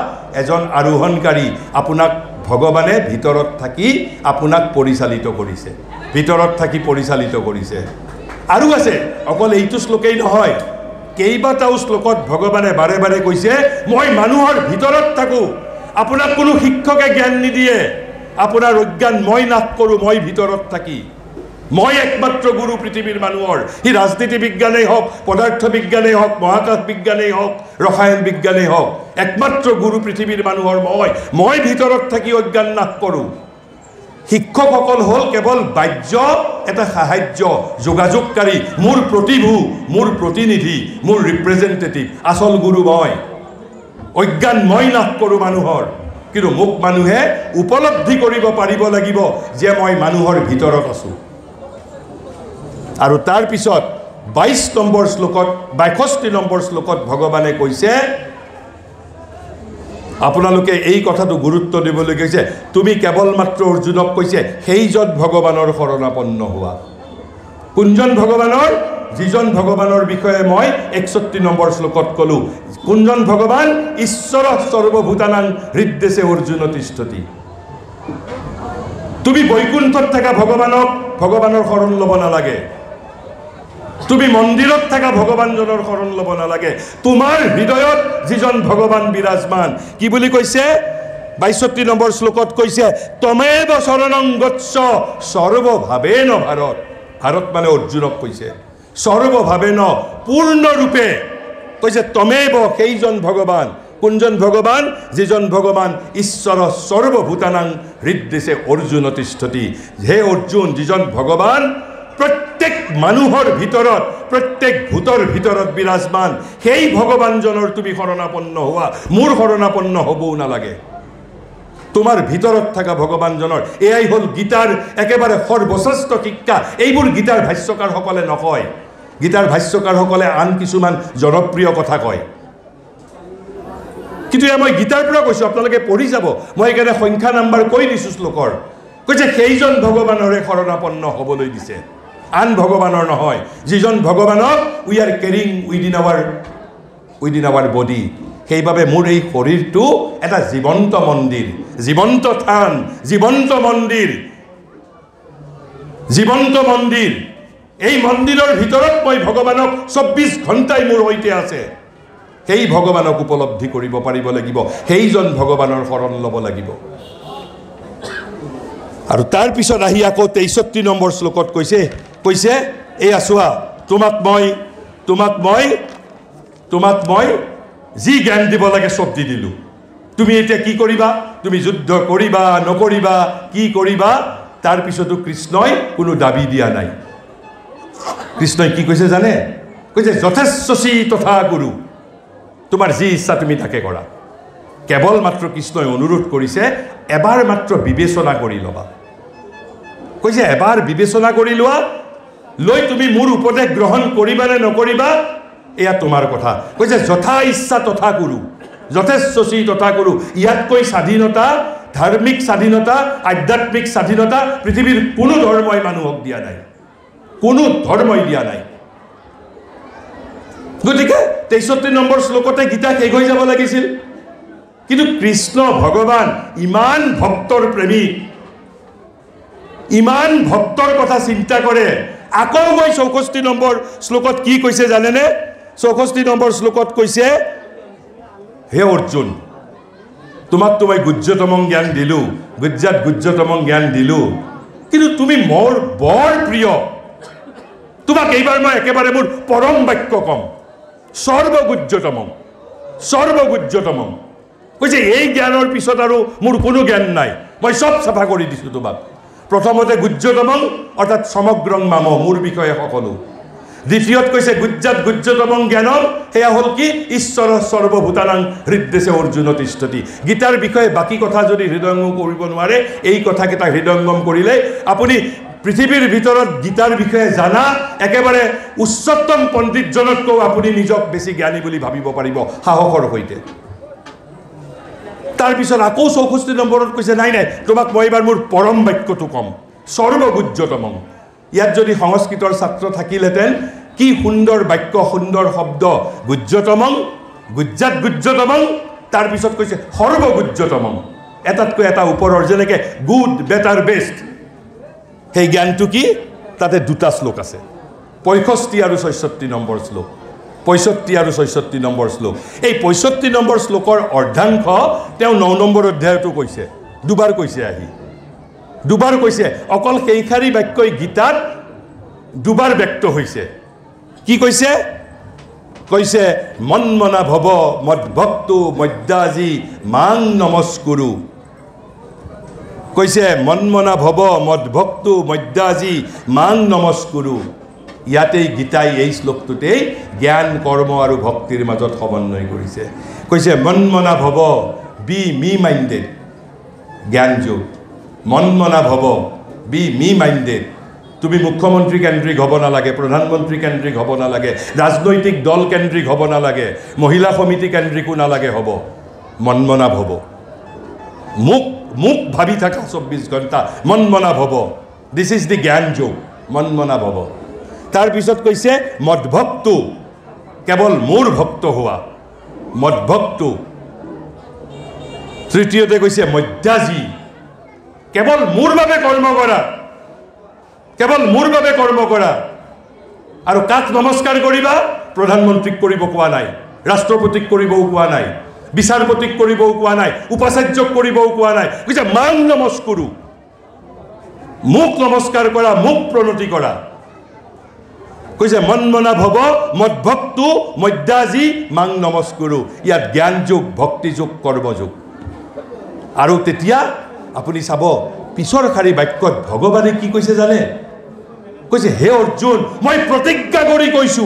এজন আৰোহণকাৰী আপোনাক ভগৱানে ভিতৰত থাকি আপোনাক পৰিচালিত কৰিছে ভিতৰত থাকি পৰিচালিত কৰিছে আৰু আছে অকল এইটো শ্লোকেই নহয় কেইবাটাও শ্লোকত ভগৱানে বাৰে বাৰে কৈছে মই মানুহৰ ভিতৰত থাকো আপোনাক কোনো শিক্ষকে জ্ঞান নিদিয়ে আপোনাৰ অজ্ঞান মই নাশ কৰোঁ মই ভিতৰত থাকি মই একমাত্ৰ গুৰু পৃথিৱীৰ মানুহৰ হি ৰাজনীতি বিজ্ঞানেই হওক পদাৰ্থ বিজ্ঞানেই হওক মহাকাশ বিজ্ঞানেই হওক ৰসায়ন বিজ্ঞানেই হওক একমাত্ৰ গুৰু পৃথিৱীৰ মানুহৰ মই ভিতৰত থাকি অজ্ঞান নাশ কৰোঁ শিক্ষকসকল হ'ল কেৱল বাহ্য এটা সাহায্য যোগাযোগকাৰী মোৰ প্ৰতিভূ মোৰ প্ৰতিনিধি মোৰ ৰিপ্ৰেজেণ্টেটিভ আচল গুৰু মই অজ্ঞান মই নাশ কৰোঁ মানুহৰ কিন্তু মোক মানুহে উপলব্ধি কৰিব পাৰিব লাগিব যে মই মানুহৰ ভিতৰত আছোঁ আৰু তাৰ পিছত 22 নম্বৰ শ্লোকত 62 নম্বৰ শ্লোকত ভগৱানে কৈছে আপোনালোকে এই কথাটো গুৰুত্ব দিবলৈ কৈছে তুমি কেৱল মাত্ৰ অৰ্জুনক কৈছে সেইজন ভগৱানৰ শৰণাপন্ন হোৱা কোনজন ভগৱানৰ যিজন ভগৱানৰ বিষয়ে মই 61 নম্বৰ শ্লোকত ক'লো কোনজন ভগৱান ঈশ্বৰ সৰ্বভূতানাং হৃদ্দেশে অৰ্জুন তিষ্ঠতি তুমি বৈকুণ্ঠত থকা ভগৱানৰ শৰণ ল'ব নালাগে তুমি মন্দিৰত থকা ভগৱানজনৰ শৰণ ল'ব নালাগে তোমাৰ হৃদয়ত যিজন ভগৱান বিৰাজমান কি বুলি কৈছে 62 নম্বৰ শ্লোকত কৈছে তমেব শৰণং গচ্ছ সৰ্বভাৱেন ভাৰত ভাৰত মানে অৰ্জুনক কৈছে সৰ্বভাৱে ন পূৰ্ণৰূপে কৈছে তমেব সেইজন ভগৱান কোনজন ভগৱান যিজন ভগৱান ঈশ্বৰ সৰ্বভূতানাং হৃদদেশে অৰ্জুন তিষ্ঠতি হে অৰ্জুন যিজন ভগৱান প্ৰত্যেক মানুহৰ ভিতৰত প্ৰত্যেক ভূতৰ ভিতৰত বিৰাজমান সেই ভগৱানজনৰ তুমি শৰণাপন্ন হোৱা মোৰ শৰণাপন্ন হ'বও নালাগে তোমাৰ ভিতৰত থকা ভগৱানজনৰ এয়াই হ'ল গীতাৰ একেবাৰে সৰ্বশ্ৰেষ্ঠ শিক্ষা এইবোৰ গীতাৰ ভাষ্যকাৰসকলে নকয় গীতাৰ ভাষ্যকাৰসকলে আন কিছুমান জনপ্ৰিয় কথা কয় কিন্তু মই গীতাৰ পৰা কৈছোঁ আপোনালোকে পঢ়ি যাব মই এইকাৰণে সংখ্যা নাম্বাৰ কৈ দিছোঁ শ্লোকৰ কৈছে সেইজন ভগৱানৰে শৰণাপন্ন হ'বলৈ দিছে আন ভগৱানৰ নহয় যিজন ভগৱানক we are caring within our body সেইবাবে মোৰ এই শৰীৰটো এটা জীৱন্ত মন্দিৰ জীৱন্ত থান জীৱন্ত মন্দিৰ এই মন্দিৰৰ ভিতৰত মই ভগৱানক 24 ঘণ্টাই মোৰ সৈতে আছে সেই ভগৱানক উপলব্ধি কৰিব পাৰিব লাগিব সেইজন ভগৱানৰ শৰণ ল'ব লাগিব আৰু তাৰ পিছত আহি আকৌ 63 নম্বৰ শ্লোকত কৈছে এই আছোৱা তোমাক মই যি জ্ঞান দিব লাগে সব দি দিলোঁ তুমি এতিয়া কি কৰিবা তুমি যুদ্ধ কৰিবা নকৰিবা কি কৰিবা তাৰ পিছতো কৃষ্ণই কোনো দাবী দিয়া নাই কৃষ্ণই কি কৈছে জানে কৈছে যথেচ্ছচি তথা গুৰু তোমাৰ যি ইচ্ছা তুমি তাকে কৰা কেৱল মাত্ৰ কৃষ্ণই অনুৰোধ কৰিছে এবাৰ মাত্ৰ বিবেচনা কৰি ল'বা কৈছে এবাৰ বিবেচনা কৰি লোৱা লৈ তুমি মোৰ উপদেশ গ্ৰহণ কৰিবা নে নকৰিবা এয়া তোমাৰ কথা কৈছে যথা ইচ্ছা তথা গুৰু যথেচ্ছচি তথা গুৰু ইয়াতকৈ স্বাধীনতা ধাৰ্মিক স্বাধীনতা আধ্যাত্মিক স্বাধীনতা পৃথিৱীৰ কোনো ধৰ্মই মানুহক দিয়া নাই কোনো ধৰ্মই দিয়া নাই গতিকে 63 নম্বৰ শ্লোকতে গীতা শেষ হৈ যাব লাগিছিল কিন্তু কৃষ্ণ ভগৱান ইমান ভক্তৰ প্ৰেমিক ইমান ভক্তৰ কথা চিন্তা কৰে আকৌ মই 64 নম্বৰ শ্লোকত কি কৈছে জানেনে 64 নম্বৰ শ্লোকত কৈছে হে অৰ্জুন তোমাক মই গুহ্যতম জ্ঞান দিলোঁ গুহ্যতম জ্ঞান দিলোঁ কিন্তু তুমি মোৰ বৰ প্ৰিয় তোমাক এইবাৰ মই একেবাৰে মোৰ পৰম বাক্য কম সৰ্বগুহ্যতম কৈছে এই জ্ঞানৰ পিছত আৰু মোৰ কোনো জ্ঞান নাই মই সব চাফা কৰি দিছোঁ তোমাক প্ৰথমতে গুহ্যতম অৰ্থাৎ সমগ্ৰং মাম মোৰ বিষয়ে সকলো দ্বিতীয়ত কৈছে গুহ্যতম জ্ঞানম সেয়া হ'ল কি ঈশ্বৰ সৰ্বভূতানাং হৃদদেশে অৰ্জুন তিষ্ঠতি গীতাৰ বিষয়ে বাকী কথা যদি হৃদয়ঙ্গম কৰিব নোৱাৰে এই কথাকেইটা হৃদয়ঙ্গম কৰিলে আপুনি পৃথিৱীৰ ভিতৰত গীতাৰ বিষয়ে জানা একেবাৰে উচ্চতম পণ্ডিতজনতকৈ আপুনি নিজক বেছি জ্ঞানী বুলি ভাবিব পাৰিব সাহসৰ সৈতে তাৰ পিছত আকৌ 64 নম্বৰত কৈছে নাই তোমাক মই এবাৰ মোৰ পৰম বাক্যটো কম সৰ্বগুহ্যতম ইয়াত যদি সংস্কৃতৰ ছাত্ৰ থাকিলেহেঁতেন কি সুন্দৰ বাক্য সুন্দৰ শব্দ গুহ্যতম গুহ্যতম তাৰ পিছত কৈছে সৰ্বগুহ্যতম এটাতকৈ এটা ওপৰৰ যেনেকৈ গুড বেটাৰ বেষ্ট সেই জ্ঞানটো কি তাতে দুটা শ্লোক আছে 65 আৰু 66 নম্বৰ শ্লোক 65 আৰু 66 নম্বৰ শ্লোক এই 65 নম্বৰ শ্লোকৰ অৰ্ধাংশ তেওঁ 9 নম্বৰ অধ্যায়তো কৈছে দুবাৰ কৈছে অকল সেইখাৰী বাক্যই গীতাত দুবাৰ ব্যক্ত হৈছে কি কৈছে মন্মনা ভৱ মদ্ভক্তু মদ্যাজি মাং নমস্কুৰু কৈছে মন্মনা ভৱ মদ্ভক্তু মদ্যাজি মাং নমস্কুৰু ইয়াতেই গীতাই এই শ্লোকটোতেই জ্ঞান কৰ্ম আৰু ভক্তিৰ মাজত সমন্বয় কৰিছে কৈছে মন্মনা ভৱ বি মি মাইণ্ডেড জ্ঞান যোগ মন্মনা ভৱ বি মি মাইণ্ডেড তুমি মুখ্যমন্ত্ৰী কেন্দ্ৰিক হ'ব নালাগে প্ৰধানমন্ত্ৰী কেন্দ্ৰিক হ'ব নালাগে ৰাজনৈতিক দল কেন্দ্ৰিক হ'ব নালাগে মহিলা সমিতি কেন্দ্ৰিকো নালাগে হ'ব মন্মনা ভৱ মোক ভাবি থাকা 24 ঘণ্টা মন্মনা ভৱ দিছ ইজ দি জ্ঞান যোগ মন্মনা ভৱ তাৰ পিছত কৈছে মদভক্তু কেৱল মোৰ ভক্ত হোৱা মদভক্তু তৃতীয়তে কৈছে মদ্যাজি কেৱল মোৰ বাবে কৰ্ম কৰা আৰু কাক নমস্কাৰ কৰিবা প্ৰধানমন্ত্ৰীক কৰিব কোৱা নাই ৰাষ্ট্ৰপতিক কৰিবও কোৱা নাই বিচাৰপতিক কৰিবও কোৱা নাই উপাচাৰ্যক কৰিবও কোৱা নাই কৈছে মাং নমস্কুৰু মোক নমস্কাৰ কৰা মোক প্ৰণতি কৰা কৈছে মন্মনা ভৱ মদভক্তু মধ্যাজী মাং নমস্কুৰু ইয়াত জ্ঞান যোগ ভক্তি যোগ কৰ্ম যোগ আৰু তেতিয়া আপুনি চাব পিছৰ শাৰী বাক্যত ভগৱানে কি কৈছে জানে কৈছে হে অৰ্জুন মই প্ৰতিজ্ঞা কৰি কৈছো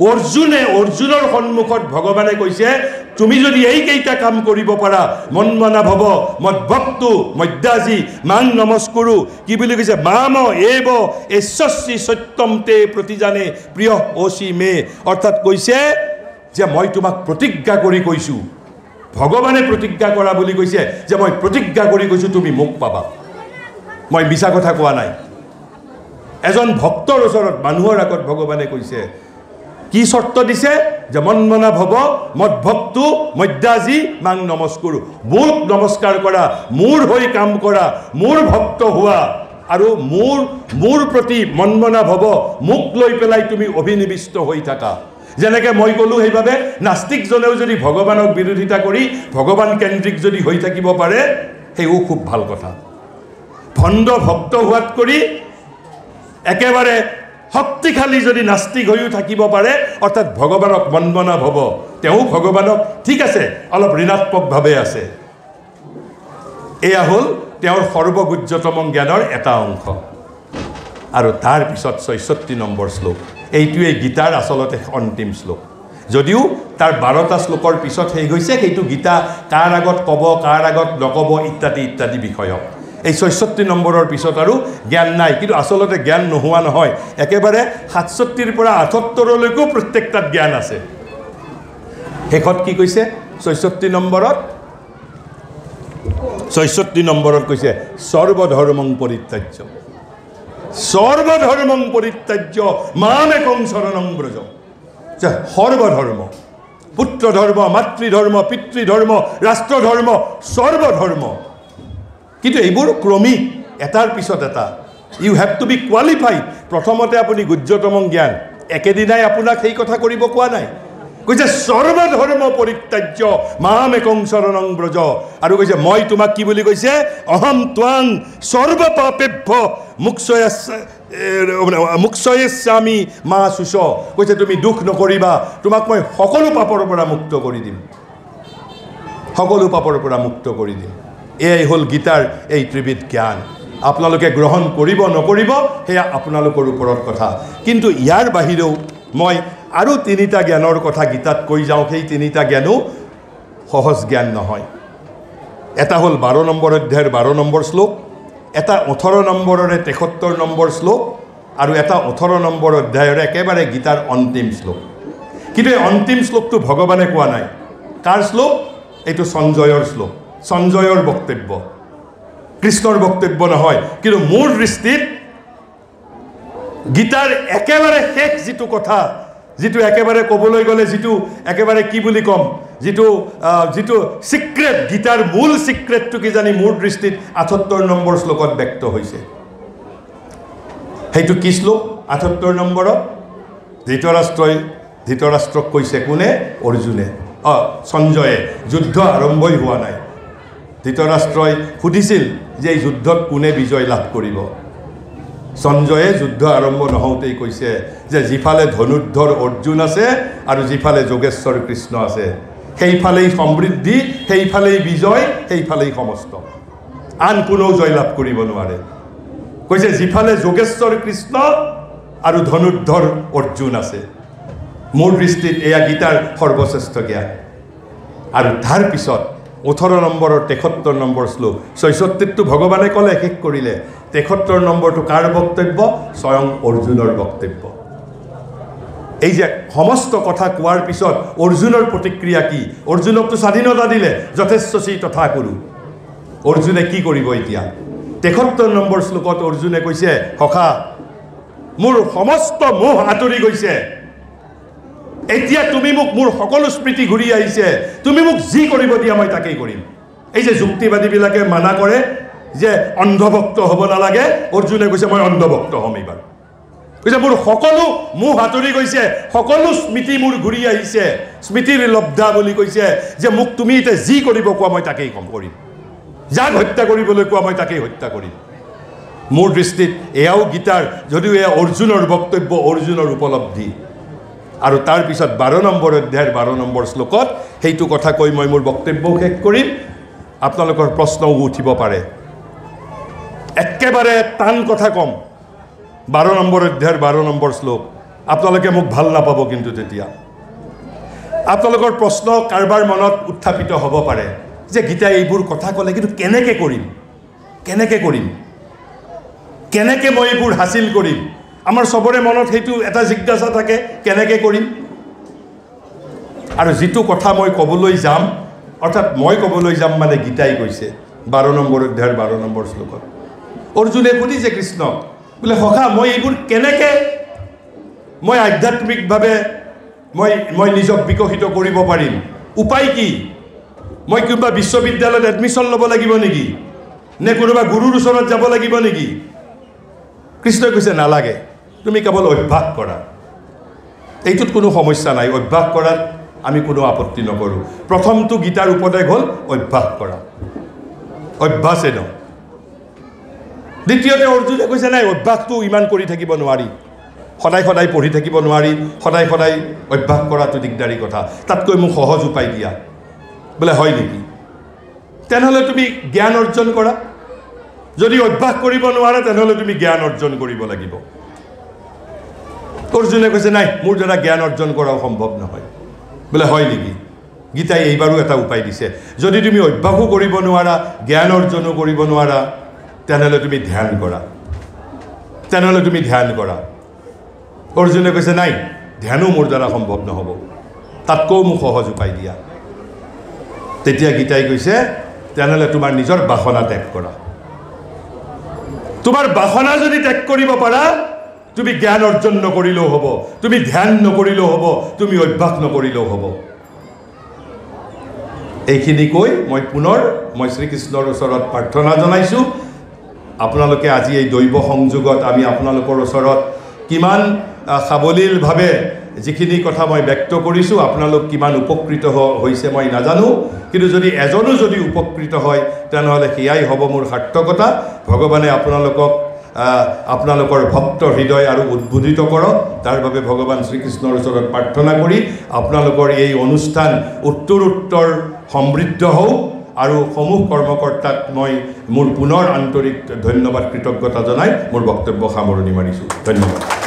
অৰ্জুনৰ সন্মুখত ভগৱানে কৈছে তুমি যদি এইকেইটা কাম কৰিব পাৰা মন্মনা ভৱ মদভক্তু মধ্যাজী মাং নমস্কুৰু কি বুলি কৈছে মাম এব এশ্বস্যি সত্যম তে প্ৰতিজানে প্ৰিয় অসি মে অৰ্থাৎ কৈছে যে মই তোমাক প্ৰতিজ্ঞা কৰি কৈছো ভগৱানে প্ৰতিজ্ঞা কৰা বুলি কৈছে যে মই প্ৰতিজ্ঞা কৰি কৈছো তুমি মোক পাবা মই মিছা কথা কোৱা নাই এজন ভক্তৰ ওচৰত মানুহৰ আগত ভগৱানে কৈছে কি শৰ্ত দিছে যে মন্মনা ভৱ মদভক্তু মধ্যাজী মাং নমস্কুৰু মোক নমস্কাৰ কৰা মোৰ হৈ কাম কৰা মোৰ ভক্ত হোৱা আৰু মোৰ প্ৰতি মন্মনা ভৱ মোক লৈ পেলাই তুমি অভিনিবিষ্ট হৈ থাকা যেনেকৈ মই ক'লো সেইভাবে নাস্তিকজনেও যদি ভগৱানক বিৰোধিতা কৰি ভগৱান কেন্দ্ৰিক যদি হৈ থাকিব পাৰে সেইও খুব ভাল কথা ভণ্ড ভক্ত হোৱাত কৰি একেবাৰে শক্তিশালী যদি নাস্তিক হৈও থাকিব পাৰে অৰ্থাৎ ভগৱানক মন্মনা ভৱ তেওঁ ভগৱানক ঠিক আছে অলপ ঋণাত্মকভাৱে আছে এয়া হ'ল তেওঁৰ সৰ্বগুহ্যতম জ্ঞানৰ এটা অংশ আৰু তাৰ পিছত ৬৬ নম্বৰ শ্লোক এইটোৱে গীতাৰ আচলতে অন্তিম শ্লোক যদিও তাৰ ১২টা শ্লোকৰ পিছত সেই গৈছে সেইটো গীতা কাৰ আগত ক'ব কাৰ আগত নক'ব ইত্যাদি ইত্যাদি বিষয়ক এই ৬৬ নম্বৰৰ পিছত আৰু জ্ঞান নাই কিন্তু আচলতে জ্ঞান নোহোৱা নহয় একেবাৰে ৬৭ৰ পৰা ৭৮লৈকেও প্ৰত্যেকটাত জ্ঞান আছে শেষত কি কৈছে ৬৬ নম্বৰত কৈছে সৰ্বধৰ্মং পৰিত্যাজ্য মামেকং শৰণং ব্ৰজ সৰ্বধৰ্ম পুত্ৰ ধৰ্ম মাতৃধৰ্ম পিতৃধৰ্ম ৰাষ্ট্ৰধৰ্ম সৰ্বধৰ্ম কিন্তু এইবোৰ ক্ৰমিক এটাৰ পিছত এটা you have to be qualified প্ৰথমতে আপুনি গুহ্যতম জ্ঞান একেদিনাই আপোনাক সেই কথা কৰিব কোৱা নাই কৈছে সৰ্বধৰ্ম পৰিত্যাজ্য মামেকং শৰণং ব্ৰজ আৰু কৈছে মই তোমাক কি বুলি কৈছে অহম ত্বাং সৰ্বপাপেভ্য মুক্ষয়েস্যামি মা শুচ কৈছে তুমি দুখ নকৰিবা তোমাক মই সকলো পাপৰ পৰা মুক্ত কৰি দিম এয়াই হ'ল গীতাৰ এই ত্ৰিবিধ জ্ঞান আপোনালোকে গ্ৰহণ কৰিব নকৰিব সেয়া আপোনালোকৰ ওপৰত কথা কিন্তু ইয়াৰ বাহিৰেও মই আৰু তিনিটা জ্ঞানৰ কথা গীতাত কৈ যাওঁ সেই তিনিটা জ্ঞানো সহজ জ্ঞান নহয় এটা হ'ল ১২ নম্বৰ অধ্যায়ৰ ১২ নম্বৰ শ্লোক এটা ১৮ নম্বৰৰে ৭৩ নম্বৰ শ্লোক আৰু এটা ১৮ নম্বৰ অধ্যায়ৰে একেবাৰে গীতাৰ অন্তিম শ্লোক কিন্তু এই অন্তিম শ্লোকটো ভগৱানে কোৱা নাই কাৰ শ্লোক এইটো সঞ্জয়ৰ শ্লোক সঞ্জয়ৰ বক্তব্য কৃষ্ণৰ বক্তব্য নহয় কিন্তু মোৰ দৃষ্টিত গীতাৰ একেবাৰে শেষ যিটো কথা যিটো একেবাৰে ক'বলৈ গ'লে যিটো একেবাৰে কি বুলি ক'ম যিটো সিক্ৰেট গীতাৰ মূল সিক্ৰেটটো কি জানি মোৰ দৃষ্টিত ৭৮ নম্বৰ শ্লোকত ব্যক্ত হৈছে সেইটো কি শ্লোক ৭৮ নম্বৰত ধৃতৰাষ্ট্ৰক কৈছে কোনে অৰ্জুনে সঞ্জয়ে যুদ্ধ আৰম্ভই হোৱা নাই ধৃতৰাষ্ট্ৰই সুধিছিল যে এই যুদ্ধত কোনে বিজয় লাভ কৰিব সঞ্জয়ে যুদ্ধ আৰম্ভ নহওঁতেই কৈছে যে যিফালে ধনুৰ্ধৰ অৰ্জুন আছে আৰু যিফালে যোগেশ্বৰ কৃষ্ণ আছে সেইফালেই সমৃদ্ধি সেইফালেই বিজয় সেইফালেই সমস্ত আন কোনেও জয়লাভ কৰিব নোৱাৰে কৈছে যিফালে যোগেশ্বৰ কৃষ্ণ আৰু ধনুৰ্ধৰ অৰ্জুন আছে মোৰ দৃষ্টিত এয়া গীতাৰ সৰ্বশ্ৰেষ্ঠ জ্ঞান আৰু তাৰ পিছত ১৮ নম্বৰৰ ৭৩ নম্বৰ শ্লোক ৬৬টো ভগৱানে ক'লে শেষ কৰিলে ৭৩ নম্বৰটো কাৰ বক্তব্য স্বয়ং অৰ্জুনৰ বক্তব্য এই যে সমস্ত কথা কোৱাৰ পিছত অৰ্জুনৰ প্ৰতিক্ৰিয়া কি অৰ্জুনকতো স্বাধীনতা দিলে যথেষ্টচি তথা কৰো অৰ্জুনে কি কৰিব এতিয়া ৭৩ নম্বৰ শ্লোকত অৰ্জুনে কৈছে সখা মোৰ সমস্ত মোহ আঁতৰি গৈছে এতিয়া তুমি মোক মোৰ সকলো স্মৃতি ঘূৰি আহিছে তুমি মোক যি কৰিব দিয়া মই তাকেই কৰিম এই যে যুক্তিবাদীবিলাকে মানা কৰে যে অন্ধভক্ত হ'ব নালাগে অৰ্জুনে কৈছে মই অন্ধভক্ত হ'ম এইবাৰ কৈছে মোৰ সকলো মোহ আঁতৰি গৈছে সকলো স্মৃতি মোৰ ঘূৰি আহিছে স্মৃতিৰ লব্ধা বুলি কৈছে যে মোক তুমি এতিয়া যি কৰিব কোৱা মই তাকেই কৰিম যাক হত্যা কৰিবলৈ কোৱা মই তাকেই হত্যা কৰিম মোৰ দৃষ্টিত এয়াও গীতাৰ, যদিও এয়া অৰ্জুনৰ বক্তব্য, অৰ্জুনৰ উপলব্ধি। আৰু তাৰ পিছত 12 নম্বৰ অধ্যায়ৰ 12 নম্বৰ শ্লোকত সেইটো কথা কৈ মই মোৰ বক্তব্য শেষ কৰিম। আপোনালোকৰ প্ৰশ্নও উঠিব পাৰে। একেবাৰে টান কথা কম, 12 নম্বৰ অধ্যায়ৰ 12 নম্বৰ শ্লোক। আপোনালোকে মোক ভাল নাপাব, কিন্তু তেতিয়া আপোনালোকৰ প্ৰশ্ন কাৰোবাৰ মনত উত্থাপিত হ'ব পাৰে যে গীতাই এইবোৰ কথা ক'লে, কিন্তু কেনেকৈ কৰিম, কেনেকৈ কৰিম, কেনেকৈ মই এইবোৰ হাচিল কৰিম? আমাৰ চবৰে মনত সেইটো এটা জিজ্ঞাসা থাকে, কেনেকৈ কৰিম? আৰু যিটো কথা মই ক'বলৈ যাম, অৰ্থাৎ মই ক'বলৈ যাম মানে গীতাই কৈছে 12 নম্বৰ অধ্যায়ৰ 12 নম্বৰ শ্লোকত। অৰ্জুনে সুধিছে কৃষ্ণক, বোলে সখা মই এইবোৰ কেনেকৈ মই আধ্যাত্মিকভাৱে মই নিজক বিকশিত কৰিব পাৰিম? উপায় কি? মই কিবা বিশ্ববিদ্যালয়ত এডমিশ্যন ল'ব লাগিব নেকি, নে কোনোবা গুৰুৰ ওচৰত যাব লাগিব নেকি? কৃষ্ণই কৈছে নালাগে, তুমি কেৱল অভ্যাস কৰা। এইটোত কোনো সমস্যা নাই, অভ্যাস কৰাত আমি কোনো আপত্তি নকৰোঁ। প্ৰথমটো গীতাৰ উপদেশ হ'ল অভ্যাস কৰা, অভ্যাসে ন। দ্বিতীয়তে অৰ্জুনে কৈছে নাই, অভ্যাসটো ইমান কৰি থাকিব নোৱাৰি, সদায় সদায় পঢ়ি থাকিব নোৱাৰি, সদায় সদায় অভ্যাস কৰাটো দিগদাৰী কথা, তাতকৈ মোক সহজ উপায় দিয়া। বোলে হয় নেকি? তেনেহ'লে তুমি জ্ঞান অৰ্জন কৰা। যদি অভ্যাস কৰিব নোৱাৰা তেনেহ'লে তুমি জ্ঞান অৰ্জন কৰিব লাগিব। অৰ্জুনে কৈছে নাই, মোৰ দ্বাৰা জ্ঞান অৰ্জন কৰাও সম্ভৱ নহয়। বোলে হয় নেকি? গীতাই এইবাৰো এটা উপায় দিছে, যদি তুমি অভ্যাসো কৰিব নোৱাৰা, জ্ঞান অৰ্জনো কৰিব নোৱাৰা, তেনেহ'লে তুমি ধ্যান কৰা, তেনেহ'লে তুমি ধ্যান কৰা। অৰ্জুনে কৈছে নাই, ধ্যানো মোৰ দ্বাৰা সম্ভৱ নহ'ব, তাতকৈও মোক সহজ উপায় দিয়া। তেতিয়া গীতাই কৈছে তেনেহ'লে তোমাৰ নিজৰ বাসনা ত্যাগ কৰা। তোমাৰ বাসনা যদি ত্যাগ কৰিব পাৰা, তুমি জ্ঞান অৰ্জন নকৰিলেও হ'ব, তুমি ধ্যান নকৰিলেও হ'ব, তুমি অভ্যাস নকৰিলেও হ'ব। এইখিনি কৈ মই শ্ৰীকৃষ্ণৰ ওচৰত প্ৰাৰ্থনা জনাইছোঁ। আপোনালোকে আজি এই দৈৱ সংযোগত আমি আপোনালোকৰ ওচৰত কিমান সাৱলীলভাৱে যিখিনি কথা মই ব্যক্ত কৰিছোঁ, আপোনালোক কিমান উপকৃত হৈছে মই নাজানো, কিন্তু যদি এজনো যদি উপকৃত হয় তেনেহ'লে সেয়াই হ'ব মোৰ সাৰ্থকতা। ভগৱানে আপোনালোকৰ ভক্ত হৃদয় আৰু উদ্বোধিত কৰক, তাৰ বাবে ভগৱান শ্ৰীকৃষ্ণৰ ওচৰত প্ৰাৰ্থনা কৰি আপোনালোকৰ এই অনুষ্ঠান উত্তৰোত্তৰ সমৃদ্ধ হওক। আৰু সমূহ কৰ্মকৰ্তাক মই মোৰ পুনৰ আন্তৰিক ধন্যবাদ, কৃতজ্ঞতা জনাই মোৰ বক্তব্য সামৰণি মাৰিছোঁ। ধন্যবাদ।